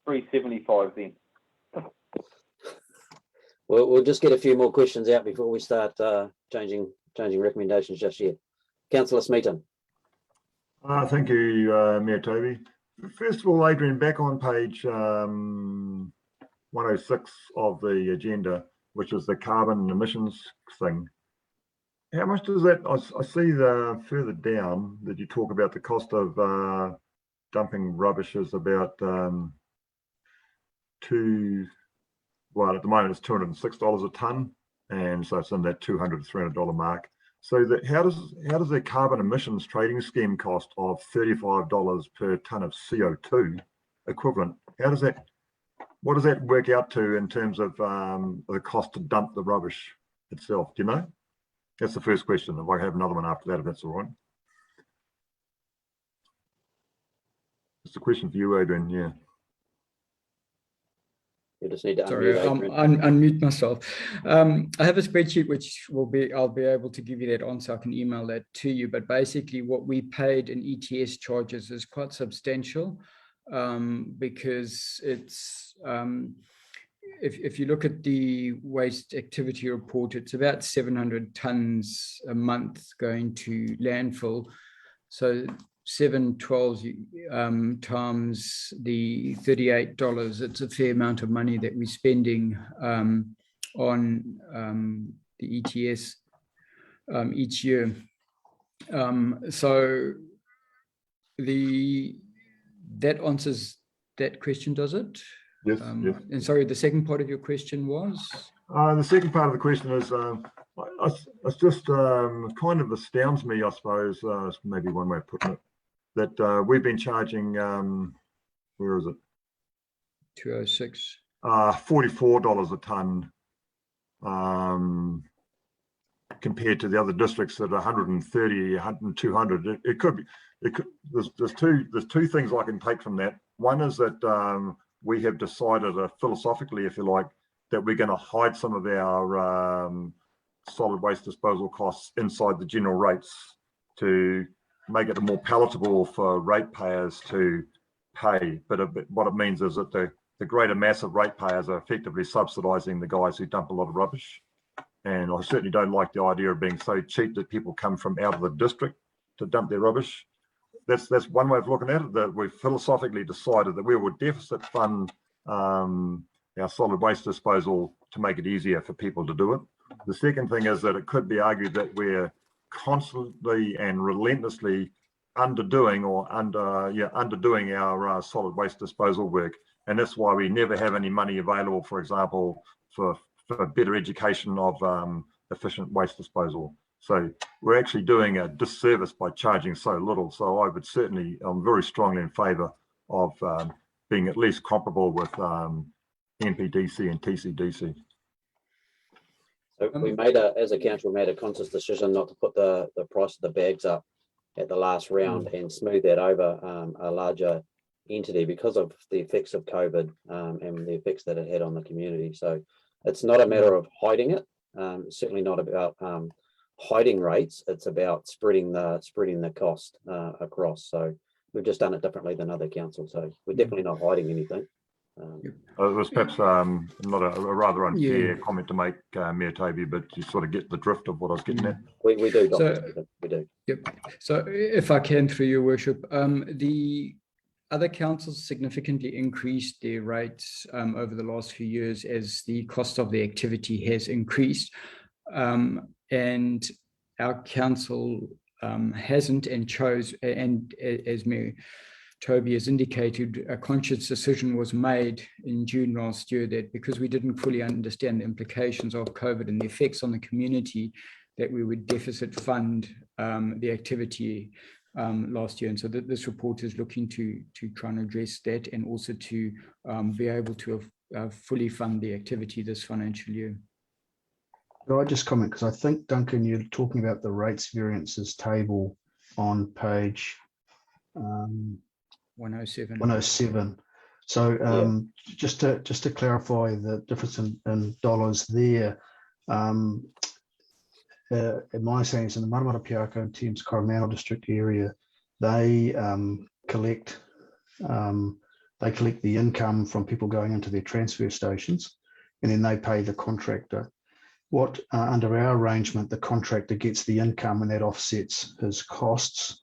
375 then. We'll just get a few more questions out before we start changing recommendations just yet. Councillor Smeaton. Thank you, Mayor Toby. First of all, Adrian, back on page 106 of the agenda, which is the carbon emissions thing. How much does that, I see the further down that you talk about the cost of dumping rubbish is about at the moment it's $206 a tonne, and so it's in that $200 to $300 mark. So how does the carbon emissions trading scheme cost of $35 per tonne of CO2 equivalent? What does that work out to in terms of the cost to dump the rubbish itself? Do you know? That's the first question. If I have another one after that, if that's all right. It's a question for you, Adrian. Yeah. You just need to unmute myself. I have a spreadsheet which I'll be able to give you that answer. I can email that to you. But basically, what we paid in ETS charges is quite substantial because it's if you look at the waste activity report, it's about 700 tonnes a month going to landfill. So 7/12 times the $38, it's a fair amount of money that we're spending on the ETS each year. So that answers that question, does it? Yes, yes. And sorry, the second part of your question was? The second part of the question is, it's just kind of astounds me, I suppose, maybe one way of putting it, that we've been charging, where is it? 206. $44 a tonne, compared to the other districts that are 130, 100, 200. It could be. There's two things I can take from that. One is that we have decided, philosophically, if you like, that we're going to hide some of our solid waste disposal costs inside the general rates to make it more palatable for ratepayers to pay. But what it means is that the greater mass of ratepayers are effectively subsidising the guys who dump a lot of rubbish. And I certainly don't like the idea of being so cheap that people come from out of the district to dump their rubbish. That's one way of looking at it, that we've philosophically decided that we would deficit fund our solid waste disposal to make it easier for people to do it. The second thing is that it could be argued that we're constantly and relentlessly underdoing our solid waste disposal work. And that's why we never have any money available, for example, for better education of efficient waste disposal. So we're actually doing a disservice by charging so little. So I would certainly, I'm very strongly in favour of being at least comparable with NPDC and TCDC. So we as a council, made a conscious decision not to put the price of the bags up at the last round and smooth that over a larger entity because of the effects of COVID and the effects that it had on the community. So it's not a matter of hiding it. It's certainly not about hiding rates. It's about spreading the cost across. So we've just done it differently than other councils. So we're definitely not hiding anything. It was perhaps not a rather unfair comment to make, Mayor Toby, but you sort of get the drift of what I was getting at. We do, Dr. So, Stephen, we do. Yep. So if I can, through your worship, the other councils significantly increased their rates over the last few years as the cost of the activity has increased. And our council hasn't, and chose, and as Mayor Toby has indicated, a conscious decision was made in June last year that because we didn't fully understand the implications of COVID and the effects on the community, that we would deficit fund the activity last year. And so this report is looking to try and address that, and also to be able to fully fund the activity this financial year. Could I just comment, because I think, Duncan, you're talking about the rates variances table on page 107. So just to clarify the difference in dollars there, in my understanding, in the Maramato-Piako and Thames Coromandel district area, they collect the income from people going into their transfer stations, and then they pay the contractor. What under our arrangement, the contractor gets the income, and that offsets his costs,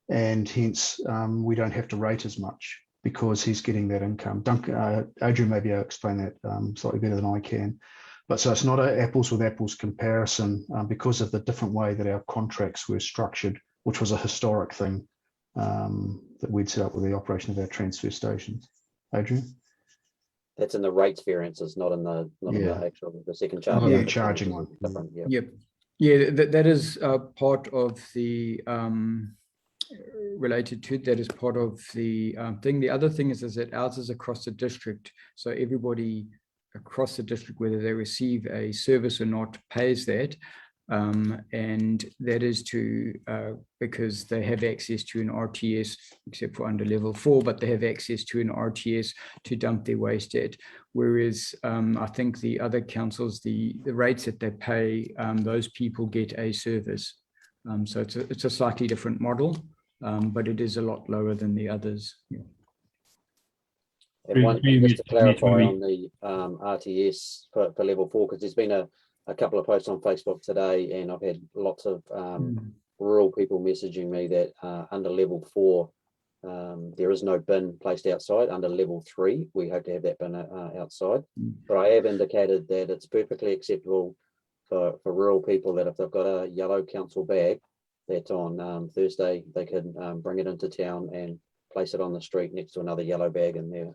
and hence we don't have to rate as much because he's getting that income. Duncan, Adrian maybe I'll explain that slightly better than I can. But so it's not an apples with apples comparison because of the different way that our contracts were structured, which was a historic thing that we'd set up with the operation of our transfer stations. Adrian? That's in the rates variances, not in the actual the second chart. Not the charging one. Yep. Yeah, that is part of the related to that is part of the thing. The other thing is that ours is across the district, so everybody across the district, whether they receive a service or not, pays that, and that is to because they have access to an RTS, except for under level 4, but they have access to an RTS to dump their waste at. Whereas I think the other councils, the rates that they pay, those people get a service. So it's a slightly different model, but it is a lot lower than the others. Yeah. And one thing just to clarify on the RTS for level 4, because there's been a couple of posts on Facebook today, and I've had lots of rural people messaging me that under level 4, there is no bin placed outside. Under level 3, we hope to have that bin outside. But I have indicated that it's perfectly acceptable for rural people that if they've got a yellow council bag, that on Thursday they can bring it into town and place it on the street next to another yellow bag in there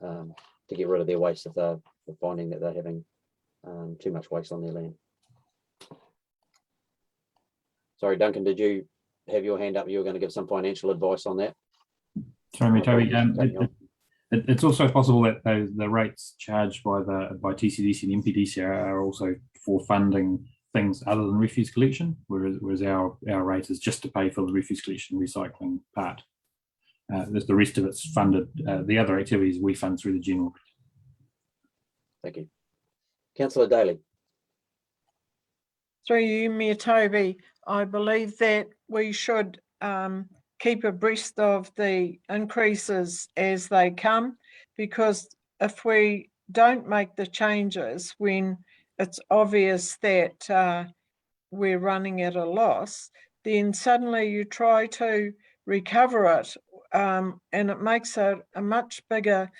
to get rid of their waste if they're finding that they're having too much waste on their land. Sorry, Duncan, did you have your hand up? You were going to give some financial advice on that. Sorry, mate, Toby. It's also possible that the rates charged by TCDC and MPDC are also for funding things other than refuse collection, whereas our rate is just to pay for the refuse collection recycling part. The rest of it's funded. The other activities we fund through the general. Thank you. Councillor Daly. Through you, Mayor Toby, I believe that we should keep abreast of the increases as they come, because if we don't make the changes when it's obvious that we're running at a loss, then suddenly you try to recover it and it makes a much bigger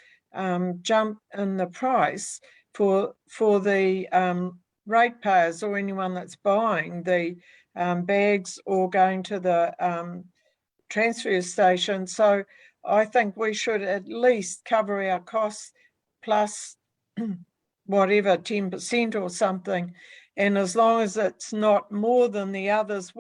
jump in the price for the ratepayers or anyone that's buying the bags or going to the transfer station. So I think we should at least cover our costs plus whatever 10% or something, and as long as it's not more than the others,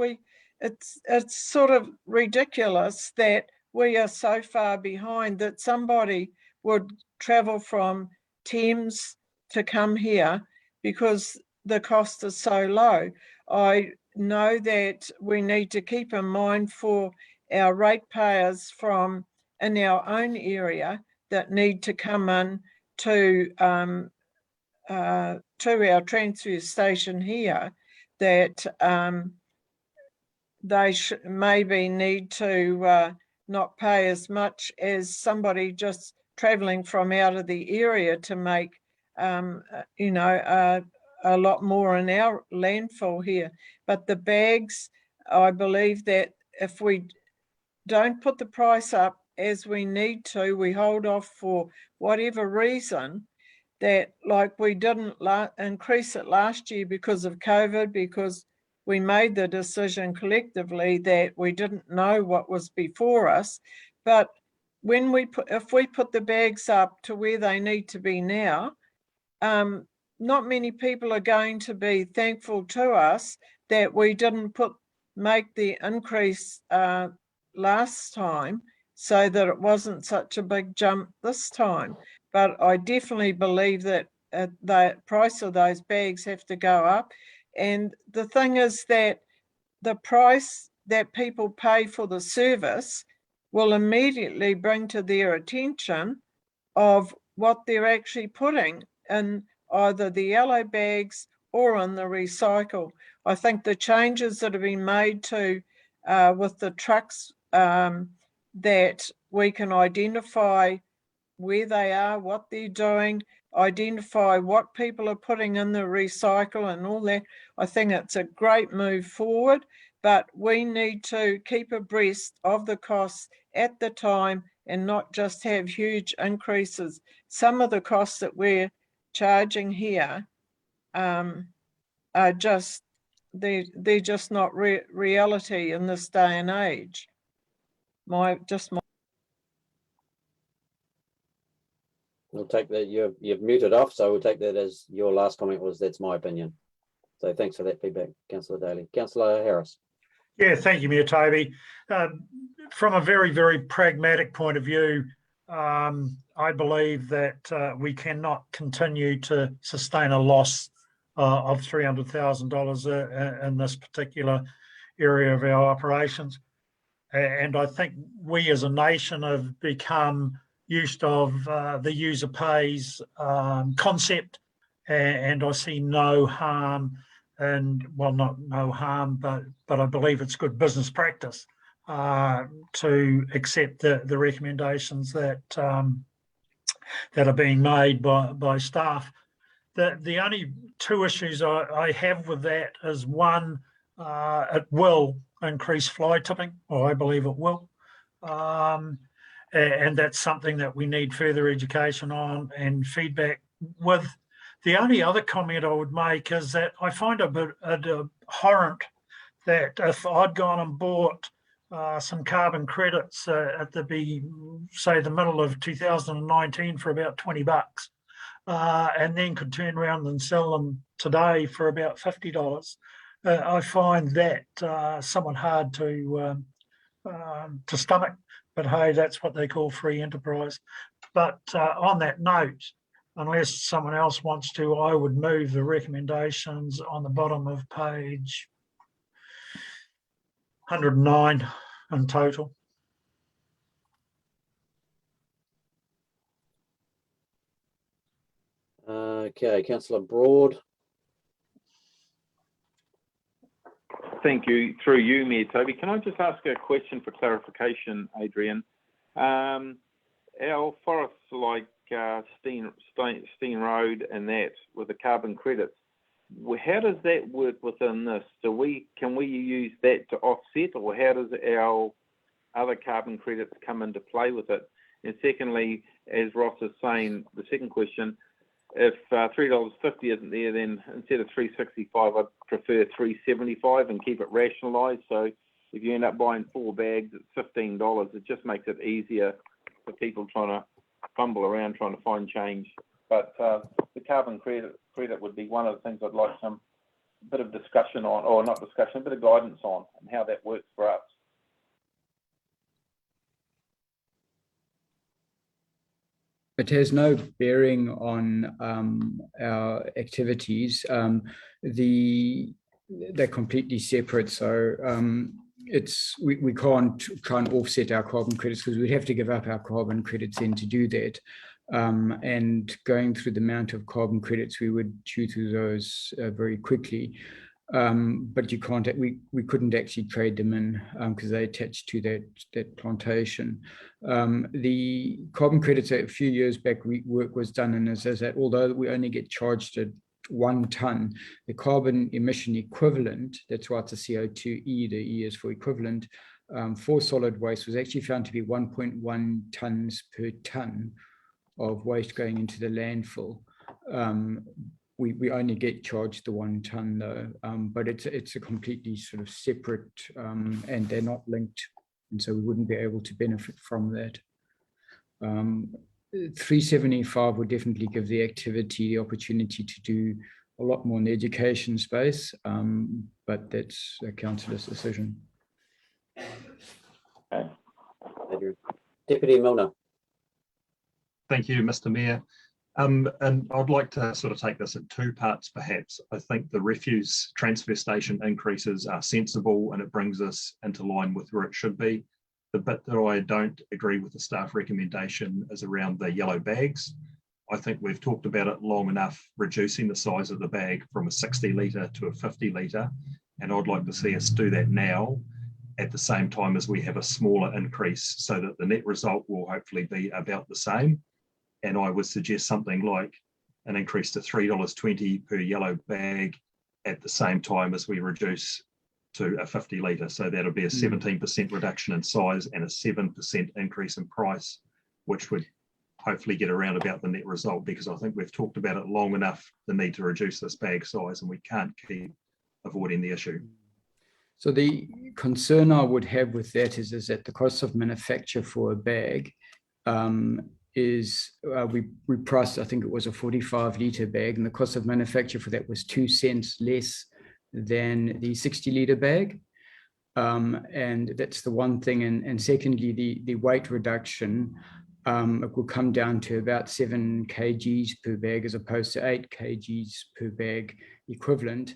it's sort of ridiculous that we are so far behind that somebody would travel from Thames to come here because the cost is so low. I know that we need to keep in mind for our ratepayers from in our own area that need to come in to our transfer station here, that they maybe need to not pay as much as somebody just travelling from out of the area to make you know, a lot more in our landfill here. But the bags, I believe that if we don't put the price up as we need to, we hold off for whatever reason, that like we didn't increase it last year because of COVID, because we made the decision collectively that we didn't know what was before us. But when if we put the bags up to where they need to be now, not many people are going to be thankful to us that we didn't make the increase last time, so that it wasn't such a big jump this time. But I definitely believe that the price of those bags have to go up. And the thing is that the price that people pay for the service will immediately bring to their attention of what they're actually putting in either the yellow bags or in the recycle. I think the changes that have been made to with the trucks, that we can identify where they are, what they're doing, identify what people are putting in the recycle and all that. I think it's a great move forward, but we need to keep abreast of the costs at the time and not just have huge increases. Some of the costs that we're charging here are just, they're just not reality in this day and age. We'll take that. You've muted off, so we'll take that as your last comment was, that's my opinion. So thanks for that feedback, Councillor Daly. Councillor Harris. Yeah, thank you, Mayor Toby. From a very, very pragmatic point of view, I believe that we cannot continue to sustain a loss of $300,000 in this particular area of our operations. And I think we as a nation have become used of the user pays concept, and I see no harm, and well, not no harm, but I believe it's good business practice to accept the recommendations that that are being made by staff. The only two issues I have with that is, one, It will increase fly tipping, or I believe it will. And that's something that we need further education on and feedback with. The only other comment I would make is that I find a bit abhorrent that if I'd gone and bought some carbon credits at the middle of 2019 for about $20, and then could turn around and sell them today for about $50. I find that somewhat hard to stomach, but hey, that's what they call free enterprise. But on that note, unless someone else wants to, I would move the recommendations on the bottom of page 109 in total. Okay, Councillor Broad. Thank you. Through you, Mayor Toby. Can I just ask a question for clarification, Adrian? Our forests like Steen Road and that with the carbon credits, how does that work within this? Can we use that to offset, or how does our other carbon credits come into play with it? And secondly, as Ross is saying, the second question, if $3.50 isn't there, then instead of $3.65, I'd prefer $3.75 and keep it rationalised. So if you end up buying 4 bags at $15, it just makes it easier for people trying to fumble around trying to find change. But the carbon credit would be one of the things I'd like some bit of discussion on, or not discussion, a bit of guidance on, and how that works for us. It has no bearing on our activities. They're completely separate. So we can't try and offset our carbon credits because we'd have to give up our carbon credits in to do that. And going through the amount of carbon credits, we would chew through those very quickly. But you can't. We couldn't actually trade them in because they attached to that plantation. The carbon credits a few years back, work was done, and as that although we only get charged at 1 tonne, the carbon emission equivalent, that's why it's a CO2E, the E is for equivalent, for solid waste was actually found to be 1.1 tonnes per tonne of waste going into the landfill. We only get charged the 1 tonne though, but it's a completely sort of separate, and they're not linked, and so we wouldn't be able to benefit from that. 375 would definitely give the activity the opportunity to do a lot more in the education space, but that's a councillor's decision. Okay. Deputy Milner. Thank you, Mr. Mayor. And I'd like to sort of take this in 2 parts, perhaps. I think the refuse transfer station increases are sensible and it brings us into line with where it should be. The bit that I don't agree with the staff recommendation is around the yellow bags. I think we've talked about it long enough, reducing the size of the bag from a 60 litre to a 50 litre. And I'd like to see us do that now at the same time as we have a smaller increase so that the net result will hopefully be about the same. And I would suggest something like an increase to $3.20 per yellow bag at the same time as we reduce to a 50 litre. So that'll be a 17% reduction in size and a 7% increase in price, which would hopefully get around about the net result, because I think we've talked about it long enough, the need to reduce this bag size, and we can't keep avoiding the issue. So the concern I would have with that is that the cost of manufacture for a bag is we priced, I think it was a 45 litre bag, and the cost of manufacture for that was 2 cents less than the 60 litre bag. And that's the one thing. And secondly, the weight reduction, it will come down to about 7 kgs per bag as opposed to 8 kgs per bag equivalent.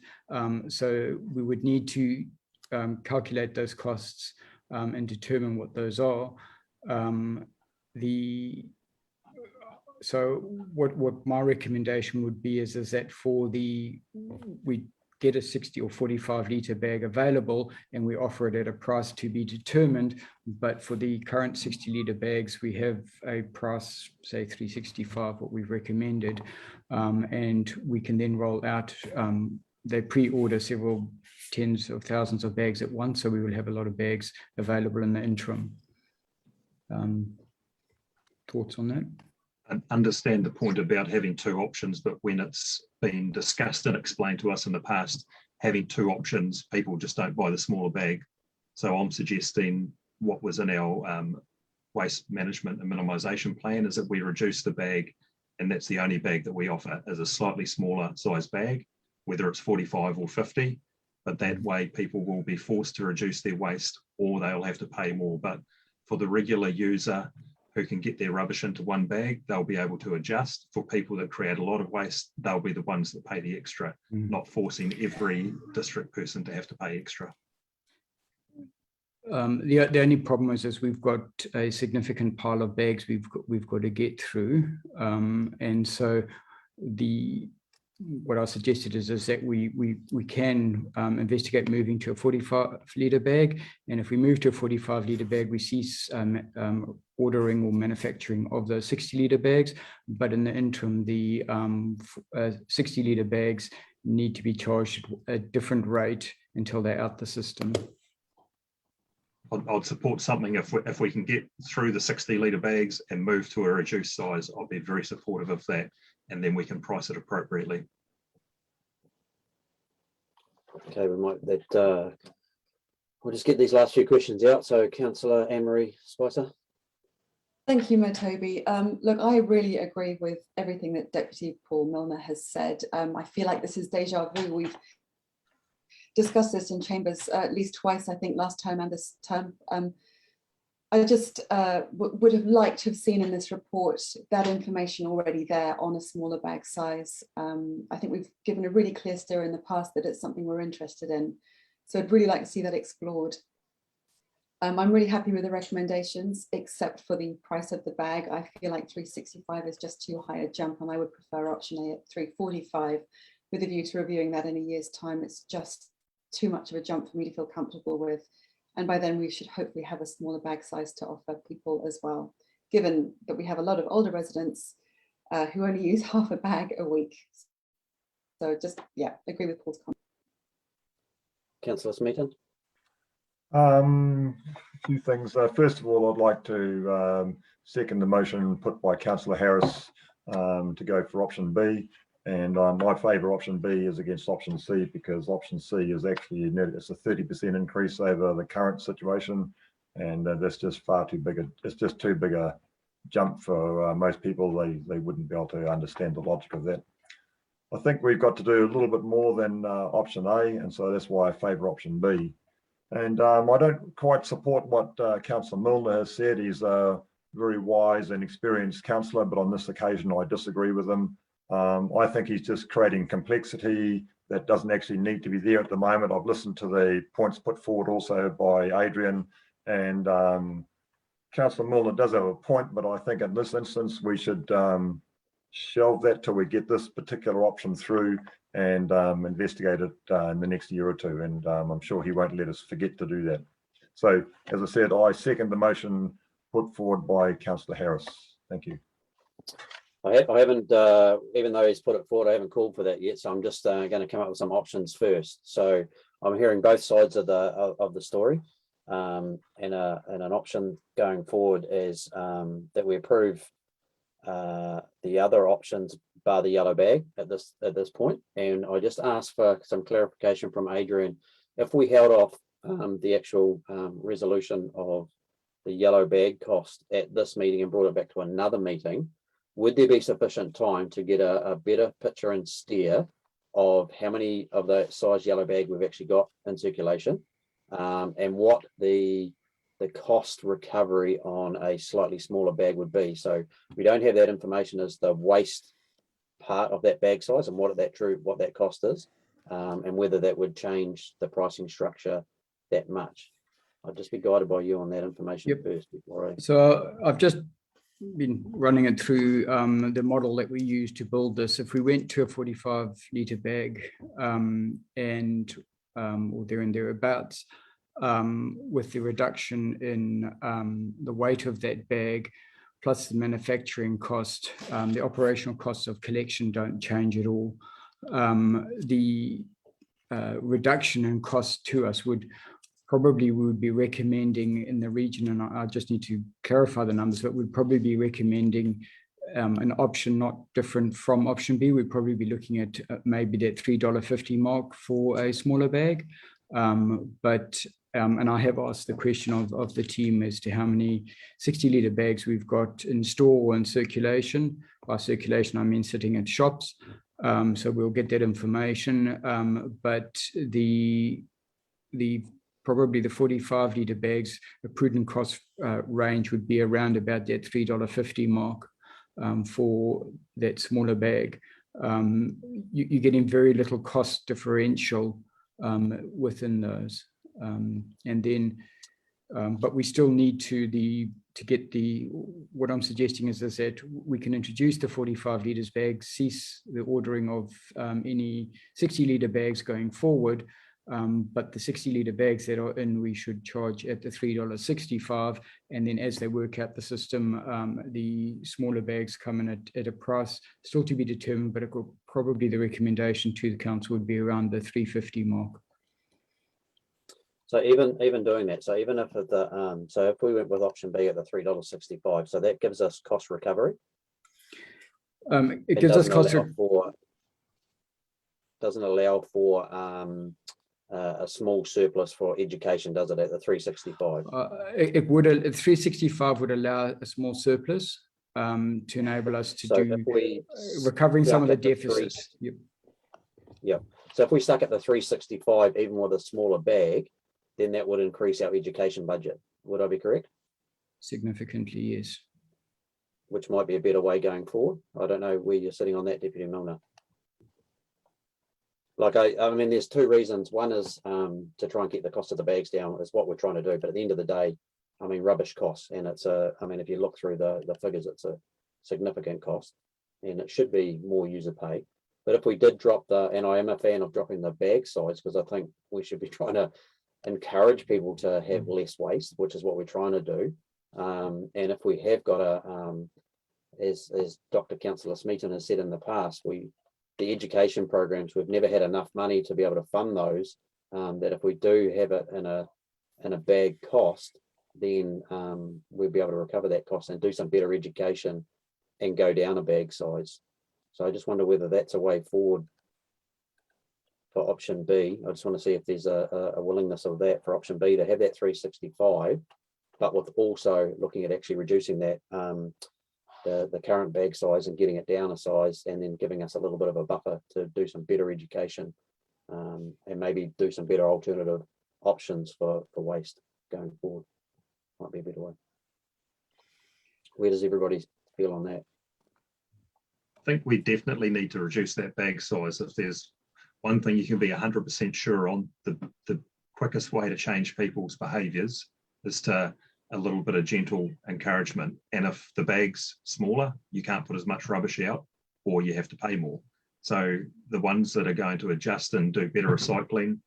So we would need to calculate those costs and determine what those are. So what my recommendation would be is that we get a 60 or 45 litre bag available and we offer it at a price to be determined. But for the current 60 litre bags, we have a price, say $3.65, what we've recommended. And we can then roll out, they pre-order several tens of thousands of bags at once, so we will have a lot of bags available in the interim. Thoughts on that? I understand the point about having two options, but when it's been discussed and explained to us in the past, having two options, people just don't buy the smaller bag. So I'm suggesting what was in our waste management and minimisation plan is that we reduce the bag, and that's the only bag that we offer as a slightly smaller size bag, whether it's 45 or 50, but that way people will be forced to reduce their waste or they'll have to pay more. But for the regular user who can get their rubbish into one bag, they'll be able to adjust. For people that create a lot of waste, they'll be the ones that pay the extra, not forcing every district person to have to pay extra. The only problem is we've got a significant pile of bags we've got to get through, and so what I suggested is that we can investigate moving to a 45-litre bag, and if we move to a 45-litre bag, we cease ordering or manufacturing of the 60-litre bags. But in the interim, the 60-litre bags need to be charged at a different rate until they're out the system. I'd support something if we can get through the 60-litre bags and move to a reduced size. I'll be very supportive of that, and then we can price it appropriately. Okay, we might we'll just get these last few questions out. So, Councillor Anne-Marie Spicer. Thank you, Toby. Look, I really agree with everything that Deputy Paul Milner has said. I feel like this is deja vu. We've discussed this in chambers at least twice, I think, last time and this term. I just would have liked to have seen in this report that information already there on a smaller bag size. I think we've given a really clear steer in the past that it's something we're interested in. So I'd really like to see that explored. I'm really happy with the recommendations, except for the price of the bag. I feel like 365 is just too high a jump, and I would prefer option A at 345 with a view to reviewing that in a year's time. It's just too much of a jump for me to feel comfortable with. And by then we should hopefully have a smaller bag size to offer people as well, given that we have a lot of older residents who only use half a bag a week. So just, yeah, agree with Paul's comment. Councillor Smeaton. A few things. First of all, I'd like to second the motion put by Councillor Harris to go for option B. And my favour option B is against option C, because option C is actually it's a 30% increase over the current situation, and that's just far too big. It's just too big a jump for most people. They wouldn't be able to understand the logic of that. I think we've got to do a little bit more than option A, and so that's why I favour option B. And I don't quite support what Councillor Milner has said. He's a very wise and experienced councillor, but on this occasion I disagree with him. I think he's just creating complexity that doesn't actually need to be there at the moment. I've listened to the points put forward also by Adrian, and Councillor Milner does have a point, but I think in this instance we should shelve that till we get this particular option through and investigate it in the next year or two, and I'm sure he won't let us forget to do that. So, as I said, I second the motion put forward by Councillor Harris. Thank you. I haven't, even though he's put it forward, I haven't called for that yet. So I'm just going to come up with some options first. So I'm hearing both sides of the story, and an option going forward is that we approve the other options bar the yellow bag at this point. And I just asked for some clarification from Adrian. If we held off the actual resolution of the yellow bag cost at this meeting and brought it back to another meeting, would there be sufficient time to get a better picture and steer of how many of that size yellow bag we've actually got in circulation, and what the cost recovery on a slightly smaller bag would be? So we don't have that information as the waste part of that bag size and what that cost is, and whether that would change the pricing structure that much. I'll just be guided by you on that information first before I... So I've just been running it through the model that we use to build this. If we went to a 45-litre bag and or there and thereabouts, with the reduction in the weight of that bag, plus the manufacturing cost, the operational costs of collection don't change at all. The reduction in cost to us we would be recommending in the region, and I just need to clarify the numbers, but we'd probably be recommending an option not different from option B. We'd probably be looking at maybe that $3.50 mark for a smaller bag. And I have asked the question of the team as to how many 60-litre bags we've got in store or in circulation. By circulation, I mean sitting at shops. So we'll get that information. But probably the 45-litre bags, a prudent cost range would be around about that $3.50 mark for that smaller bag. You're getting very little cost differential within those. But we still need to get what I'm suggesting is that we can introduce the 45 litres bags, cease the ordering of any 60-litre bags going forward. But the 60-litre bags that are in, we should charge at the $3.65. And then as they work out the system, the smaller bags come in at a price still to be determined, but it will probably the recommendation to the council would be around the $3.50 mark. So even doing that, so even if so if we went with option B at the $3.65, so that gives us cost recovery. It gives us cost doesn't allow for a small surplus for education, does it, at the 365? It would, 365 would allow a small surplus to enable us to recovering some of the deficits. Yep. So if we stuck at the 365, even with a smaller bag, then that would increase our education budget. Would I be correct? Significantly, yes. Which might be a better way going forward. I don't know where you're sitting on that, Deputy Milner. Like, I mean, there's two reasons. One is to try and keep the cost of the bags down, is what we're trying to do. But at the end of the day, I mean, rubbish costs, and it's I mean, if you look through the figures, it's a significant cost, and it should be more user pay. But if we did drop and I am a fan of dropping the bag size, because I think we should be trying to encourage people to have less waste, which is what we're trying to do. And if we have got as Dr. Councillor Smeaton has said in the past, the education programs, we've never had enough money to be able to fund those, that if we do have it in a bag cost, then we'll be able to recover that cost and do some better education and go down a bag size. So I just wonder whether that's a way forward for option B. I just want to see if there's a willingness of that for option B to have that 365, but with also looking at actually reducing that the current bag size and getting it down a size, and then giving us a little bit of a buffer to do some better education, and maybe do some better alternative options for waste going forward. Might be a better way. Where does everybody feel on that? I think we definitely need to reduce that bag size. If there's one thing you can be 100% sure on, the quickest way to change people's behaviours is to a little bit of gentle encouragement. And if the bag's smaller, you can't put as much rubbish out, or you have to pay more. So the ones that are going to adjust and do better recycling,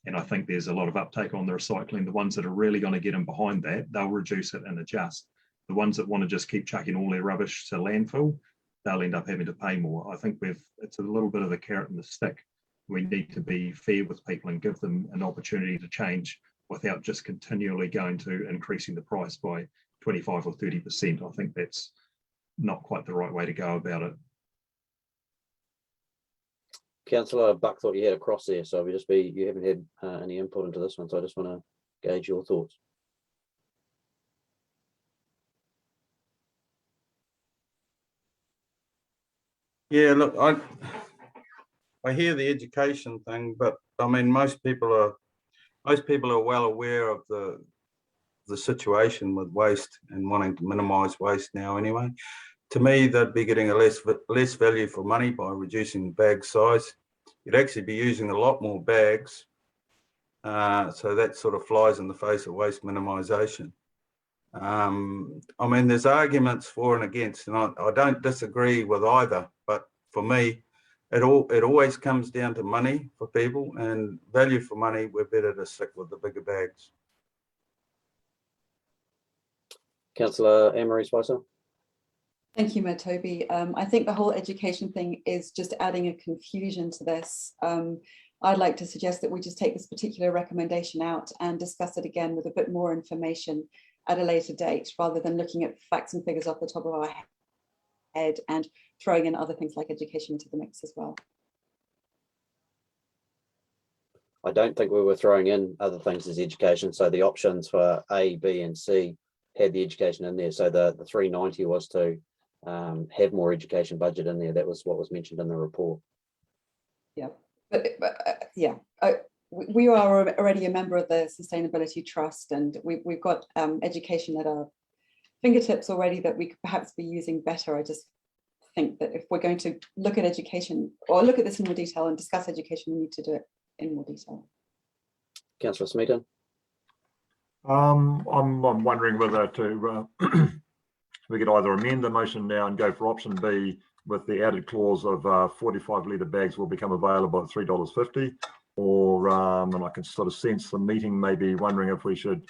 and I think there's a lot of uptake on the recycling, the ones that are really going to get in behind that, they'll reduce it and adjust. The ones that want to just keep chucking all their rubbish to landfill, they'll end up having to pay more. I think it's a little bit of the carrot and the stick. We need to be fair with people and give them an opportunity to change without just continually going to increasing the price by 25 or 30%. I think that's not quite the right way to go about it. Councillor Buck thought you had a cross there, so you haven't had any input into this one, so I just want to gauge your thoughts. Yeah, look, I hear the education thing, but I mean, most people are well aware of the situation with waste and wanting to minimise waste now anyway. To me, they'd be getting a less value for money by reducing the bag size. You'd actually be using a lot more bags. So that sort of flies in the face of waste minimisation. I mean, there's arguments for and against, and I don't disagree with either, but for me, it always comes down to money for people, and value for money, we're better to stick with the bigger bags. Councillor Anne-Marie Spicer. Thank you, Mayor Toby. I think the whole education thing is just adding a confusion to this. I'd like to suggest that we just take this particular recommendation out and discuss it again with a bit more information at a later date, rather than looking at facts and figures off the top of our head and throwing in other things like education into the mix as well. I don't think we were throwing in other things as education. So the options for A, B, and C had the education in there. So the 390 was to have more education budget in there. That was what was mentioned in the report. Yeah, but yeah, we are already a member of the Sustainability Trust, and we've got education at our fingertips already that we could perhaps be using better. I just think that if we're going to look at education or look at this in more detail and discuss education, we need to do it in more detail. Councillor Smeaton. I'm wondering whether to we could either amend the motion now and go for option B with the added clause of 45-litre bags will become available at $3.50, or and I can sort of sense the meeting maybe wondering if we should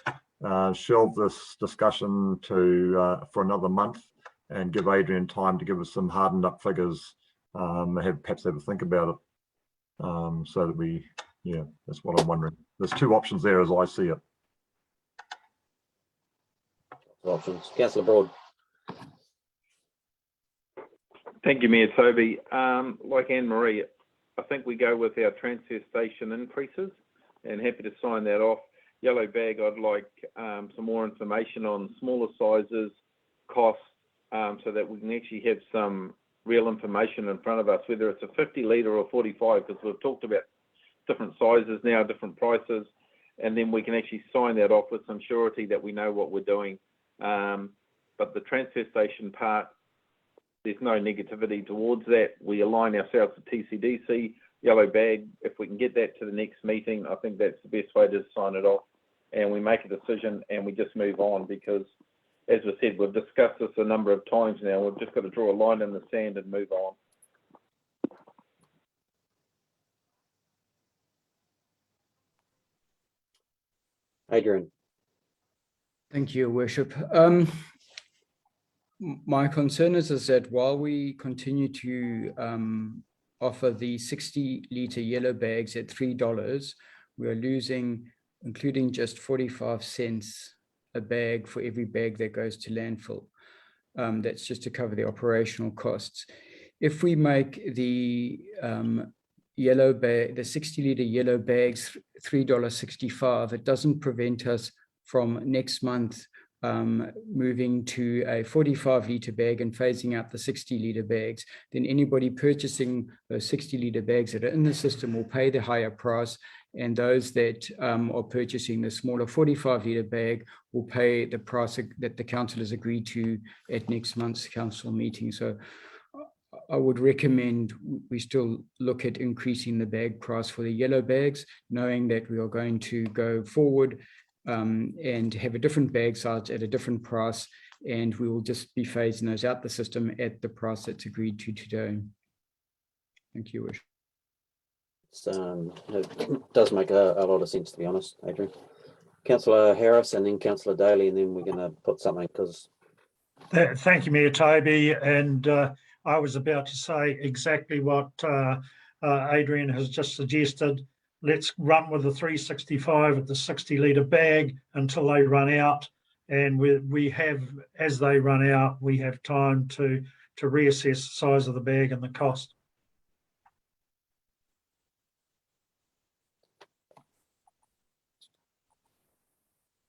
shelve this discussion to for another month and give Adrian time to give us some hardened up figures, perhaps have a think about it, so that we, yeah, that's what I'm wondering. There's two options there as I see it. Options. Councillor Broad. Thank you, Mayor Toby. Like Anne-Marie, I think we go with our transfer station increases, and happy to sign that off. Yellow bag, I'd like some more information on smaller sizes, costs, so that we can actually have some real information in front of us, whether it's a 50 litre or 45, because we've talked about different sizes now, different prices, and then we can actually sign that off with some surety that we know what we're doing. But the transfer station part, there's no negativity towards that. We align ourselves to TCDC, yellow bag. If we can get that to the next meeting, I think that's the best way to sign it off, and we make a decision and we just move on, because as we said, we've discussed this a number of times now. We've just got to draw a line in the sand and move on. Adrian. Thank you, Worship. My concern is that while we continue to offer the 60-litre yellow bags at $3, we are losing, including just 45 cents a bag for every bag that goes to landfill. That's just to cover the operational costs. If we make the yellow bag, the 60-litre yellow bags $3.65, it doesn't prevent us from next month moving to a 45-litre bag and phasing out the 60-litre bags. Then anybody purchasing those 60-litre bags that are in the system will pay the higher price, and those that are purchasing the smaller 45-litre bag will pay the price that the council has agreed to at next month's council meeting. So I would recommend we still look at increasing the bag price for the yellow bags, knowing that we are going to go forward and have a different bag size at a different price, and we will just be phasing those out the system at the price that's agreed to today. Thank you, Wish. It does make a lot of sense, to be honest, Adrian. Councillor Harris and then Councillor Daly, and then we're going to put something, because... Thank you, Mayor Toby. And I was about to say exactly what Adrian has just suggested. Let's run with the 365 at the 60-litre bag until they run out. And we have, as they run out, we have time to reassess the size of the bag and the cost.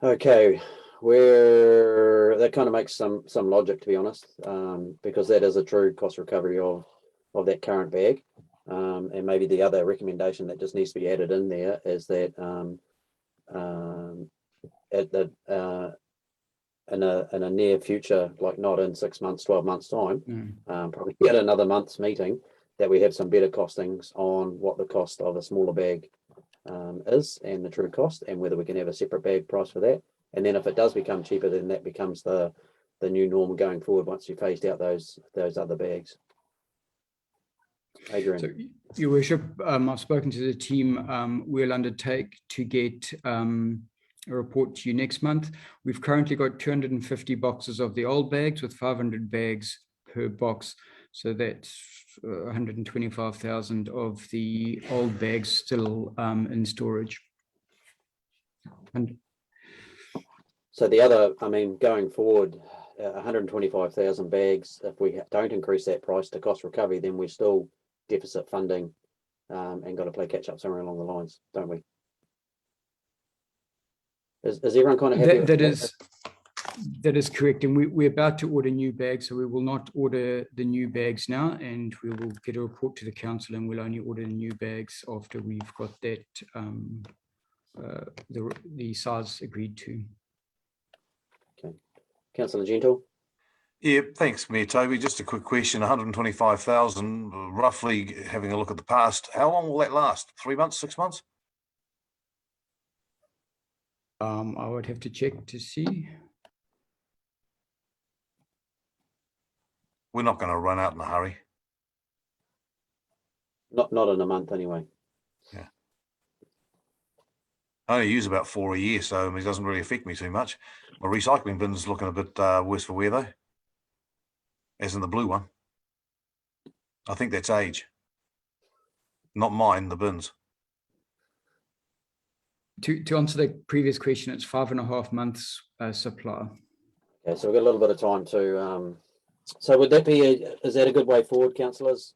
Okay, that kind of makes some logic, to be honest, because that is a true cost recovery of that current bag. And maybe the other recommendation that just needs to be added in there is that in a near future, like not in 6 months, 12 months time, probably get another month's meeting, that we have some better costings on what the cost of a smaller bag is, and the true cost, and whether we can have a separate bag price for that. And then if it does become cheaper, then that becomes the new norm going forward once you phased out those other bags. Adrian. So, Your Worship, I've spoken to the team. We'll undertake to get a report to you next month. We've currently got 250 boxes of the old bags with 500 bags per box. So that's 125,000 of the old bags still in storage. And so the other, I mean, going forward, 125,000 bags, if we don't increase that price to cost recovery, then we're still deficit funding and got to play catch up somewhere along the lines, don't we? Is everyone kind of happy with that? That is correct. And we're about to order new bags, so we will not order the new bags now, and we will get a report to the council, and we'll only order the new bags after we've got that the size agreed to. Okay. Councillor Gentle. Yeah, thanks, Mayor Toby. Just a quick question, 125,000, roughly having a look at the past. How long will that last? 3 months, 6 months? I would have to check to see. We're not going to run out in a hurry. Not in a month anyway. Yeah. I only use about 4 a year, so it doesn't really affect me too much. My recycling bin's looking a bit worse for wear though, as in the blue one. I think that's age. Not mine, the bins. To answer the previous question, it's 5.5 months supply. Okay, so we've got a little bit of time to. So would that be is that a good way forward, councillors?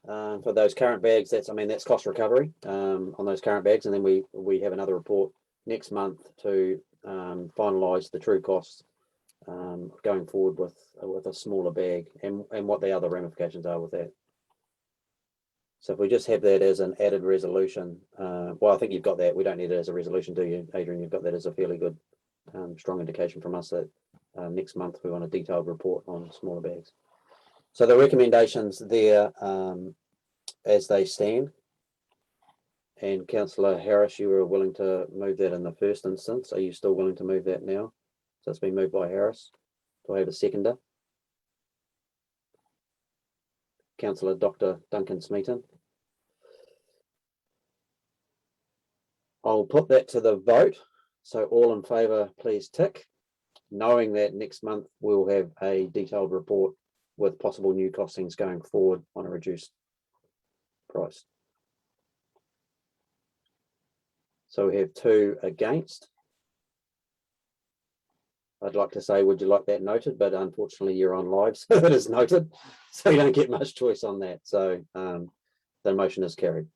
For those current bags, that's cost recovery on those current bags, and then we have another report next month to finalise the true costs going forward with a smaller bag and what the other ramifications are with that. So if we just have that as an added resolution, well, I think you've got that. We don't need it as a resolution, do you, Adrian? You've got that as a fairly good, strong indication from us that next month we want a detailed report on smaller bags. So the recommendations there as they stand. And Councillor Harris, you were willing to move that in the first instance. Are you still willing to move that now? So it's been moved by Harris. Do I have a seconder? Councillor Dr. Duncan Smeaton. I'll put that to the vote. So all in favour, please tick, knowing that next month we'll have a detailed report with possible new costings going forward on a reduced price. So we have 2 against. I'd like to say, would you like that noted? But unfortunately, you're on live, so it is noted. So you don't get much choice on that. So the motion is carried.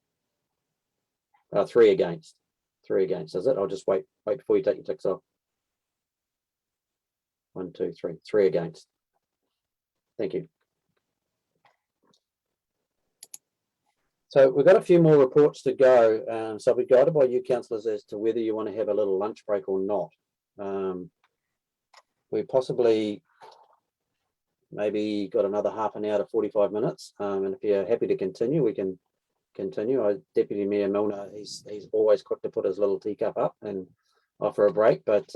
3 against. 3 against, is it? I'll just wait before you take your ticks off. 1, 2, 3. 3 against. Thank you. So we've got a few more reports to go. So I'll be guided by you, councillors, as to whether you want to have a little lunch break or not. We possibly maybe got another half an hour to 45 minutes. And if you're happy to continue, we can continue. Deputy Mayor Milner, he's always quick to put his little teacup up and offer a break. But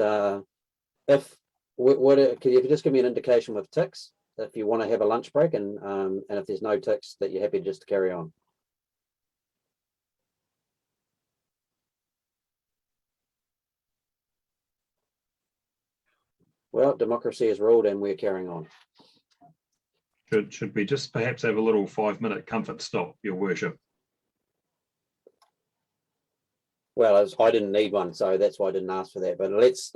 if can you just give me an indication with ticks if you want to have a lunch break, and if there's no ticks, that you're happy just to carry on. Well, democracy is ruled and we're carrying on. Should we just perhaps have a little 5-minute comfort stop, Your Worship? Well, I didn't need one, so that's why I didn't ask for that. But let's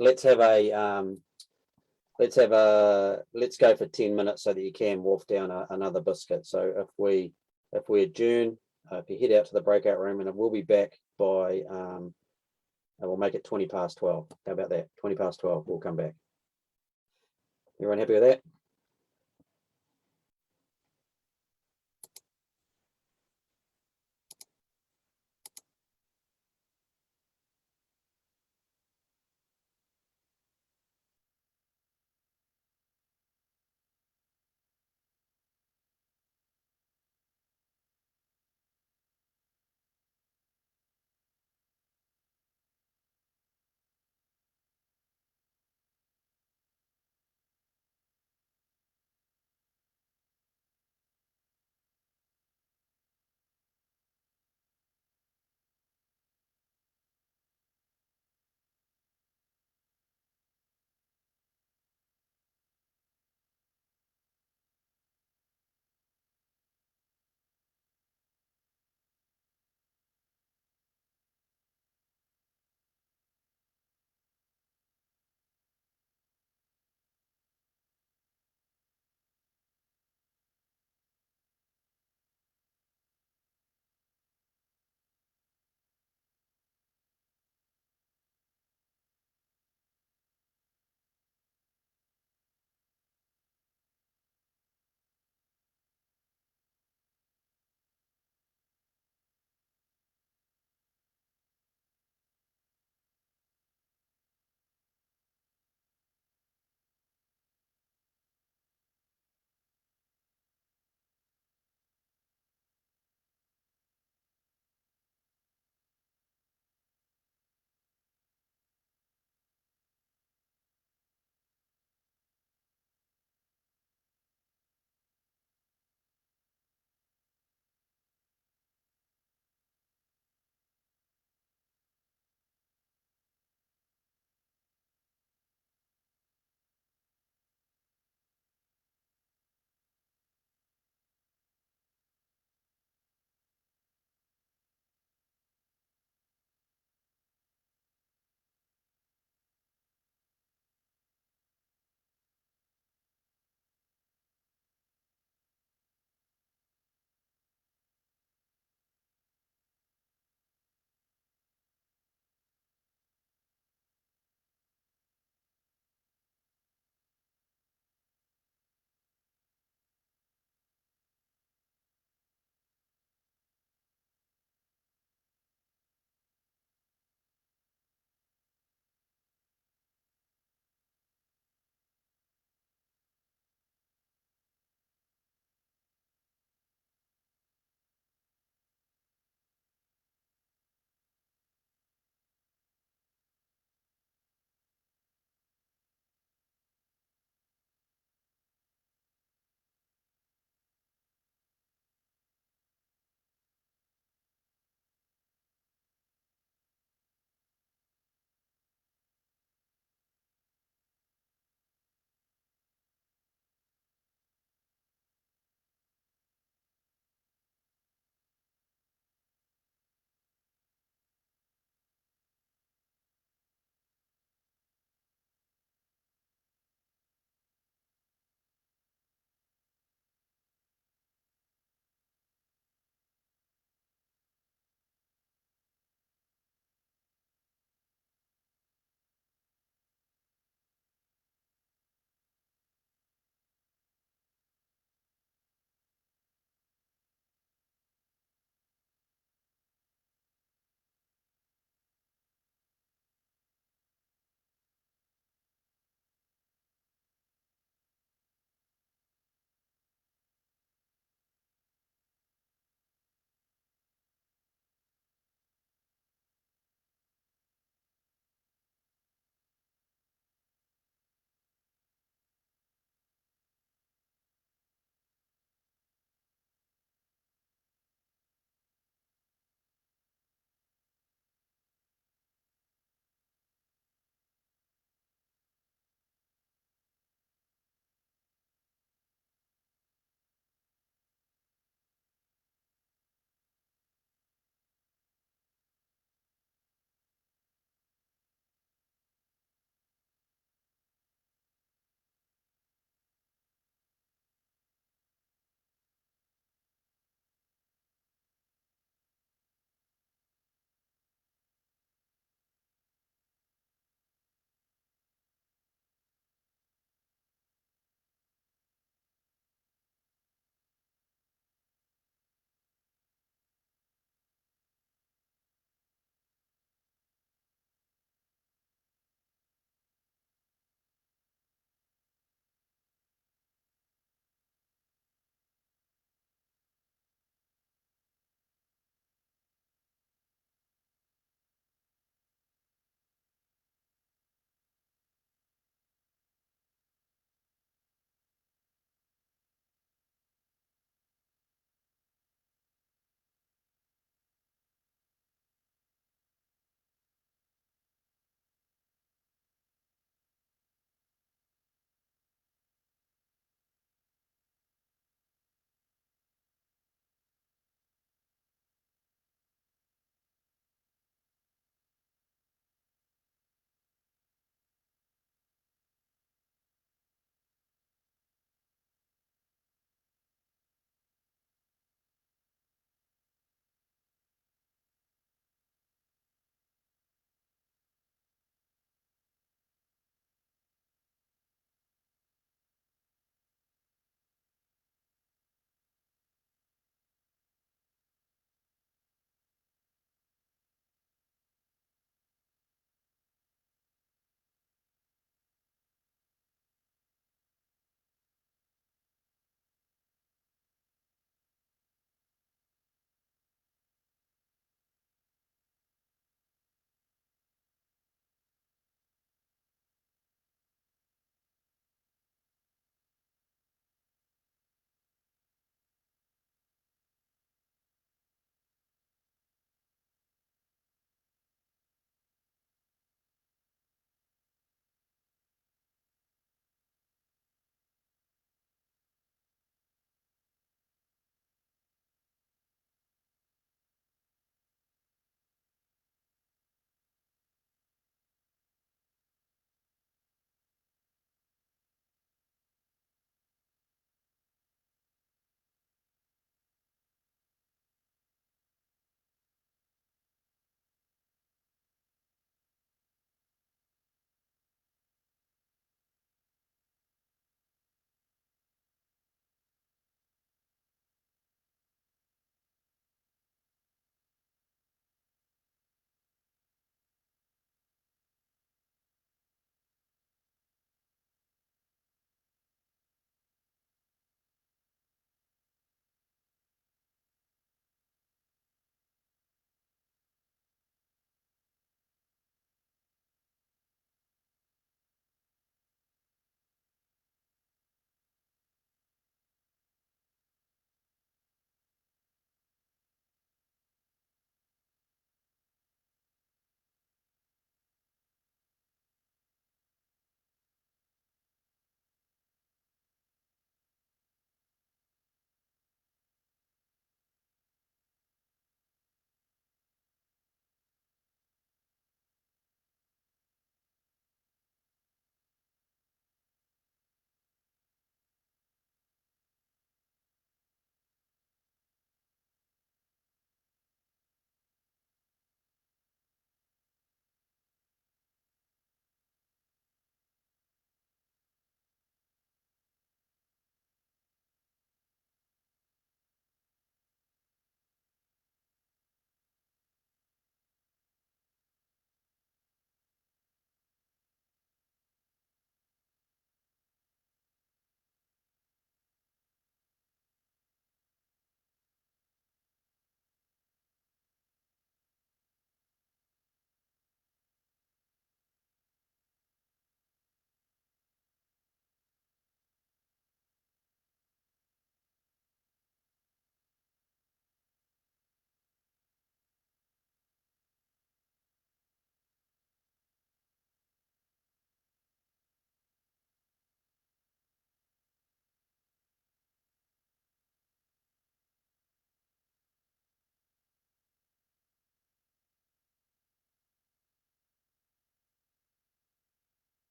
go for 10 minutes so that you can wolf down another biscuit. So if we adjourn, if you head out to the breakout room, and we'll be back by we'll make it 12:20. How about that? 12:20. We'll come back. Everyone happy with that?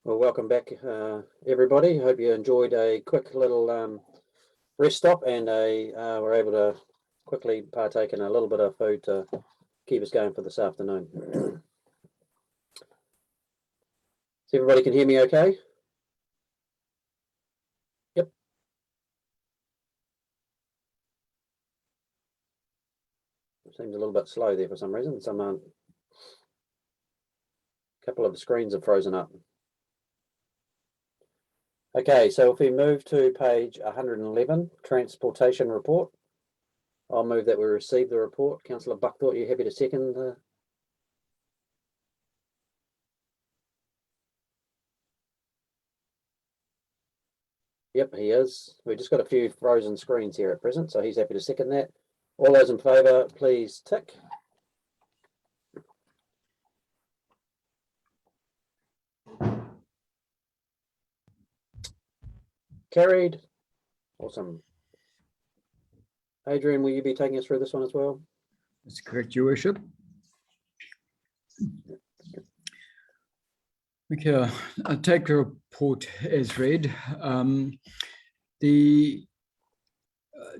Well, welcome back, everybody. Hope you enjoyed a quick little rest stop and were able to quickly partake in a little bit of food to keep us going for this afternoon. So everybody can hear me okay? Yep. Seems a little bit slow there for some reason. Some couple of the screens have frozen up. Okay, so if we move to page 111, Transportation Report. I'll move that we receive the report. Councillor Buckthorpe, are you happy to second? Yep, he is. We've just got a few frozen screens here at present, so he's happy to second that. All those in favour, please tick. Carried. Awesome. Adrian, will you be taking us through this one as well? That's correct, Your Worship. Okay, I'll take the report as read.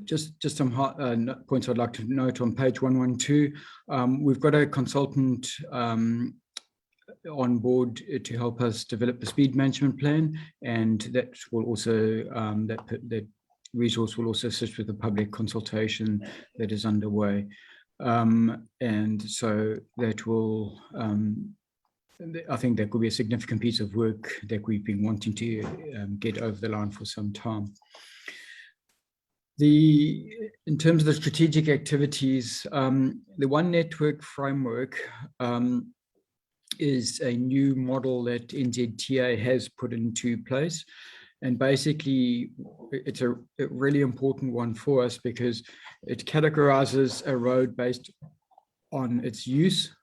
Just some points I'd like to note on page 112. We've got a consultant on board to help us develop the speed management plan, and that will also that resource will also assist with the public consultation that is underway, and so that will I think that could be a significant piece of work that we've been wanting to get over the line for some time. In terms of the strategic activities, the One Network framework is a new model that NZTA has put into place. And basically, it's a really important one for us because it categorizes a road based on its use.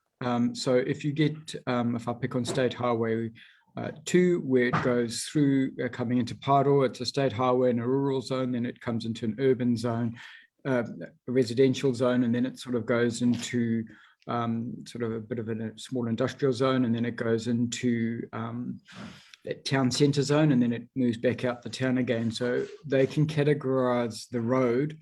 So if you get, if I pick on State Highway 2, where it goes through coming into Paro, it's a state highway in a rural zone, then it comes into an urban zone, a residential zone, and then it sort of goes into sort of a bit of a small industrial zone, and then it goes into that town centre zone, and then it moves back out the town again. So they can categorize the road.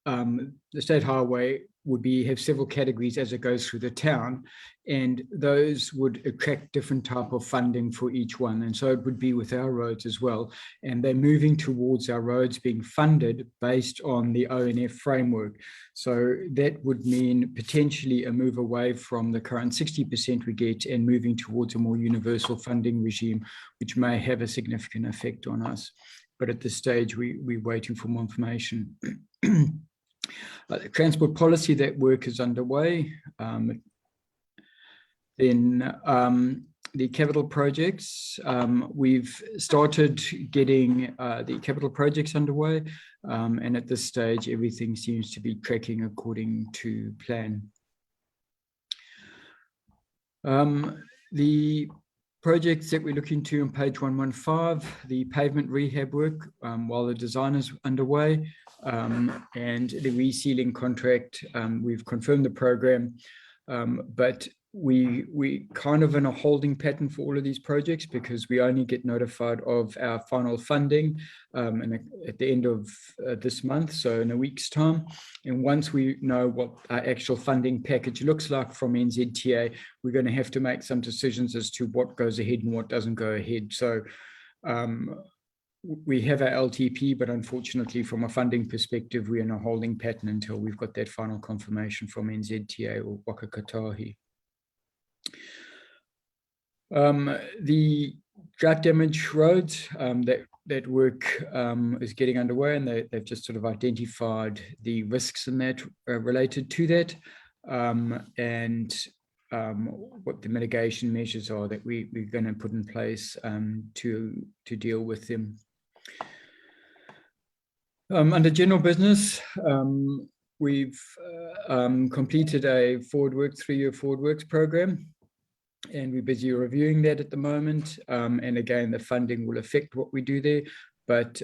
The state highway would have several categories as it goes through the town, and those would attract different type of funding for each one. And so it would be with our roads as well. And they're moving towards our roads being funded based on the ONF framework. So that would mean potentially a move away from the current 60% we get and moving towards a more universal funding regime, which may have a significant effect on us. But at this stage, we're waiting for more information. The transport policy, that work is underway. Then the capital projects, we've started getting the capital projects underway, and at this stage everything seems to be tracking according to plan. The projects that we're looking to on page 115, the pavement rehab work, while the design is underway, and the resealing contract, we've confirmed the program, but we kind of in a holding pattern for all of these projects because we only get notified of our final funding at the end of this month, so in a week's time. And once we know what our actual funding package looks like from NZTA, we're going to have to make some decisions as to what goes ahead and what doesn't go ahead. So we have our LTP, but unfortunately from a funding perspective, we're in a holding pattern until we've got that final confirmation from NZTA or Waka Kotahi. The drought damage roads, that work is getting underway, and they've just sort of identified the risks in that related to that, and what the mitigation measures are that we're going to put in place to deal with them. Under general business, we've completed a 3-year forward works program, and we're busy reviewing that at the moment. And again, the funding will affect what we do there, but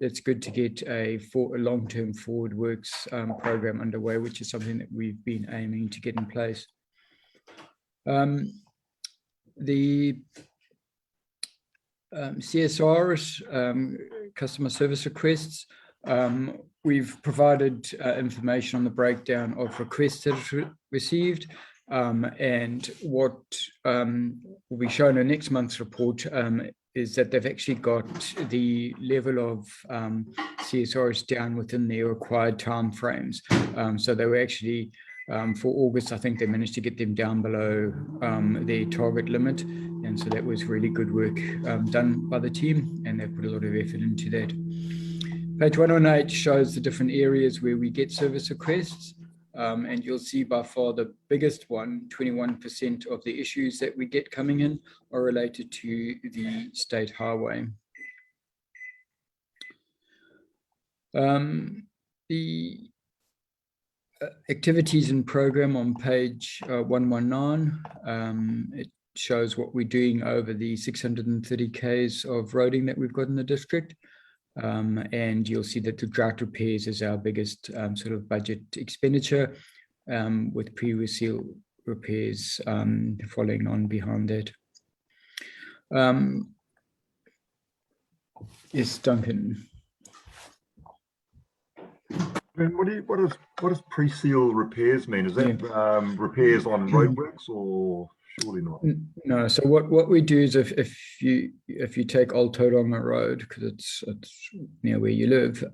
it's good to get a long-term forward works program underway, which is something that we've been aiming to get in place. The CSRs, customer service requests. We've provided information on the breakdown of requests that are received, and what will be shown in next month's report is that they've actually got the level of CSRs down within their required timeframes. So they were actually, for August, I think they managed to get them down below their target limit. And so that was really good work done by the team, and they put a lot of effort into that. Page 108 shows the different areas where we get service requests. And you'll see by far the biggest one, 21% of the issues that we get coming in are related to the state highway. The activities and program on page 119, it shows what we're doing over the 630 Ks of roading that we've got in the district. And you'll see that the drought repairs is our biggest sort of budget expenditure, with pre-seal repairs following on behind that. Yes, Duncan. And what does pre-seal repairs mean? Is that repairs on roadworks, or surely not? No. So what we do is if you take Old Tauranga Road, because it's near where you live,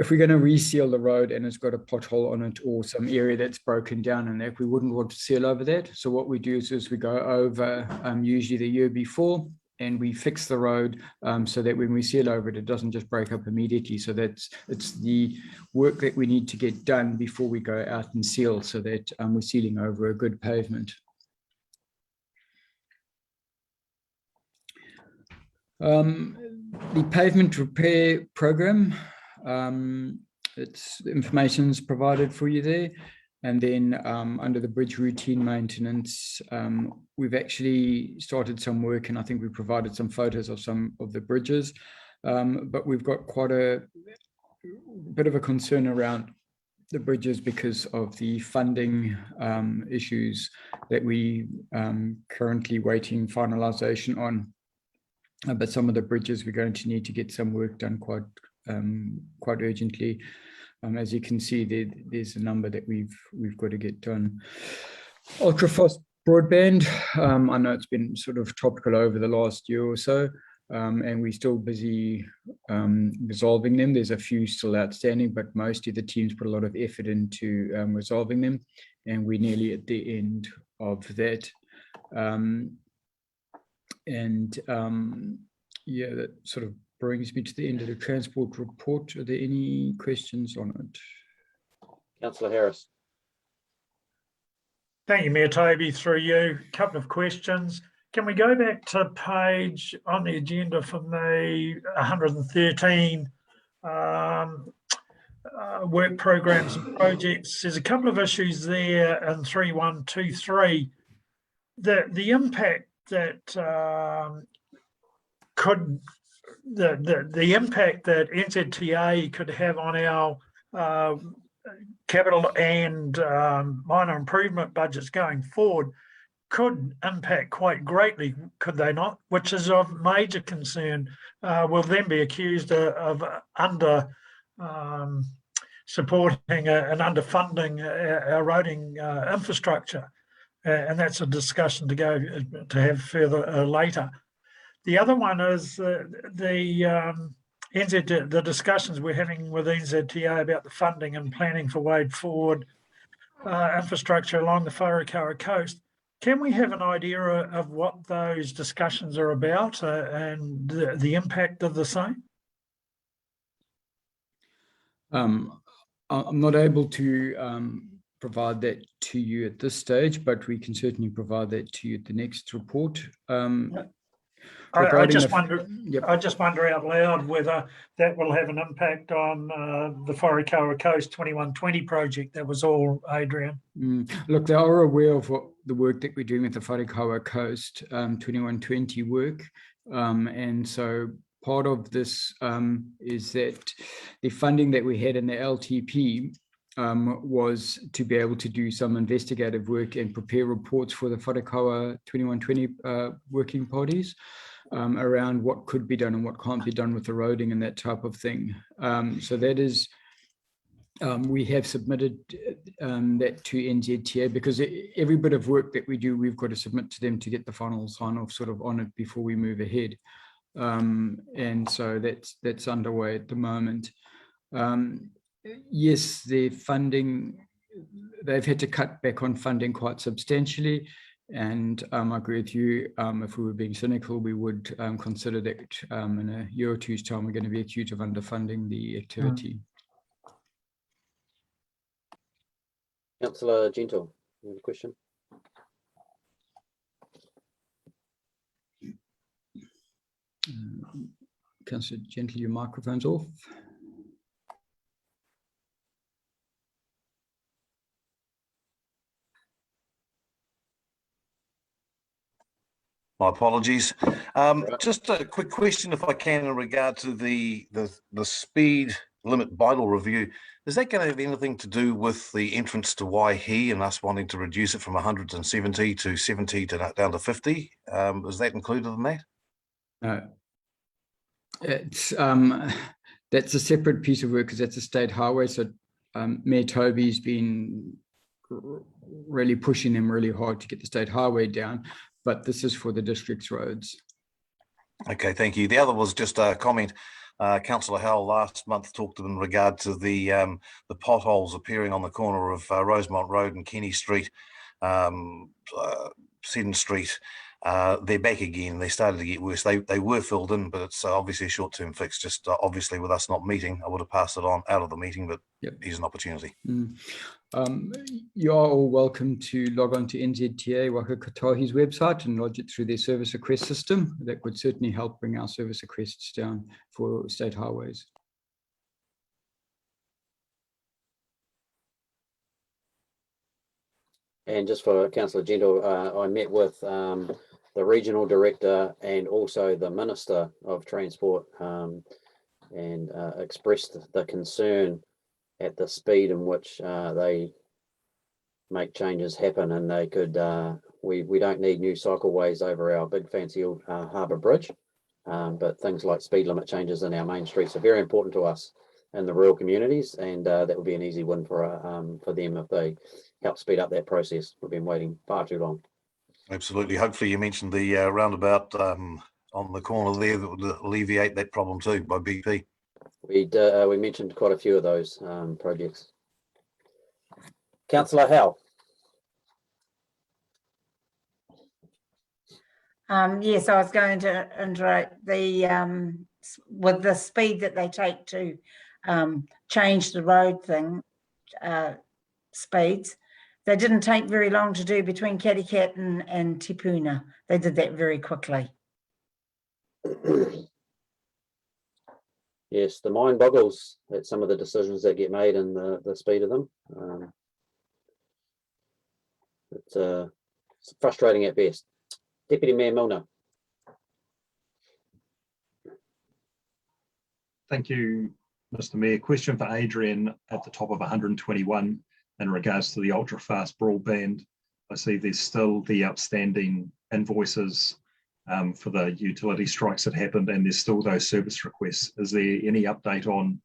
if we're going to reseal the road and it's got a pothole on it or some area that's broken down in that, we wouldn't want to seal over that. So what we do is we go over usually the year before, and we fix the road so that when we seal over it, it doesn't just break up immediately. So it's the work that we need to get done before we go out and seal, so that we're sealing over a good pavement. The pavement repair program, it's information's provided for you there. And then under the bridge routine maintenance, we've actually started some work, and I think we provided some photos of some of the bridges, but we've got quite a bit of a concern around the bridges because of the funding issues that we currently waiting finalization on. But some of the bridges we're going to need to get some work done quite urgently. As you can see, there's a number that we've got to get done. Ultra fast broadband. I know it's been sort of topical over the last year or so, and we're still busy resolving them. There's a few still outstanding, but mostly the teams put a lot of effort into resolving them, and we're nearly at the end of that. Yeah, that sort of brings me to the end of the transport report. Are there any questions on it? Councillor Harris. Thank you, Mayor Toby, through you. A couple of questions. Can we go back to page on the agenda for me, 113, work programs and projects? There's a couple of issues there in 3123. The impact that the impact that NZTA could have on our capital and minor improvement budgets going forward could impact quite greatly, could they not? Which is of major concern. Will then be accused of under supporting and underfunding our roading infrastructure, and that's a discussion to have further later. The other one is the discussions we're having with NZTA about the funding and planning for way forward infrastructure along the Wharekara coast. Can we have an idea of what those discussions are about and the impact of the same? I'm not able to provide that to you at this stage, but we can certainly provide that to you at the next report. I just wonder out loud whether that will have an impact on the Wharekara Coast 2120 project. That was all, Adrian. Look, they are aware of the work that we're doing with the Wharekara Coast 2120 work. And so part of this is that the funding that we had in the LTP was to be able to do some investigative work and prepare reports for the Wharakawa 2120 working parties around what could be done and what can't be done with the roading and that type of thing. So that is, we have submitted that to NZTA, because every bit of work that we do, we've got to submit to them to get the final sign-off sort of on it before we move ahead. And so that's underway at the moment. Yes, the funding, they've had to cut back on funding quite substantially. And I agree with you, if we were being cynical, we would consider that in a year or two's time, we're going to be accused of underfunding the activity. Councillor Gentle, you have a question? Councillor Gentle, your microphone's off. My apologies. Just a quick question, if I can, in regard to the speed limit bylaw review. Is that going to have anything to do with the entrance to Waihi and us wanting to reduce it from 170 to 70 to down to 50? Is that included in that? No. It's that's a separate piece of work, because that's a state highway. So Mayor Toby's been really pushing them really hard to get the state highway down, but this is for the district's roads. Okay, thank you. The other was just a comment. Councillor Howell last month talked in regard to the potholes appearing on the corner of Rosemont Road and Kenny Street, Seddon Street. They're back again. They started to get worse. They were filled in, but it's obviously a short-term fix. Just obviously with us not meeting, I would have passed it on out of the meeting, but here's an opportunity. You are all welcome to log on to NZTA Waka Kotahi's website and lodge it through their service request system. That would certainly help bring our service requests down for state highways. And just for Councillor Gentle, I met with the regional director and also the Minister of Transport and expressed the concern at the speed in which they make changes happen, and they could, we don't need new cycleways over our big fancy old harbour bridge, but things like speed limit changes in our main streets are very important to us in the rural communities, and that would be an easy win for them if they help speed up that process. We've been waiting far too long. Absolutely. Hopefully you mentioned the roundabout on the corner there that would alleviate that problem too by BP. We mentioned quite a few of those projects. Councillor Howell. Yes, I was going to interact with the speed that they take to change the road thing, speeds. They didn't take very long to do between Caticat and Te Puna. They did that very quickly. Yes, the mind boggles at some of the decisions that get made and the speed of them. It's frustrating at best. Deputy Mayor Milner. Thank you, Mr. Mayor. Question for Adrian at the top of 121 in regards to the ultra fast broadband. I see there's still the outstanding invoices for the utility strikes that happened, and there's still those service requests. Is there any update on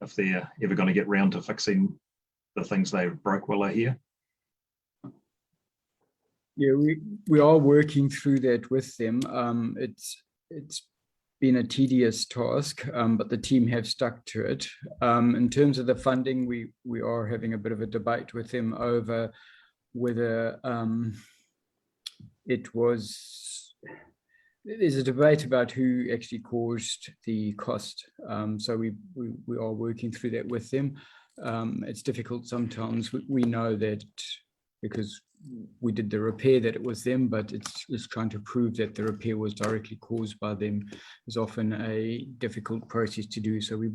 if they're ever going to get round to fixing the things they broke while they're here? Yeah, we are working through that with them. It's been a tedious task, but the team have stuck to it. In terms of the funding, we are having a bit of a debate with them over whether there's a debate about who actually caused the cost. So we are working through that with them. It's difficult sometimes. We know that because we did the repair that it was them, but it's trying to prove that the repair was directly caused by them is often a difficult process to do. So we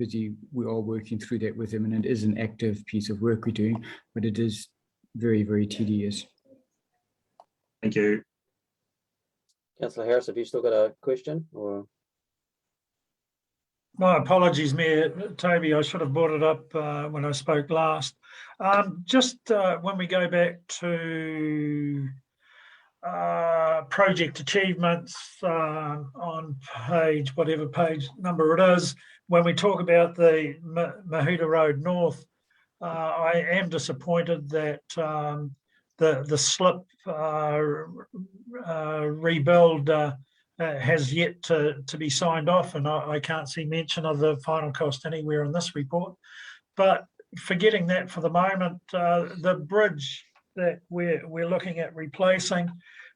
are working through that with them, and it is an active piece of work we're doing, but it is very, very tedious. Thank you. Councillor Harris, have you still got a question? Or My apologies, Mayor Toby. I should have brought it up when I spoke last. Just when we go back to project achievements on page, whatever page number it is, when we talk about the Mahuta Road North, I am disappointed that the slip rebuild has yet to be signed off, and I can't see mention of the final cost anywhere in this report. But forgetting that for the moment, the bridge that we're looking at replacing,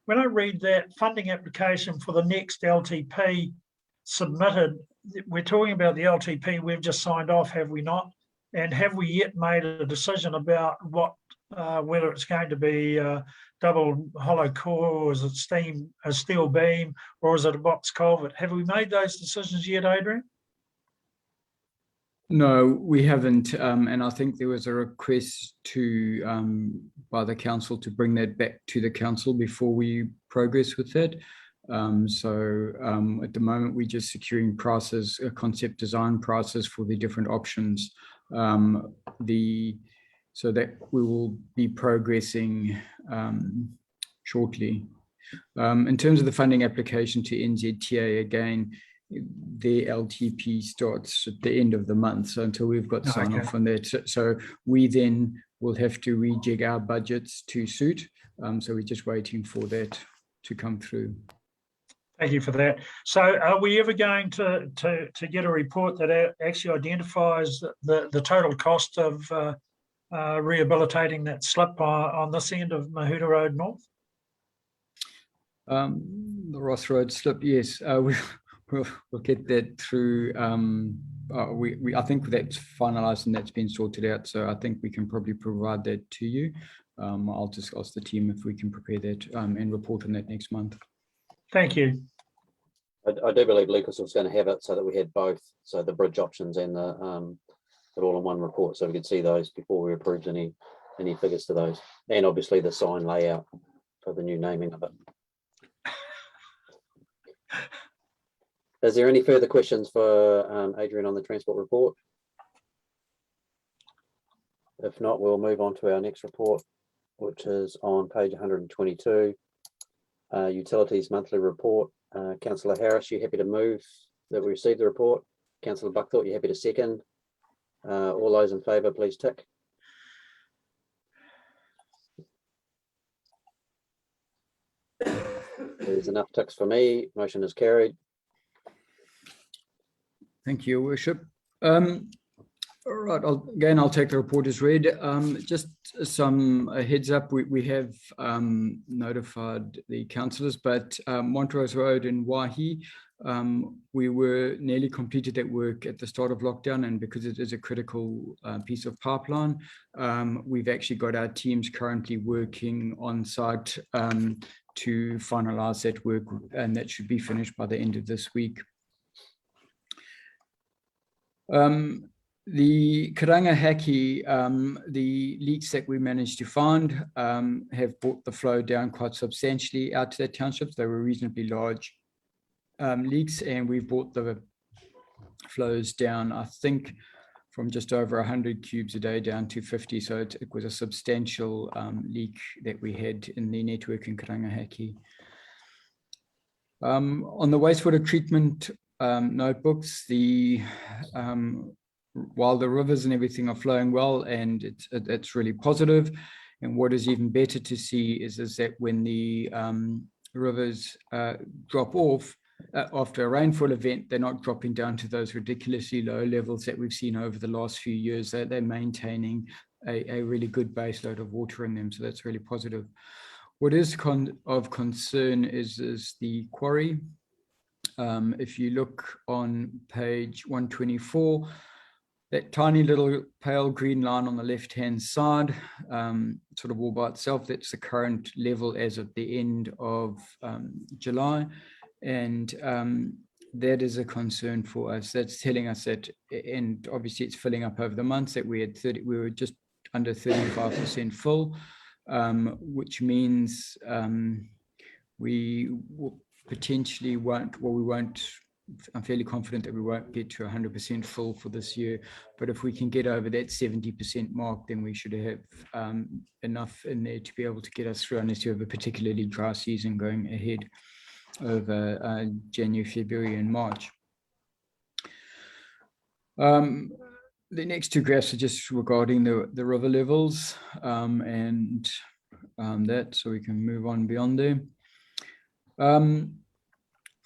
when I read that funding application for the next LTP submitted, we're talking about the LTP we've just signed off, have we not? And have we yet made a decision about what, whether it's going to be double hollow core, or is it a steel beam, or is it a box culvert? Have we made those decisions yet, Adrian? No, we haven't, and I think there was a request to by the council to bring that back to the council before we progress with that. So at the moment, we're just securing prices, concept design prices for the different options. So that we will be progressing shortly. In terms of the funding application to NZTA, again, their LTP starts at the end of the month. So until we've got sign off on that, so we then will have to rejig our budgets to suit. So we're just waiting for that to come through. Thank you for that. So are we ever going to get a report that actually identifies the total cost of rehabilitating that slip on this end of Mahuta Road North? The Ross Road slip, yes. We'll get that through. I think that's finalised and that's been sorted out. So I think we can probably provide that to you. I'll just ask the team if we can prepare that and report on that next month. Thank you. I do believe Lucas was going to have it so that we had both, so the bridge options and the all in one report, so we could see those before we approved any figures to those, and obviously the sign layout for the new naming of it. Is there any further questions for Adrian on the transport report? If not, we'll move on to our next report, which is on page 122, Utilities Monthly Report. Councillor Harris, you happy to move that we receive the report? Councillor Buckthorpe, you happy to second? All those in favour, please tick. There's enough ticks for me. Motion is carried. Thank you, Your Worship. All right, I'll take the report as read. Just some heads up, we have notified the councillors, but Montrose Road in Waihi, we were nearly completed that work at the start of lockdown, and because it is a critical piece of pipeline, we've actually got our teams currently working on site to finalise that work, and that should be finished by the end of this week. The Karangahaki, the leaks that we managed to find have brought the flow down quite substantially out to the townships. They were reasonably large leaks, and we've brought the flows down, I think, from just over 100 cubes a day down to 50. So it was a substantial leak that we had in the network in Karangahaki. On the wastewater treatment notebooks, while the rivers and everything are flowing well, and it's really positive, and what is even better to see is that when the rivers drop off after a rainfall event, they're not dropping down to those ridiculously low levels that we've seen over the last few years. They're maintaining a really good base load of water in them, so that's really positive. What is of concern is the quarry. If you look on page 124, that tiny little pale green line on the left-hand side, sort of all by itself, that's the current level as of the end of July. And that is a concern for us. That's telling us that, and obviously it's filling up over the months, that we were just under 35% full, which means we potentially won't I'm fairly confident that we won't get to 100% full for this year, but if we can get over that 70% mark, then we should have enough in there to be able to get us through, unless you have a particularly dry season going ahead over January, February and March. The next two graphs are just regarding the river levels and that, so we can move on beyond there.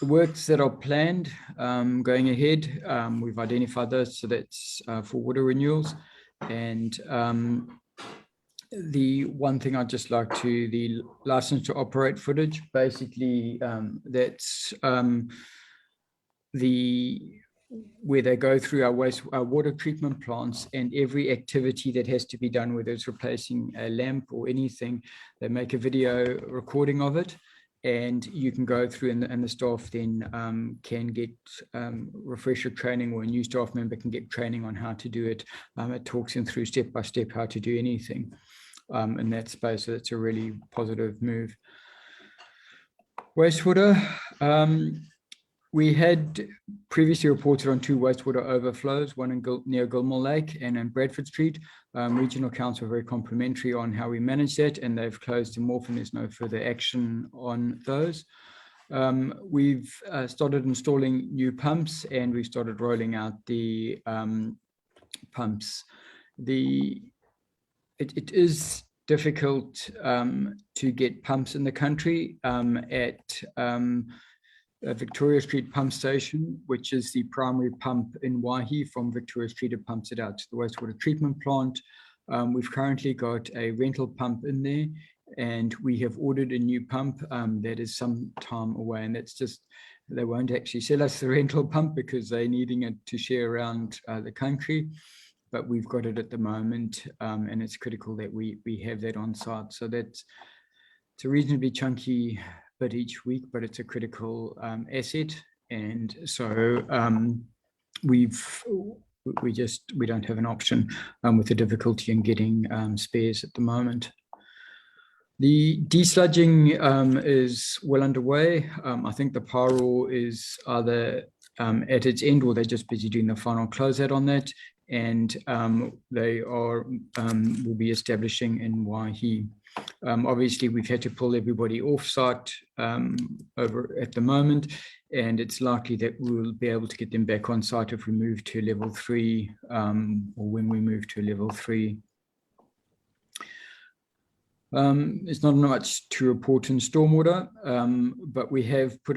The works that are planned going ahead, we've identified those, so that's for water renewals. And the one thing I'd just like to, the license to operate footage, basically that's where they go through our water treatment plants, and every activity that has to be done, whether it's replacing a lamp or anything, they make a video recording of it. And you can go through, and the staff then can get refresher training, or a new staff member can get training on how to do it. It talks them through step by step how to do anything in that space. So it's a really positive move. Wastewater. We had previously reported on 2 wastewater overflows, one near Gilmore Lake and in Bradford Street. Regional Council are very complimentary on how we manage that, and they've closed them off, and there's no further action on those. We've started installing new pumps, and we started rolling out the pumps. It is difficult to get pumps in the country at Victoria Street Pump Station, which is the primary pump in Waihi. From Victoria Street, it pumps it out to the wastewater treatment plant. We've currently got a rental pump in there, and we have ordered a new pump that is some time away, and that's just, they won't actually sell us the rental pump because they're needing it to share around the country, but we've got it at the moment, and it's critical that we have that on site. So it's a reasonably chunky bit each week, but it's a critical asset, and so we don't have an option with the difficulty in getting spares at the moment. The desludging is well underway. I think the pyro is either at its end, or they're just busy doing the final closeout on that, and they are will be establishing in Waihi. Obviously, we've had to pull everybody off-site over at the moment, and it's likely that we'll be able to get them back on site if we move to level 3, or when we move to level 3. There's not much to report in stormwater, but we have put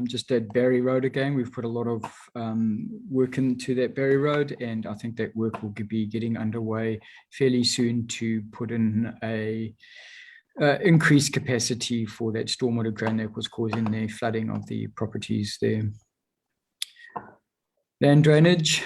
just at Barry Road again, we've put a lot of work into that Barry Road, and I think that work will be getting underway fairly soon to put in a increased capacity for that stormwater drain that was causing the flooding of the properties there. Land drainage.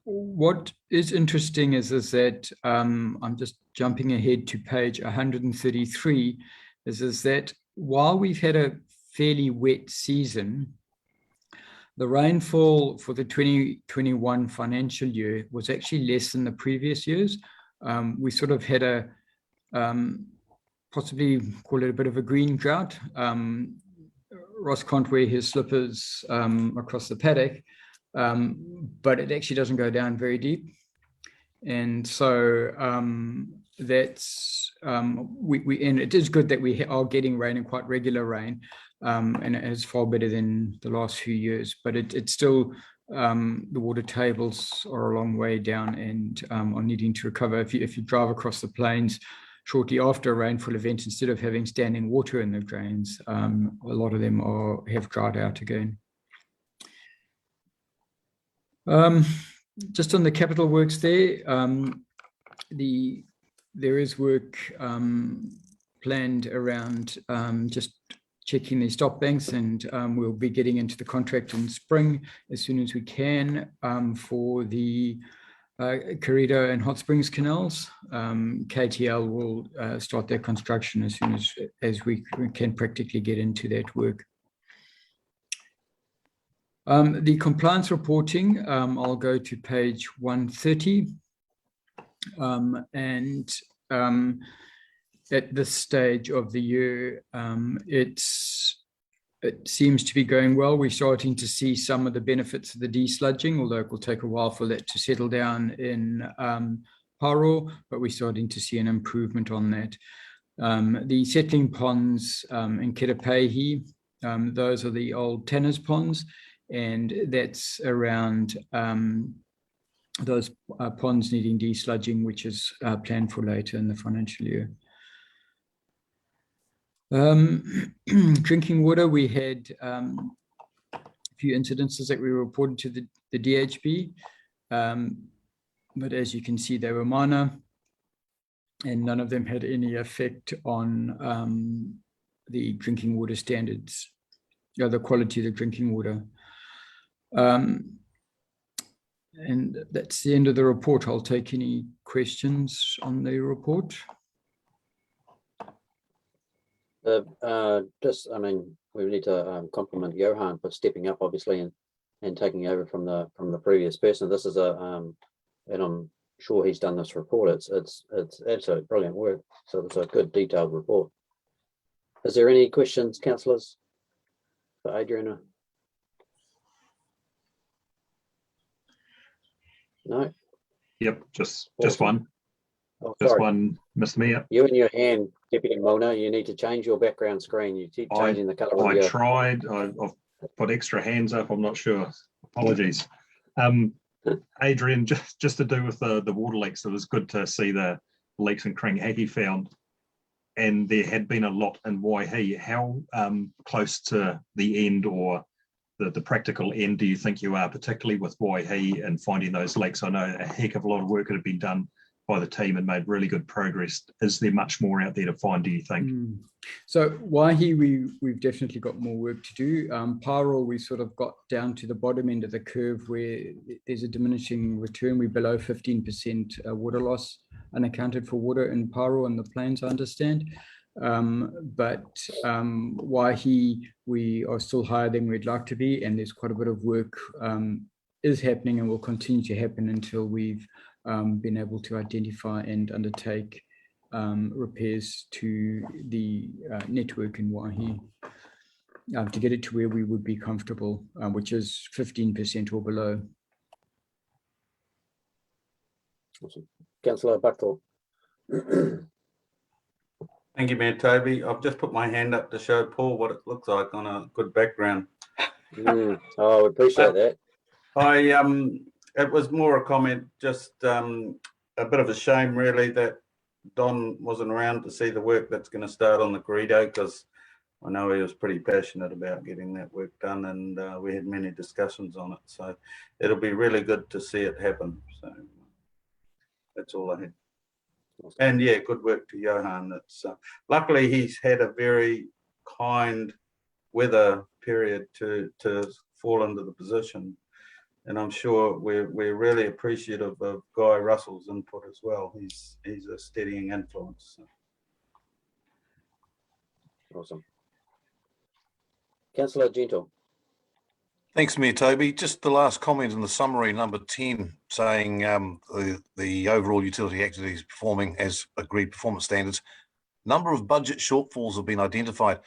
What is interesting is that I'm just jumping ahead to page 133, is that while we've had a fairly wet season, the rainfall for the 2021 financial year was actually less than the previous years. We sort of had a possibly call it a bit of a green drought. Ross can't wear his slippers across the paddock, but it actually doesn't go down very deep. And so that's, and it is good that we are getting rain, and quite regular rain, and it is far better than the last few years, but it's still, the water tables are a long way down and are needing to recover. If you drive across the plains shortly after a rainfall event, instead of having standing water in the drains, a lot of them have dried out again. Just on the capital works there, there is work planned around just checking the stop banks, and we'll be getting into the contract in spring as soon as we can for the Corrido and Hot Springs canals. KTL will start their construction as soon as we can practically get into that work. The compliance reporting, I'll go to page 130. And at this stage of the year, it's it seems to be going well. We're starting to see some of the benefits of the desludging, although it will take a while for that to settle down in Paro, but we're starting to see an improvement on that. The settling ponds in Kirapehi, those are the old Tanner's ponds, and that's around those ponds needing desludging, which is planned for later in the financial year. Drinking water, we had a few incidences that we reported to the DHB, but as you can see, they were minor, and none of them had any effect on the drinking water standards, the quality of the drinking water. And that's the end of the report. I'll take any questions on the report. I mean, we need to compliment Johan for stepping up, obviously, and taking over from the previous person. This is and I'm sure he's done this report. It's absolutely brilliant work. So it's a good detailed report. Is there any questions, councillors, for Adriana? No. Yep, just Awesome. one. Oh, Just sorry. one, Mr. Mayor. You and your hand, Deputy Mulner, you need to change your background screen. You keep changing the colour of I your... tried. I've put extra hands up. I'm not sure. Apologies. Adrian, just to do with the water leaks, it was good to see the leaks in Kringhaki found, and there had been a lot in Waihi. How close to the end or the practical end do you think you are, particularly with Waihi and finding those leaks? I know a heck of a lot of work had been done by the team and made really good progress. Is there much more out there to find, do you think? So Waihi, we've definitely got more work to do. Paro, we sort of got down to the bottom end of the curve where there's a diminishing return. We're below 15% water loss, unaccounted for water in Paro and the plains, I understand. But Waihi, we are still higher than we'd like to be, and there's quite a bit of work is happening and will continue to happen until we've been able to identify and undertake repairs to the network in Waihi to get it to where we would be comfortable, which is 15% or below. Awesome. Councillor Buckthorpe. Thank you, Mayor Toby. I've just put my hand up to show Paul what it looks like on a good background. Oh, I appreciate that. It was more a comment, just a bit of a shame really that Don wasn't around to see the work that's going to start on the Greedo, because I know he was pretty passionate about getting that work done, and we had many discussions on it. So it'll be really good to see it happen. So that's all I had. Awesome. And yeah, good work to Johan. It's luckily he's had a very kind weather period to fall into the position. And I'm sure we're really appreciative of Guy Russell's input as well. He's a steadying influence. So. Awesome. Councillor Gentle. Thanks, Mayor Toby. Just the last comment in the summary, number 10, saying the overall utility activity is performing as agreed performance standards. Number of budget shortfalls have been identified.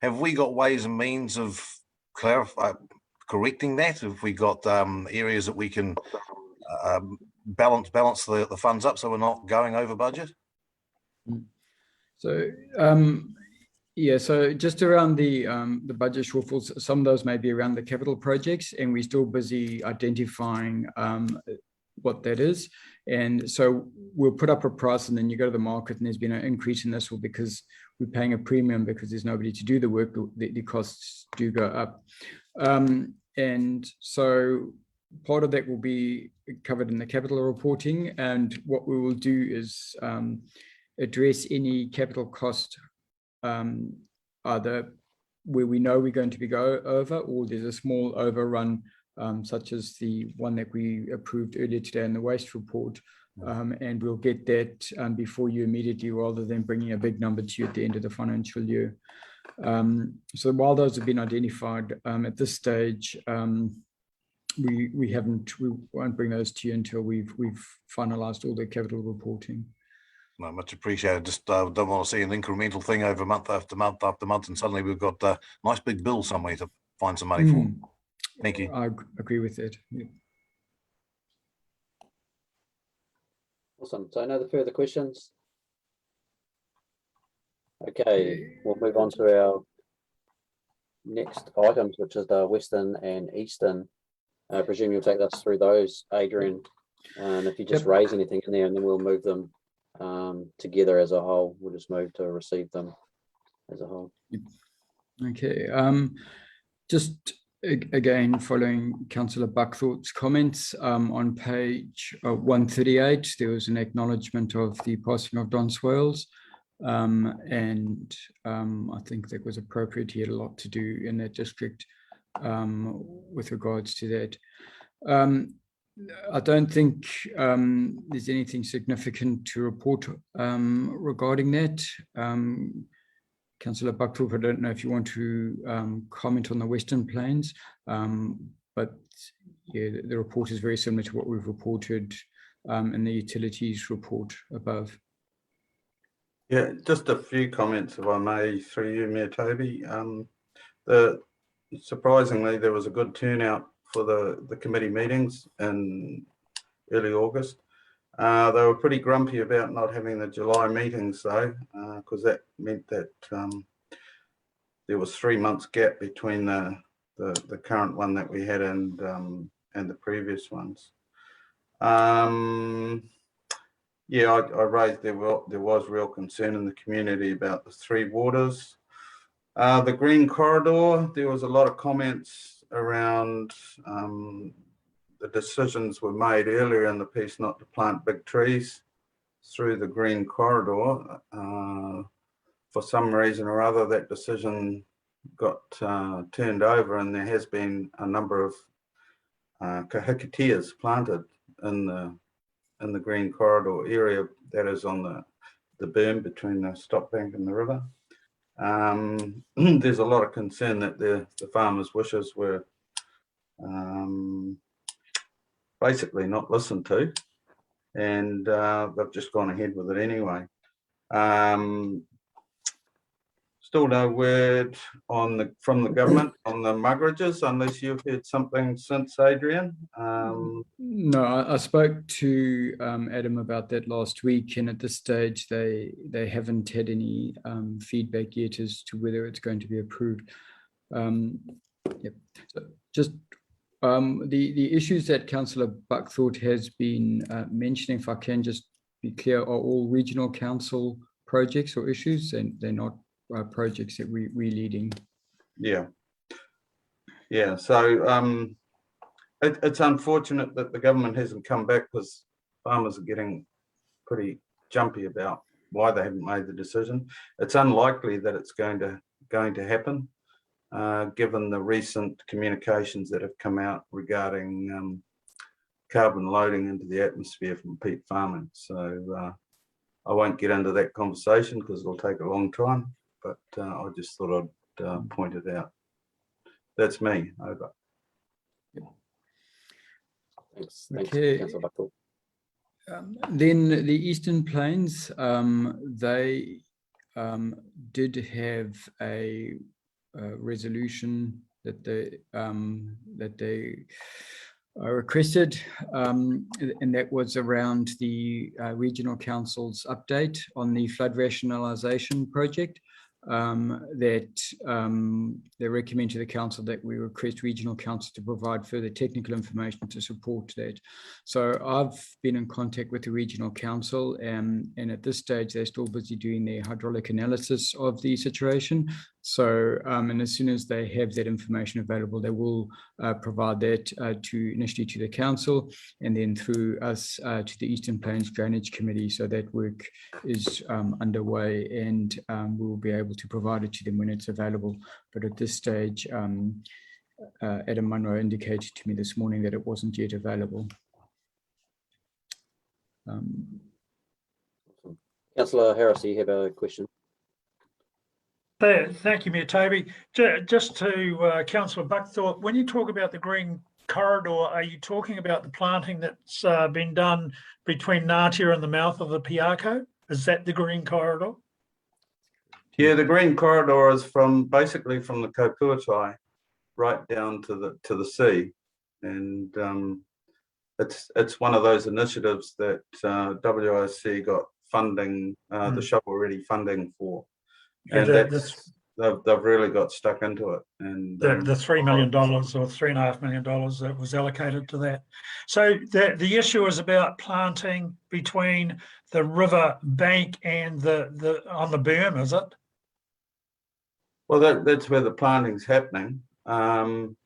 Have we got ways and means of correcting that? Have we got areas that we can balance the funds up so we're not going over budget? So yeah, so just around the budget shortfalls, some of those may be around the capital projects, and we're still busy identifying what that is. And so we'll put up a price, and then you go to the market, and there's been an increase in this, because we're paying a premium because there's nobody to do the work. The costs do go up. And so part of that will be covered in the capital reporting. And what we will do is address any capital cost either where we know we're going to be go over, or there's a small overrun, such as the one that we approved earlier today in the waste report. And we'll get that before you immediately, rather than bringing a big number to you at the end of the financial year. So while those have been identified at this stage, we won't bring those to you until we've finalized all the capital reporting. No, much appreciated. Just don't want to see an incremental thing over month after month after month, and suddenly we've got a nice big bill somewhere to find some money for. Thank you. I agree with that. Yeah. Awesome. So no further questions? Okay, we'll move on to our next items, which is the Western and Eastern. I presume you'll take us through those, Adrian. If you just raise anything in there, and then we'll move them together as a whole. We'll just move to receive them as a whole. Okay. Just again, following Councillor Buckthorpe's comments, on page 138, there was an acknowledgement of the passing of Don Swales. And I think that was appropriate. He had a lot to do in that district with regards to that. I don't think there's anything significant to report regarding that. Councillor Buckthorpe, I don't know if you want to comment on the Western Plains, but yeah, the report is very similar to what we've reported in the utilities report above. Yeah, just a few comments, if I may, through you, Mayor Toby. Surprisingly, there was a good turnout for the committee meetings in early August. They were pretty grumpy about not having the July meetings, though, because that meant that there was 3 months gap between the current one that we had and the previous ones. Yeah, I raised there was real concern in the community about the three waters. The Green Corridor, there was a lot of comments around the decisions were made earlier in the piece not to plant big trees through the Green Corridor. For some reason or other, that decision got turned over, and there has been a number of kahikateas planted in the Green Corridor area that is on the berm between the stop bank and the river. There's a lot of concern that the farmers' wishes were basically not listened to, and they've just gone ahead with it anyway. Still no word from the government on the muggerages, unless you've heard something since, Adrian. No, I spoke to Adam about that last week, and at this stage they haven't had any feedback yet as to whether it's going to be approved. Yep. So just the issues that Councillor Buckthorpe has been mentioning, if I can just be clear, are all regional council projects or issues, and they're not projects that we're leading. Yeah. So it's unfortunate that the government hasn't come back, because farmers are getting pretty jumpy about why they haven't made the decision. It's unlikely that it's going to happen, given the recent communications that have come out regarding carbon loading into the atmosphere from peat farming. So I won't get into that conversation because it'll take a long time, but I just thought I'd point it out. That's me. Over. Thanks, Okay. Councillor Buckthorpe. Then the Eastern Plains, they did have a resolution that they requested, and that was around the regional council's update on the flood rationalisation project. They recommend to the council that we request regional council to provide further technical information to support that. So I've been in contact with the regional council, and at this stage they're still busy doing their hydraulic analysis of the situation. So and as soon as they have that information available, they will provide that initially to the council, and then through us to the Eastern Plains Drainage Committee. So that work is underway, and we will be able to provide it to them when it's available. But at this stage, Adam Munro indicated to me this morning that it wasn't yet available. Councillor Harris, you have a question? Thank you, Mayor Toby. Just to Councillor Buckthorpe, when you talk about the Green Corridor, are you talking about the planting that's been done between Natia and the mouth of the Piarco? Is that the green corridor? Yeah, the green corridor is basically from the Kopuatai right down to the sea, and it's one of those initiatives that WIC got funding, the shovel-ready funding for, and they've really got stuck into it. And the $3 million or $3.5 million that was allocated to that. So the issue is about planting between the river bank and the on the berm, is it? Well, that's where the planting's happening, and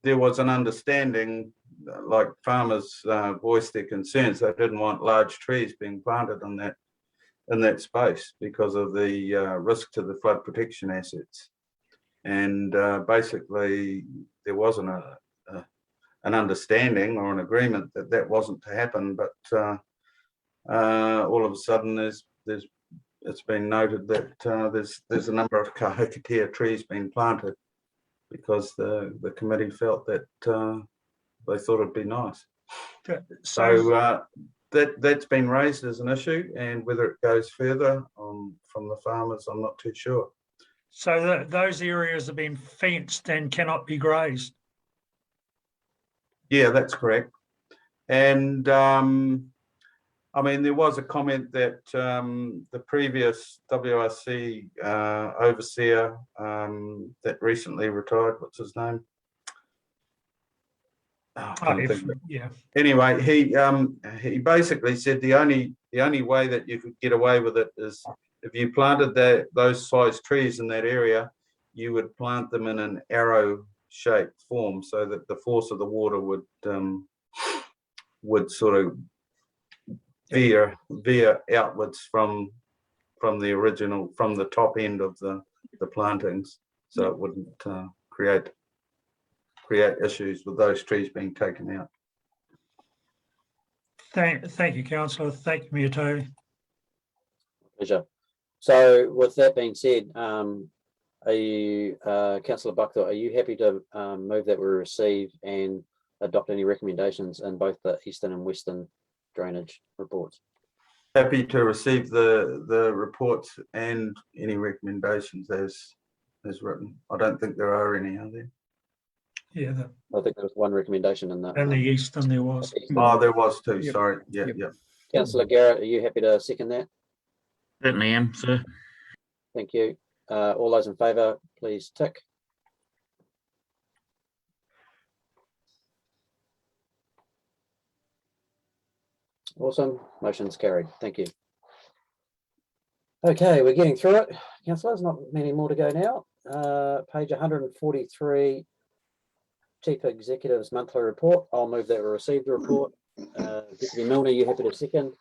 there was an understanding, like farmers voiced their concerns. They didn't want large trees being planted in that space because of the risk to the flood protection assets. And basically, there wasn't an understanding or an agreement that that wasn't to happen. But all of a sudden, it's been noted that there's a number of kahikatea trees being planted because the committee felt that they thought it'd be nice. So that's been raised as an issue, and whether it goes further from the farmers, I'm not too sure. So those areas have been fenced and cannot be grazed. Yeah, that's correct. And I mean, there was a comment that the previous WRC overseer that recently retired, what's his name? Yeah. Anyway, he basically said the only way that you could get away with it is if you planted those size trees in that area, you would plant them in an arrow-shaped form so that the force of the water would sort of veer outwards from the top end of the plantings, so it wouldn't create issues with those trees being taken out. Thank you, Councillor. Thank you, Miyatobi. Pleasure. So with that being said, are you, Councillor Buckthorpe, are you happy to move that we receive and adopt any recommendations in both the eastern and western drainage reports? Happy to receive the reports and any recommendations as written. I don't think there are any, are there? Yeah. I think there was one recommendation in that. In the eastern there was. Oh, there was too, Yep. sorry. Yeah. Councillor Garrett, are you happy to second that? Certainly am, sir. Thank you. All those in favour, please tick. Awesome. Motion's carried. Thank you. Okay, we're getting through it. Councillors, not many more to go now. Page 143, Chief Executive's monthly report. I'll move that we receive the report. Deputy Milner, you happy to second?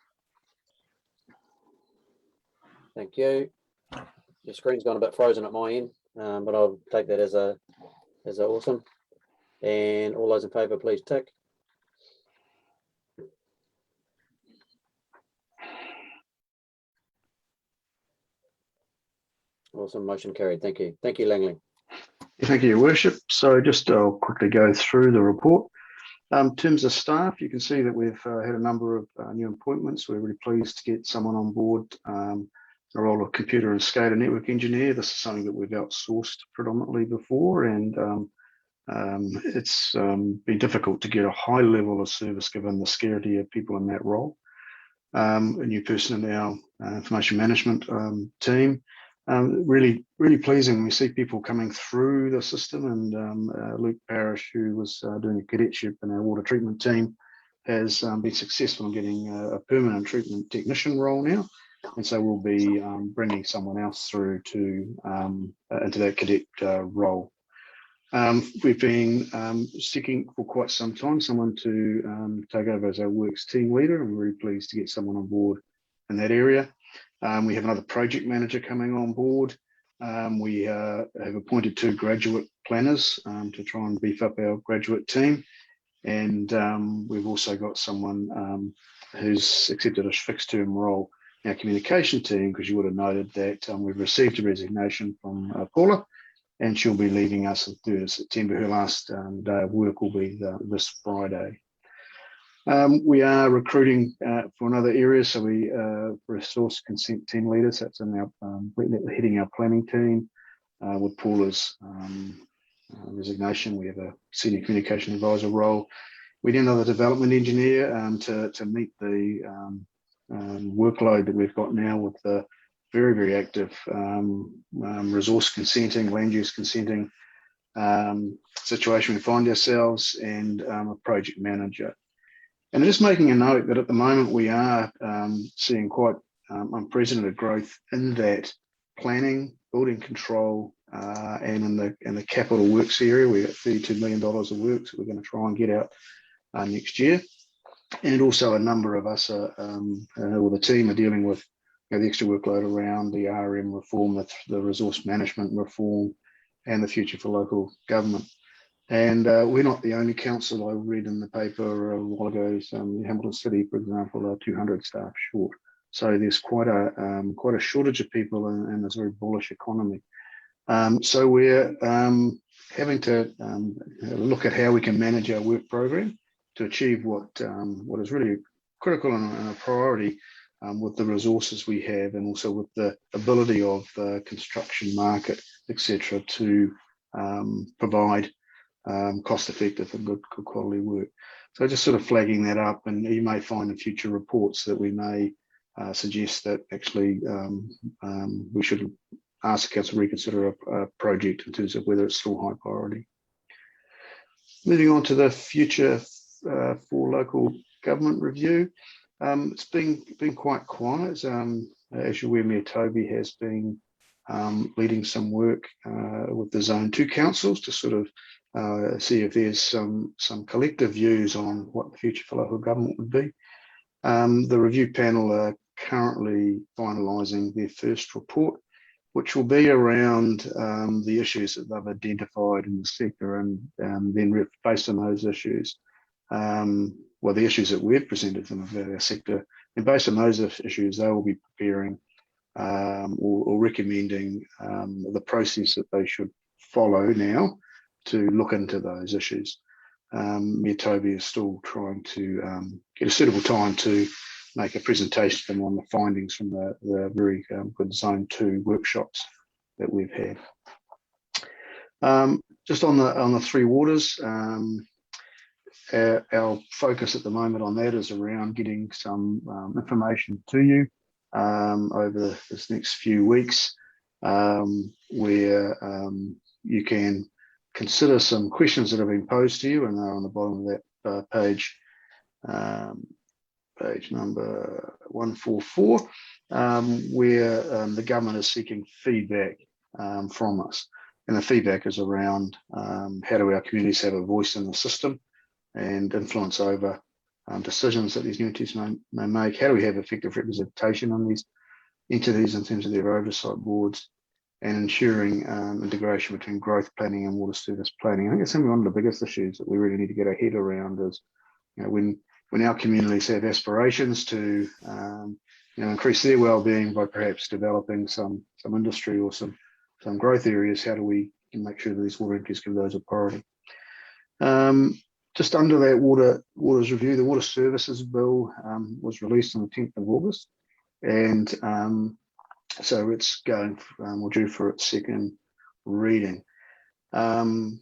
Thank you. Your screen's gone a bit frozen at my end, but I'll take that as a awesome. And all those in favour, please tick. Awesome, motion carried. Thank you. Thank you, Langley. Thank you, Your Worship. So just I'll quickly go through the report. In terms of staff, you can see that we've had a number of new appointments. We're really pleased to get someone on board, the role of computer and SCADA network engineer. This is something that we've outsourced predominantly before, and it's been difficult to get a high level of service given the scarcity of people in that role. A new person in our information management team. Really pleasing. We see people coming through the system, and Luke Parrish, who was doing a cadetship in our water treatment team, has been successful in getting a permanent treatment technician role now, and so we'll be bringing someone else through to into that cadet role. We've been seeking for quite some time someone to take over as our works team leader, and we're really pleased to get someone on board in that area. We have another project manager coming on board. We have appointed 2 graduate planners to try and beef up our graduate team. And we've also got someone who's accepted a fixed term role in our communication team, because you would have noted that we've received a resignation from Paula, and she'll be leaving us on 3rd of September. Her last day of work will be this Friday. We are recruiting for another area, so we resource consent team leaders. That's in our heading our planning team. With Paula's resignation, we have a senior communication advisor role. We need another development engineer to meet the workload that we've got now with the very active resource consenting, land use consenting situation we find ourselves, and a project manager. And just making a note that at the moment we are seeing quite unprecedented growth in that planning, building control, and in the capital works area. We've got $32 million of works that we're going to try and get out next year. And also a number of us or the team are dealing with the extra workload around the RM reform, the resource management reform, and the future for local government. And we're not the only council. I read in the paper a while ago, Hamilton City, for example, are 200 staff short. So there's quite a shortage of people, and there's a very bullish economy. So we're having to look at how we can manage our work program to achieve what is really critical and a priority with the resources we have, and also with the ability of the construction market, etc., to provide cost-effective and good quality work. So just sort of flagging that up, and you may find in future reports that we may suggest that actually we should ask the council to reconsider a project in terms of whether it's still high priority. Moving on to the future for local government review. It's been quite quiet. As you're aware, Mayor Toby has been leading some work with the Zone 2 councils to sort of see if there's some collective views on what the future for local government would be. The review panel are currently finalising their first report, which will be around the issues that they've identified in the sector, and then based on those issues, well, the issues that we've presented them about our sector, and based on those issues, they will be preparing or recommending the process that they should follow now to look into those issues. Mayor Toby is still trying to get a suitable time to make a presentation to them on the findings from the very good Zone 2 workshops that we've had. Just on the Three Waters, our focus at the moment on that is around getting some information to you over this next few weeks, where you can consider some questions that have been posed to you, and they're on the bottom of that page, page number 144, where the government is seeking feedback from us. And the feedback is around how do our communities have a voice in the system and influence over decisions that these entities may make. How do we have effective representation on these entities in terms of their oversight boards, and ensuring integration between growth planning and water service planning. I think it's one of the biggest issues that we really need to get our head around is, when our communities have aspirations to increase their well-being by perhaps developing some industry or some growth areas, how do we make sure that these water entities give those a priority? Just under that waters review, the Water Services Bill was released on the 10th of August, and so it's going, we're due for its second reading. Now,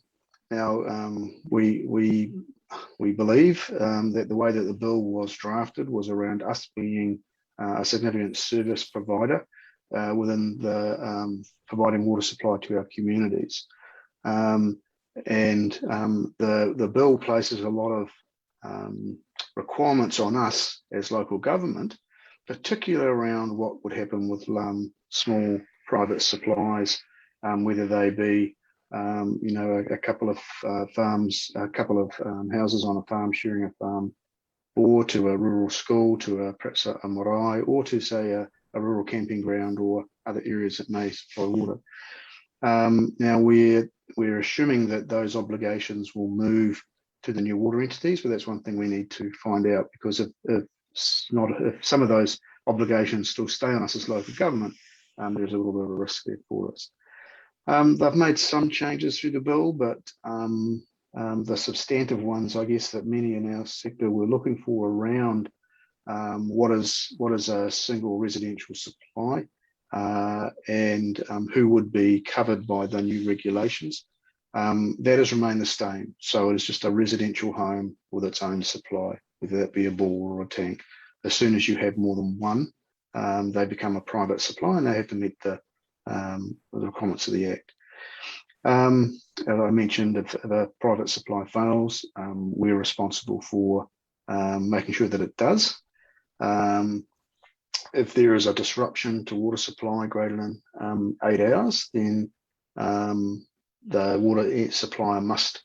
we believe that the way that the bill was drafted was around us being a significant service provider within the providing water supply to our communities. The bill places a lot of requirements on us as local government, particularly around what would happen with small private supplies, whether they be a couple of farms, a couple of houses on a farm sharing a farm, or to a rural school, to perhaps a marae, or to say a rural camping ground or other areas that may supply water. Now we're assuming that those obligations will move to the new water entities, but that's one thing we need to find out, because if some of those obligations still stay on us as local government, there's a little bit of a risk there for us. They've made some changes through the bill, but the substantive ones, I guess, that many in our sector were looking for around what is a single residential supply and who would be covered by the new regulations. That has remained the same. So it is just a residential home with its own supply, whether that be a bore or a tank. As soon as you have more than one, they become a private supply and they have to meet the requirements of the Act. As I mentioned, if a private supply fails, we're responsible for making sure that it does. If there is a disruption to water supply greater than 8 hours, then the water supplier must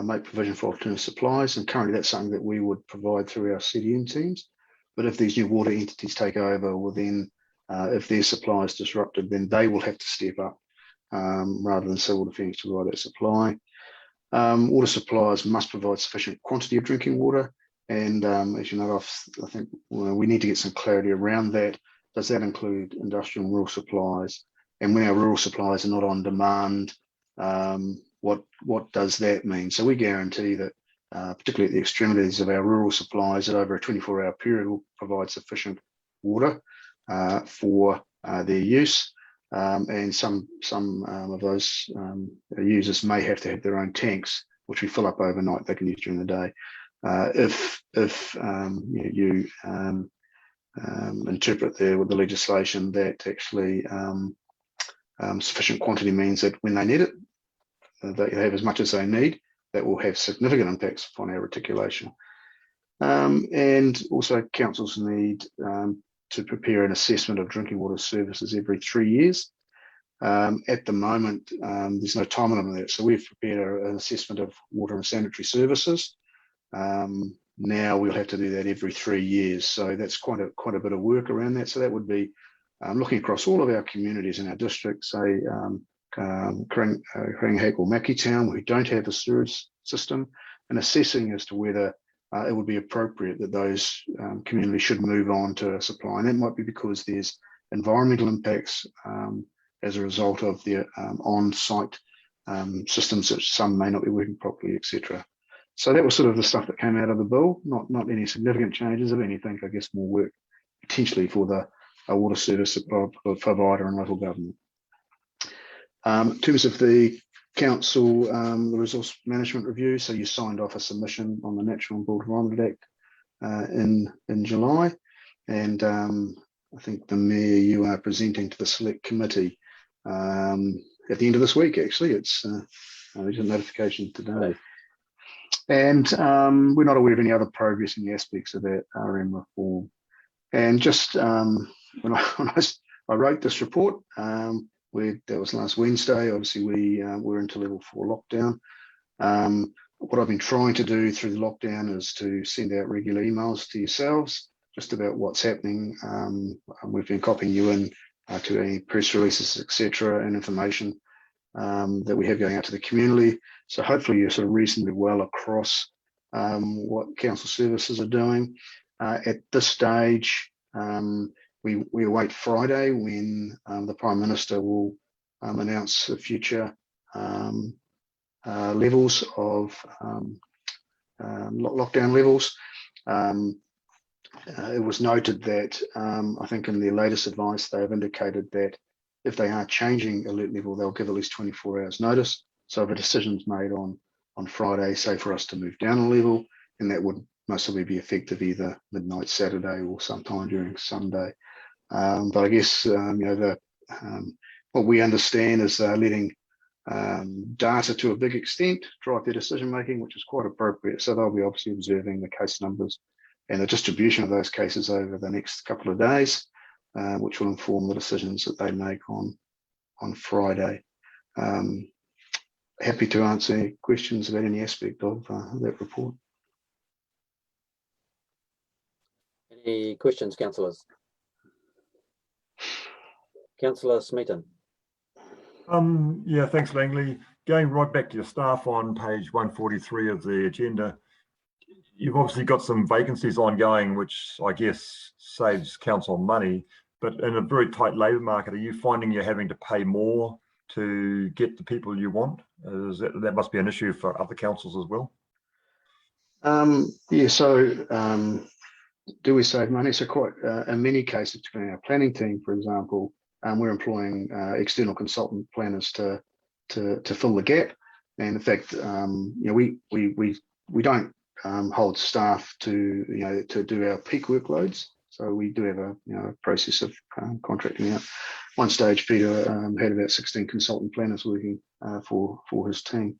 make provision for alternative supplies. And currently that's something that we would provide through our CDM teams. But if these new water entities take over, well then if their supply is disrupted, then they will have to step up rather than Civil Defence to provide that supply. Water suppliers must provide sufficient quantity of drinking water. And as you know, I think we need to get some clarity around that. Does that include industrial and rural supplies? And when our rural supplies are not on demand, what does that mean? So we guarantee that, particularly at the extremities of our rural supplies, that over a 24-hour period will provide sufficient water for their use. And some of those users may have to have their own tanks, which we fill up overnight. They can use during the day. If you interpret with the legislation that actually sufficient quantity means that when they need it, they have as much as they need, that will have significant impacts upon our reticulation. And also councils need to prepare an assessment of drinking water services every 3 years. At the moment, there's no time limit on that. So we've prepared an assessment of water and sanitary services. Now we'll have to do that every 3 years. So that's quite a bit of work around that. So that would be looking across all of our communities in our district, say Kringhack or Maki Town, who don't have a sewage system, and assessing as to whether it would be appropriate that those communities should move on to a supply. And that might be because there's environmental impacts as a result of the on-site systems that some may not be working properly, etc. So that was sort of the stuff that came out of the bill, not any significant changes. If anything, I guess more work potentially for the water service provider and local government. In terms of the council, the resource management review, so you signed off a submission on the Natural and Built Environment Act in July, and I think the Mayor, you are presenting to the Select Committee at the end of this week. Actually, it's there's a notification today. And we're not aware of any other progress in the aspects of that RM reform. And just when I wrote this report, that was last Wednesday, obviously we were into level 4 lockdown. What I've been trying to do through the lockdown is to send out regular emails to yourselves just about what's happening. We've been copying you in to any press releases, etc., and information that we have going out to the community. So hopefully you're sort of reasonably well across what council services are doing. At this stage, we await Friday when the Prime Minister will announce the future levels of lockdown levels. It was noted that I think in their latest advice they have indicated that if they are changing alert level, they'll give at least 24 hours notice. So if a decision's made on Friday, say for us to move down a level, and that would most likely be effective either midnight Saturday or sometime during Sunday. But I guess what we understand is letting data to a big extent drive their decision making, which is quite appropriate. So they'll be obviously observing the case numbers and the distribution of those cases over the next couple of days, which will inform the decisions that they make on Friday. Happy to answer any questions about any aspect of that report. Any questions, councillors? Councillor Smeaton. Yeah, thanks, Langley. Going right back to your staff on page 143 of the agenda, you've obviously got some vacancies ongoing, which I guess saves council money, but in a very tight labour market, are you finding you're having to pay more to get the people you want? That must be an issue for other councils as well. Yeah, so do we save money? So quite in many cases, particularly our planning team, for example, we're employing external consultant planners to fill the gap. And in fact, we don't hold staff to do our peak workloads. So we do have a process of contracting out. One stage, Peter had about 16 consultant planners working for his team.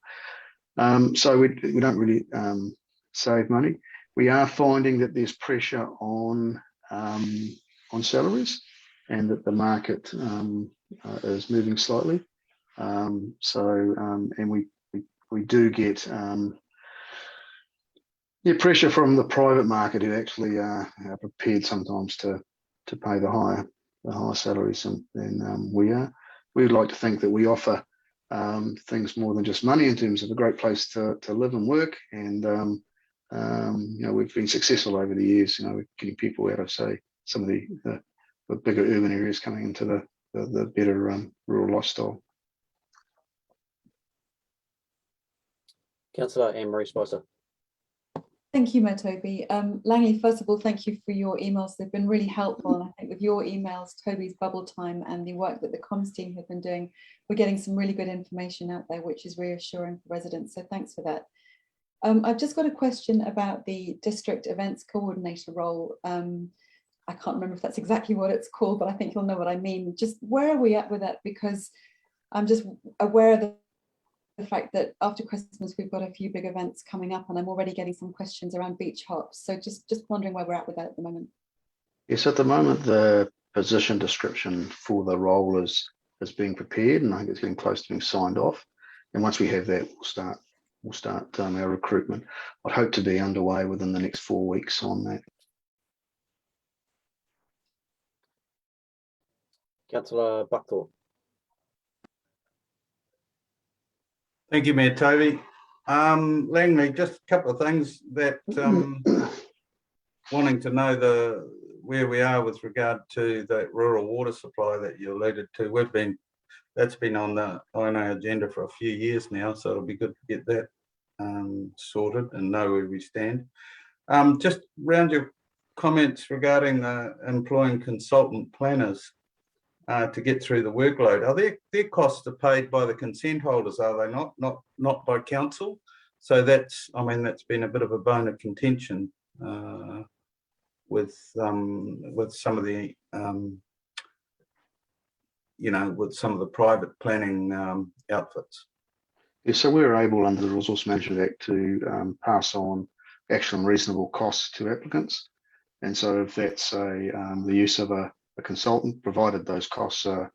So we don't really save money. We are finding that there's pressure on salaries, and that the market is moving slightly. And we do get pressure from the private market, who actually are prepared sometimes to pay the higher salaries than we are. We would like to think that we offer things more than just money in terms of a great place to live and work, and we've been successful over the years, with getting people out of, say, some of the bigger urban areas coming into the better rural lifestyle. Councillor Anne-Marie Spicer. Thank you, Toby. Langley, first of all, thank you for your emails. They've been really helpful. And I think with your emails, Toby's bubble time, and the work that the comms team have been doing, we're getting some really good information out there, which is reassuring for residents. So thanks for that. I've just got a question about the district events coordinator role. I can't remember if that's exactly what it's called, but I think you'll know what I mean. Just where are we at with that? Because I'm just aware of the fact that after Christmas, we've got a few big events coming up, and I'm already getting some questions around beach hops. So just wondering where we're at with that at the moment. Yes, at the moment, the position description for the role is being prepared, and I think it's getting close to being signed off. And once we have that, we'll start our recruitment. I'd hope to be underway within the next 4 weeks on that. Councillor Buckthorpe. Thank you, Mayor Toby. Langley, just a couple of things that wanting to know where we are with regard to the rural water supply that you alluded to. That's been on the INO agenda for a few years now, so it'll be good to get that sorted and know where we stand. Just round your comments regarding employing consultant planners to get through the workload. Are their costs are paid by the consent holders, are they not by council? So that's been a bit of a bone of contention with some of the with some of the private planning outfits. Yeah, so we're able under the Resource Management Act to pass on actual and reasonable costs to applicants. And so if that's the use of a consultant, provided those costs are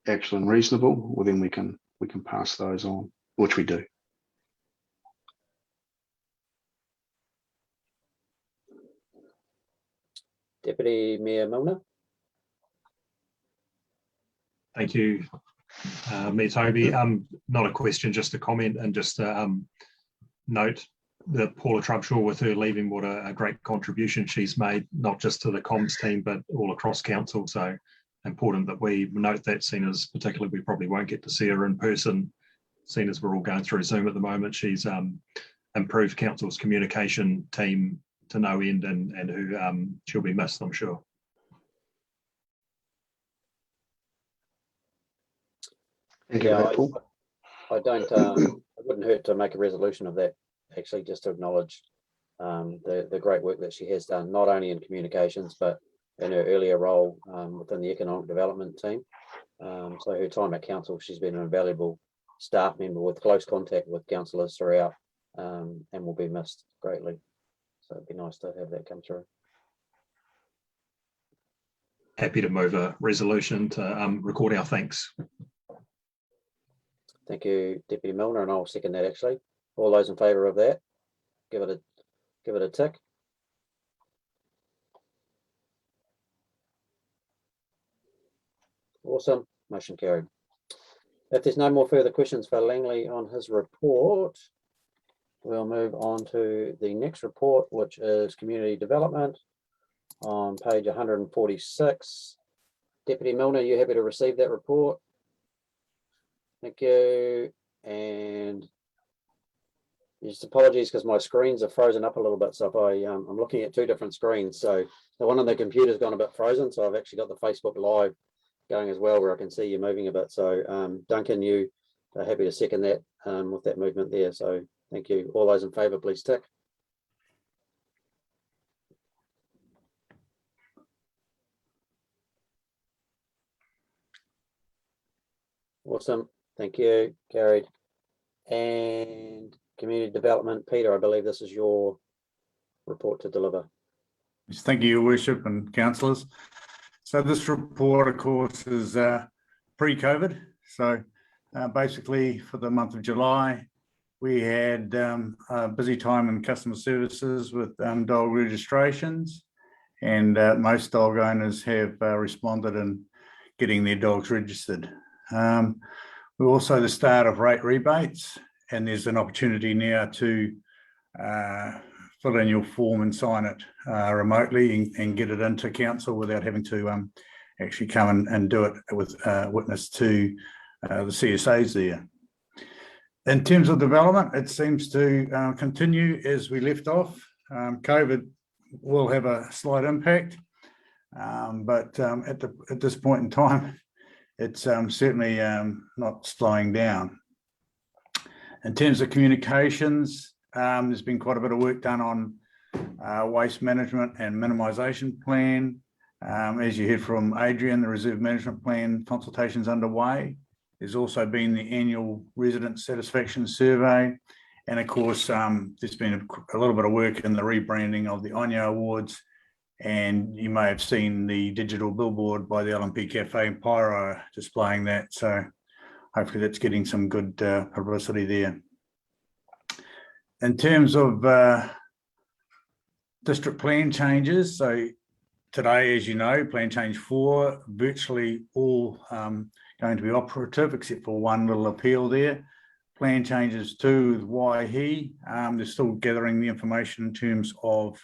actual and reasonable, well, then we can pass those on, which we do. Deputy Mayor Milner. Thank you, Mayor Toby. Not a question, just a comment, and just note that Paula Trubshaw, with her leaving, what a great contribution she's made, not just to the comms team, but all across council. So important that we note that, seeing as particularly we probably won't get to see her in person, seeing as we're all going through Zoom at the moment. She's improved council's communication team to no end, and who she'll be missed, I'm sure. Thank you, Paul. I don't. It wouldn't hurt to make a resolution of that, actually, just to acknowledge the great work that she has done, not only in communications, but in her earlier role within the economic development team. So her time at council, she's been an invaluable staff member with close contact with councillors throughout, and will be missed greatly. So it'd be nice to have that come through. Happy to move a resolution to record our thanks. Thank you, Deputy Milner, and I'll second that, actually. All those in favour of that, give it a tick. Awesome, motion carried. If there's no more further questions for Langley on his report, we'll move on to the next report, which is community development on page 146. Deputy Milner, are you happy to receive that report? Thank you. And just apologies because my screens are frozen up a little bit. So if I'm looking at two different screens. So the one on the computer's gone a bit frozen. So I've actually got the Facebook Live going as well, where I can see you moving a bit. So Duncan, you are happy to second that with that movement there. So thank you. All those in favour, please tick. Awesome. Thank you. Carried. And community development, Peter, I believe this is your report to deliver. Thank you, Your Worship and councillors. So this report, of course, is pre-COVID. So basically for the month of July, we had a busy time in customer services with dog registrations, and most dog owners have responded in getting their dogs registered. We're also the start of rate rebates, and there's an opportunity now to fill in your form and sign it remotely and get it into council without having to actually come and do it with witness to the CSAs there. In terms of development, it seems to continue as we left off. COVID will have a slight impact, but at this point in time, it's certainly not slowing down. In terms of communications, there's been quite a bit of work done on waste management and minimisation plan. As you heard from Adrian, the reserve management plan consultation's underway. There's also been the annual resident satisfaction survey. And of course, there's been a little bit of work in the rebranding of the Anya Awards. And you may have seen the digital billboard by the LNP Cafe and Pyro displaying that. So hopefully that's getting some good publicity there. In terms of district plan changes, so today, as you know, plan change 4, virtually all going to be operative except for one little appeal there. Plan changes 2 with Waihi, they're still gathering the information in terms of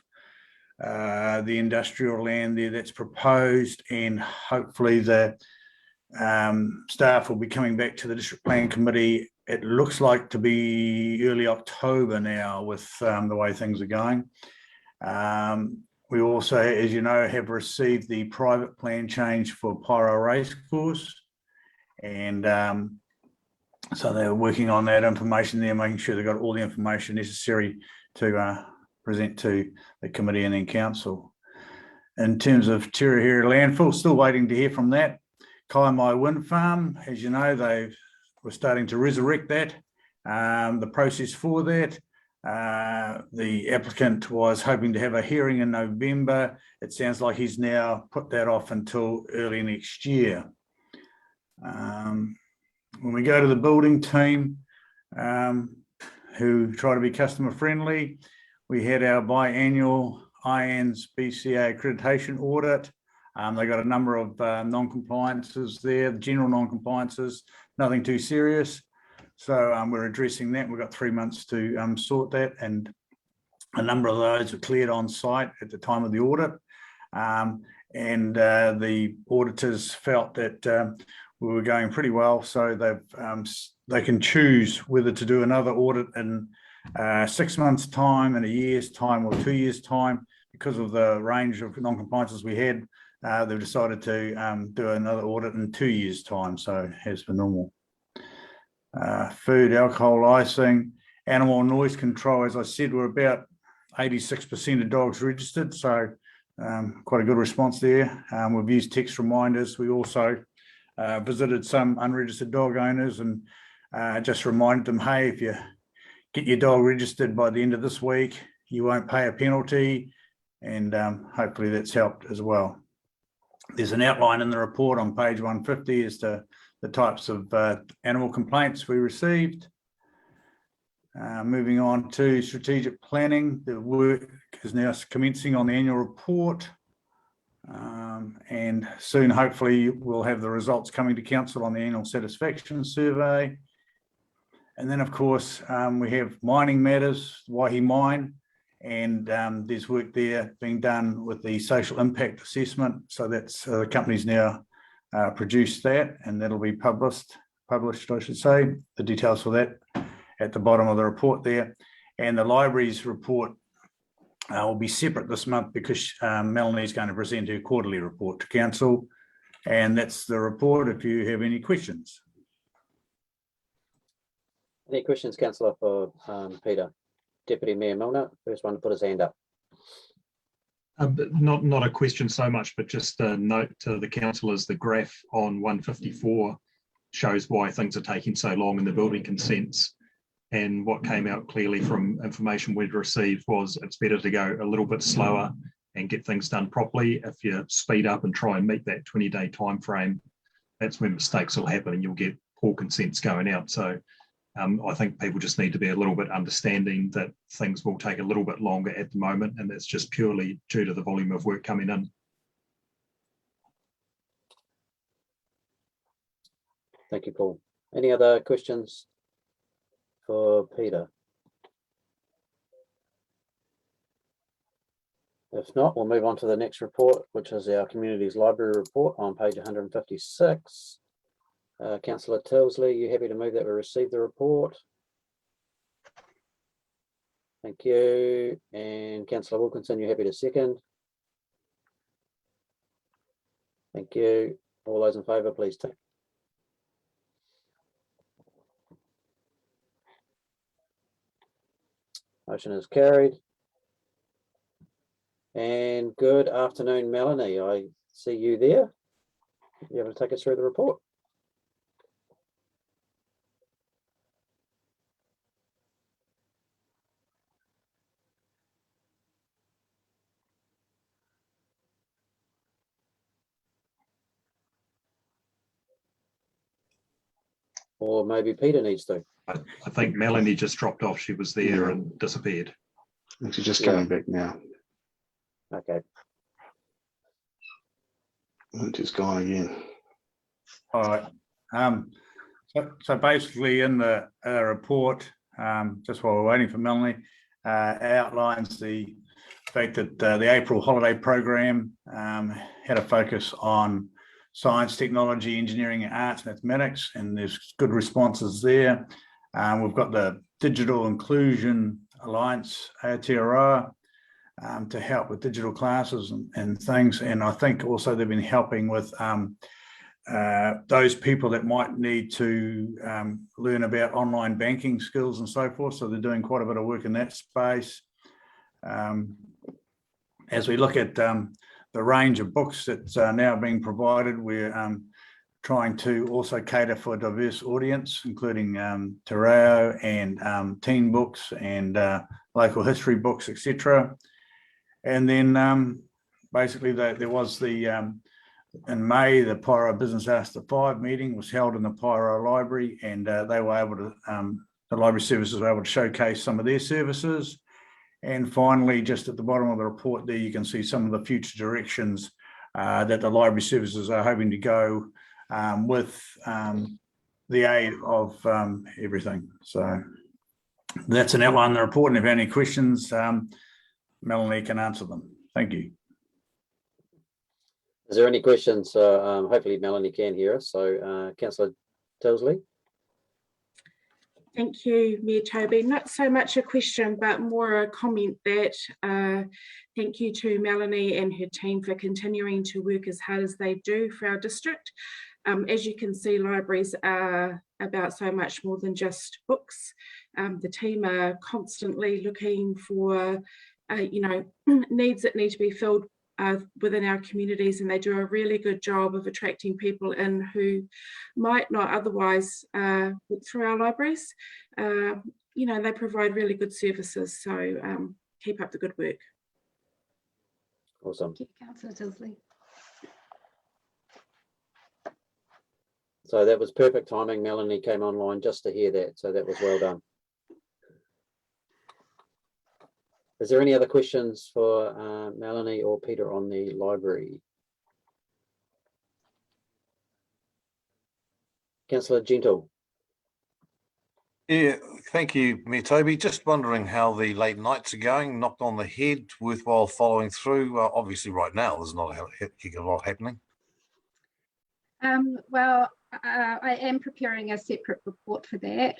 the industrial land there that's proposed, and hopefully the staff will be coming back to the district plan committee. It looks like to be early October now with the way things are going. We also, as you know, have received the private plan change for Pyro Racecourse, and so they're working on that information there, making sure they've got all the information necessary to present to the committee and then council. In terms of Tirahira landfill, still waiting to hear from that. Kaimai Wind Farm, as you know, they were starting to resurrect that. The process for that, the applicant was hoping to have a hearing in November. It sounds like he's now put that off until early next year. When we go to the building team, who try to be customer friendly, we had our biannual IANS BCA accreditation audit. They got a number of non-compliances there, general non-compliances, nothing too serious. So we're addressing that. We've got 3 months to sort that, and a number of those were cleared on site at the time of the audit. And the auditors felt that we were going pretty well, so they can choose whether to do another audit in 6 months' time, in a year's time, or 2 years' time. Because of the range of non-compliances we had, they've decided to do another audit in 2 years' time, so as per normal. Food, alcohol licensing, animal noise control, as I said, we're about 86% of dogs registered, so quite a good response there. We've used text reminders. We also visited some unregistered dog owners and just reminded them, hey, if you get your dog registered by the end of this week, you won't pay a penalty, and hopefully that's helped as well. There's an outline in the report on page 150 as to the types of animal complaints we received. Moving on to strategic planning, the work is now commencing on the annual report, and soon hopefully we'll have the results coming to council on the annual satisfaction survey. And then of course we have mining matters, Waihi Mine, and there's work there being done with the social impact assessment. So that's the company's now produced that, and that'll be published. published, I should say. The details for that at the bottom of the report there. And the library's report will be separate this month because Melanie's going to present her quarterly report to council. And that's the report if you have any questions. Any questions, councillor, for Peter? Deputy Mayor Milner, first one to put his hand up. Not a question so much, but just a note to the councillors, the graph on 154 shows why things are taking so long in the building consents. And what came out clearly from information we'd received was it's better to go a little bit slower and get things done properly. If you speed up and try and meet that 20-day time frame, that's when mistakes will happen and you'll get poor consents going out. So I think people just need to be a little bit understanding that things will take a little bit longer at the moment, and that's just purely due to the volume of work coming in. Thank you, Paul. Any other questions for Peter? If not, we'll move on to the next report, which is our Communities Library report on page 156. Councillor Tilsley, you happy to move that we receive the report? Thank you. And Councillor Wilkinson, you happy to second? Thank you. All those in favour, please tick. Motion is carried. And good afternoon, Melanie. I see you there. You able to take us through the report? Or maybe Peter needs to. I think Melanie just dropped off. She was there and disappeared. And she's just coming back now. Okay. And she's gone again. All right. So basically in the report, just while we're waiting for Melanie, outlines the fact that the April holiday program had a focus on science, technology, engineering, arts, mathematics, and there's good responses there. We've got the Digital Inclusion Alliance, Aotearoa, to help with digital classes and things. And I think also they've been helping with those people that might need to learn about online banking skills and so forth. So they're doing quite a bit of work in that space. As we look at the range of books that's now being provided, we're trying to also cater for a diverse audience, including te reo and teen books and local history books, etc. And then basically there was the, in May, the Pyro Business After 5 meeting was held in the Pyro Library, and they were able to, the library services were able to showcase some of their services. And finally, just at the bottom of the report there, you can see some of the future directions that the library services are hoping to go with the aid of everything. So that's an outline of the report, and if you have any questions, Melanie can answer them. Thank you. Is there any questions? Hopefully Melanie can hear us. So Councillor Tilsley. Thank you, Mayor Toby. Not so much a question, but more a comment that thank you to Melanie and her team for continuing to work as hard as they do for our district. As you can see, libraries are about so much more than just books. The team are constantly looking for needs that need to be filled within our communities, and they do a really good job of attracting people in who might not otherwise walk through our libraries. They provide really good services, so keep up the good work. Awesome. Thank you, Councillor Tilsley. So that was perfect timing. Melanie came online just to hear that, so that was well done. Is there any other questions for Melanie or Peter on the library? Councillor Gentle. Yeah, thank you, Mayor Toby. Just wondering how the late nights are going, knocked on the head, worthwhile following through. Obviously right now there's not a heck of a lot happening. Well, I am preparing a separate report for that.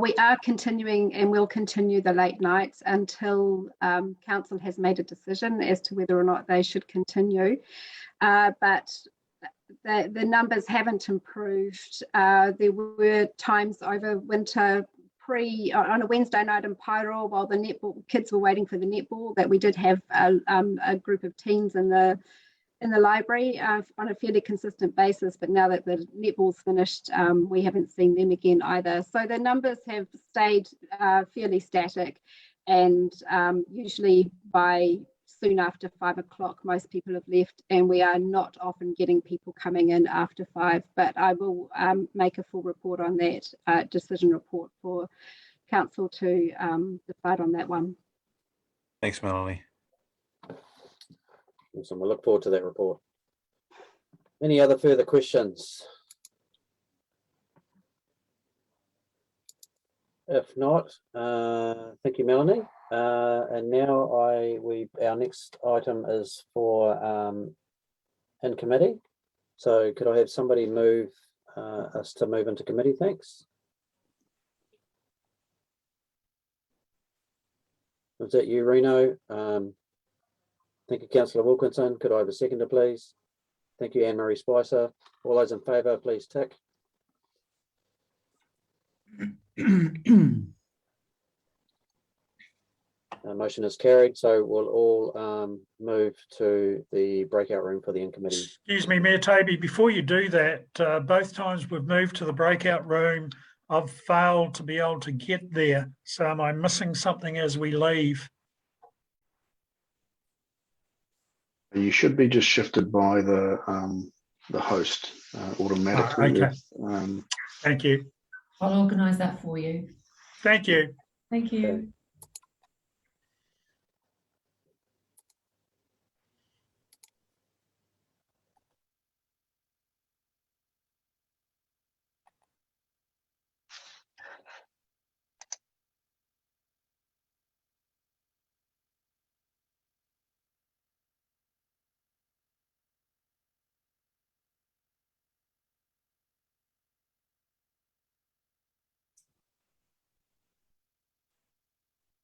We are continuing and will continue the late nights until council has made a decision as to whether or not they should continue. But the numbers haven't improved. There were times over winter on a Wednesday night in Pyro while the netball kids were waiting for the netball that we did have a group of teens in the library on a fairly consistent basis, but now that the netball's finished, we haven't seen them again either. So the numbers have stayed fairly static, and usually by soon after 5 o'clock, most people have left, and we are not often getting people coming in after 5, but I will make a full report on that decision report for council to decide on that one. Thanks, Melanie. Awesome. We'll look forward to that report. Any other further questions? If not, thank you, Melanie. And now our next item is for in committee. So could I have somebody move us to move into committee? Thanks. Was that you, Reno? Thank you, Councillor Wilkinson. Could I have a seconder, please? Thank you, Anne-Marie Spicer. All those in favour, please tick. Motion is carried, so we'll all move to the breakout room for the in committee. Excuse me, Mayor Toby, before you do that, both times we've moved to the breakout room, I've failed to be able to get there. So am I missing something as we leave? You should be just shifted by the host automatically. Okay. Thank you. I'll organise that for you. Thank you. Thank you. Okay.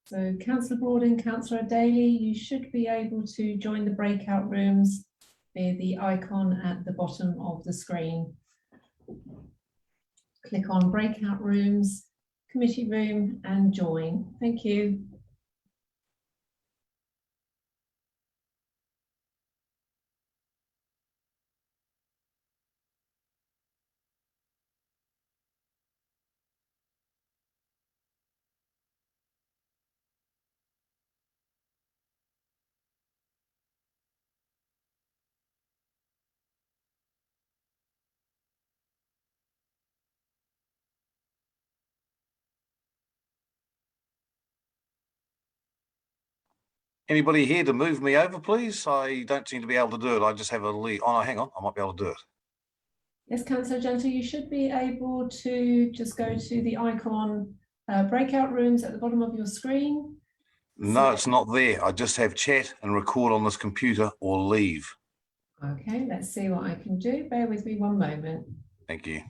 So Councillor Broad and Councillor Daly, you should be able to join the breakout rooms via the icon at the bottom of the screen. Click on breakout rooms, committee room and join. Thank you. Anybody here to move me over, please? I don't seem to be able to do it. I just have a lead. Oh, hang on. I might be able to do it. Yes, Councillor Gentle, you should be able to just go to the icon breakout rooms at the bottom of your screen. No, it's not there. I just have chat and record on this computer or leave. Okay, let's see what I can do. Bear with me one moment. Thank you.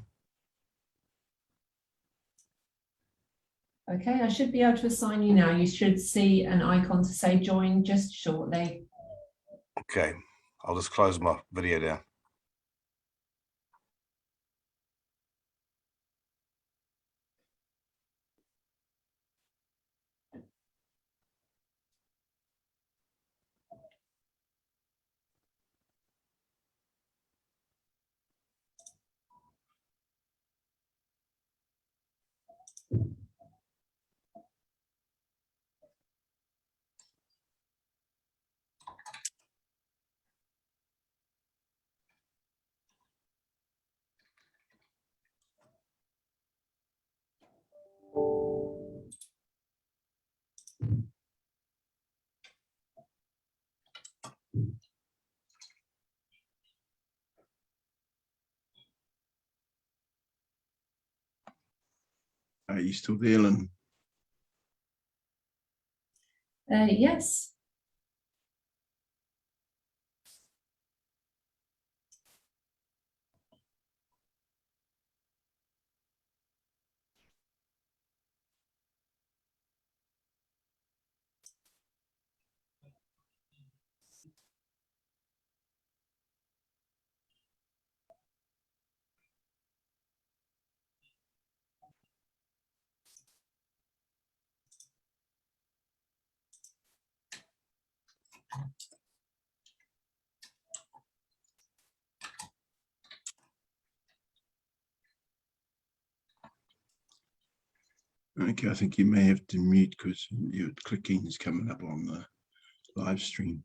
Okay, I should be able to assign you now. You should see an icon to say join just shortly. Okay, I'll just close my video down. Are you still there, Lynn? Yes. Okay, I think you may have to mute because your clicking is coming up on the live stream.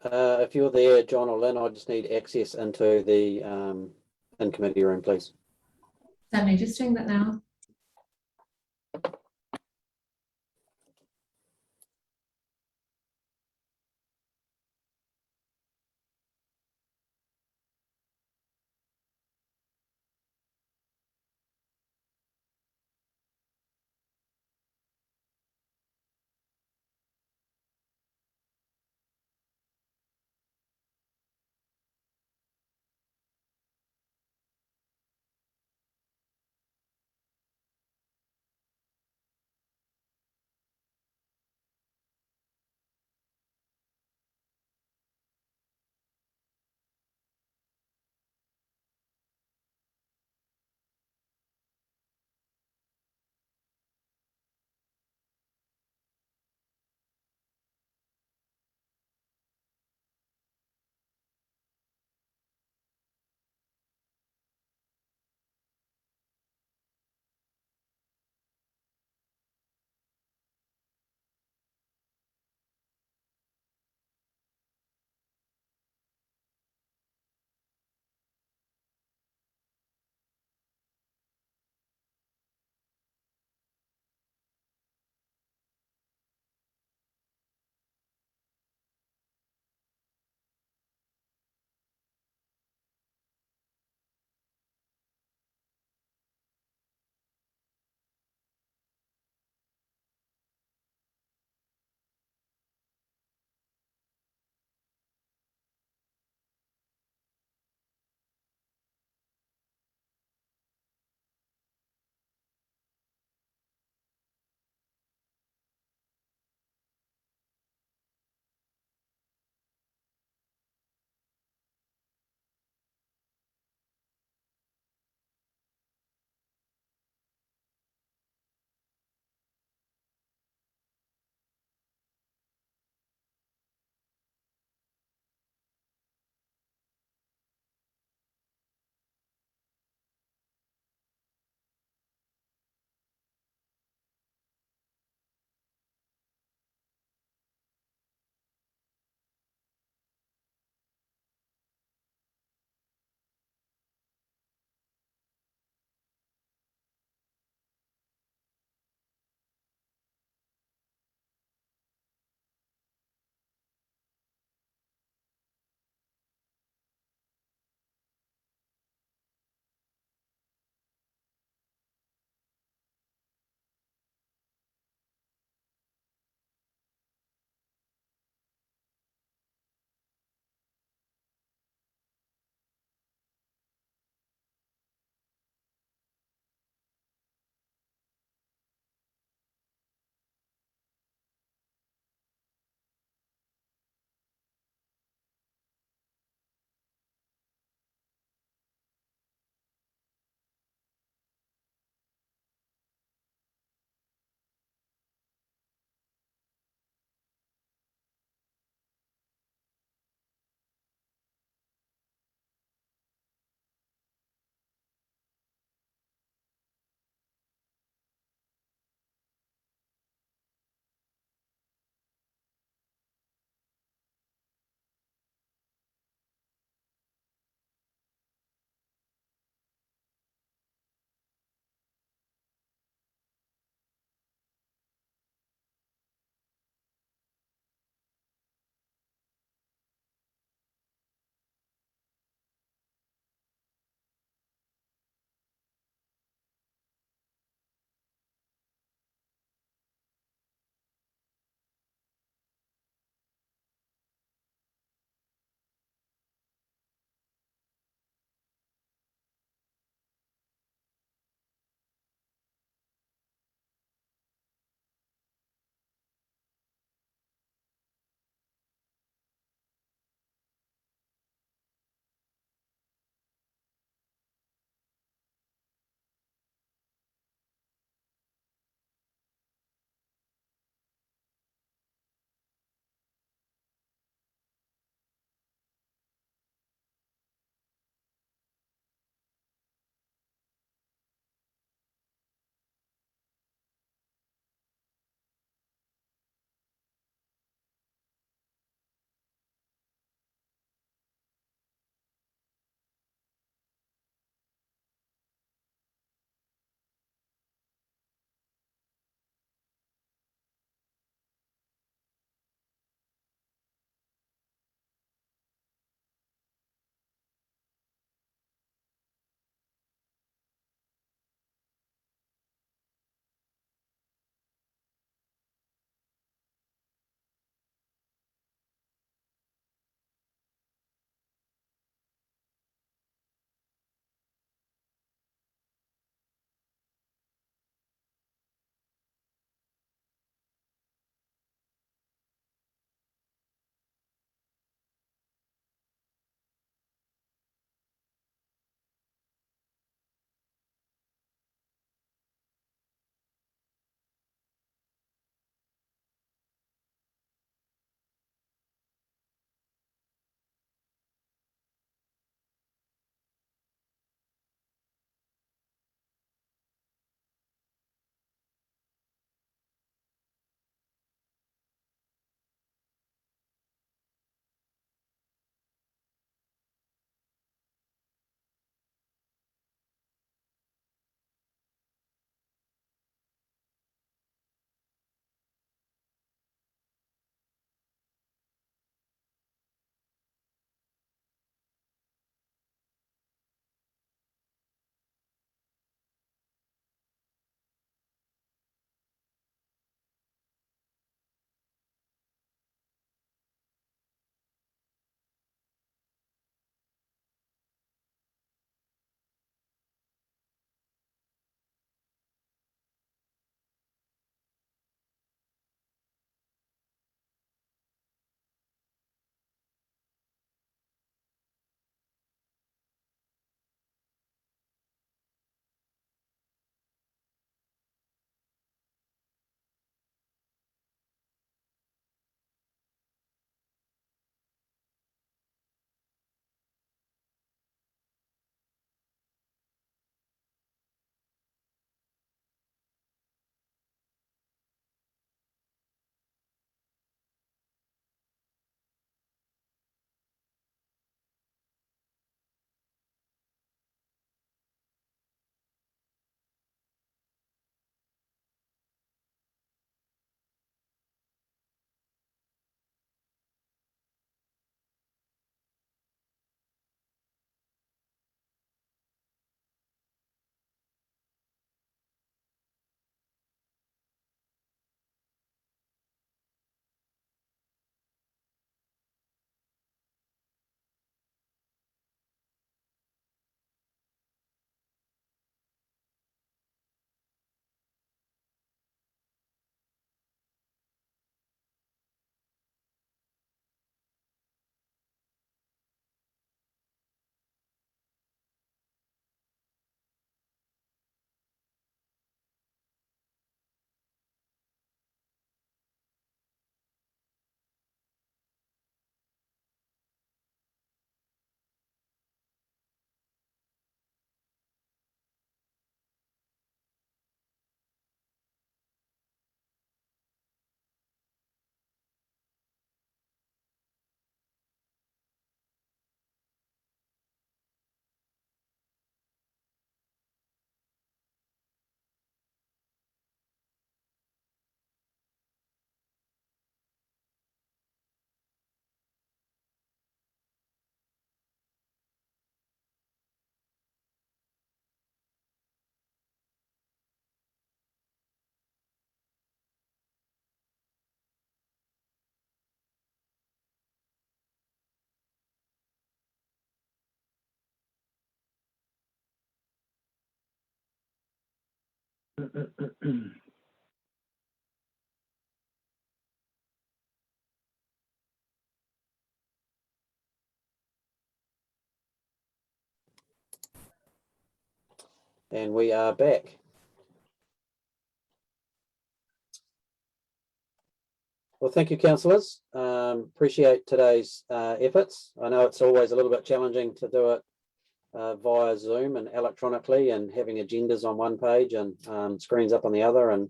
If you're there, John or Lynn, I just need access into the in-committee room, please. Certainly, just doing that now. And we are back. Well, thank you, councillors. Appreciate today's efforts. I know it's always a little bit challenging to do it via Zoom and electronically, and having agendas on one page and screens up on the other, and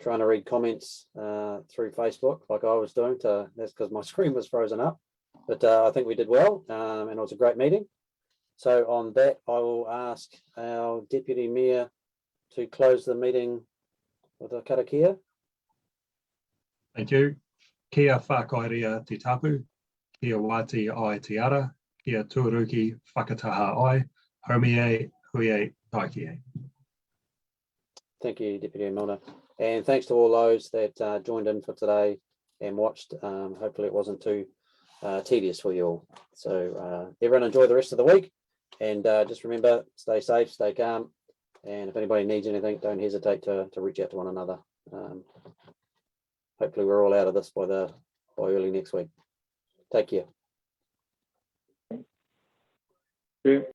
trying to read comments through Facebook like I was doing. That's because my screen was frozen up. But I think we did well, and it was a great meeting. So on that, I will ask our Deputy Mayor to close the meeting with a karakia. Thank you. Kia whakairea te tapu, kia wāti ai te ara, kia tuaruki whakataha ai, haumie hui taikie. Thank you, Deputy Milner. And thanks to all those that joined in for today and watched. Hopefully it wasn't too tedious for you all. So everyone enjoy the rest of the week, and just remember, stay safe, stay calm, and if anybody needs anything, don't hesitate to reach out to one another. Hopefully we're all out of this by early next week. Take care.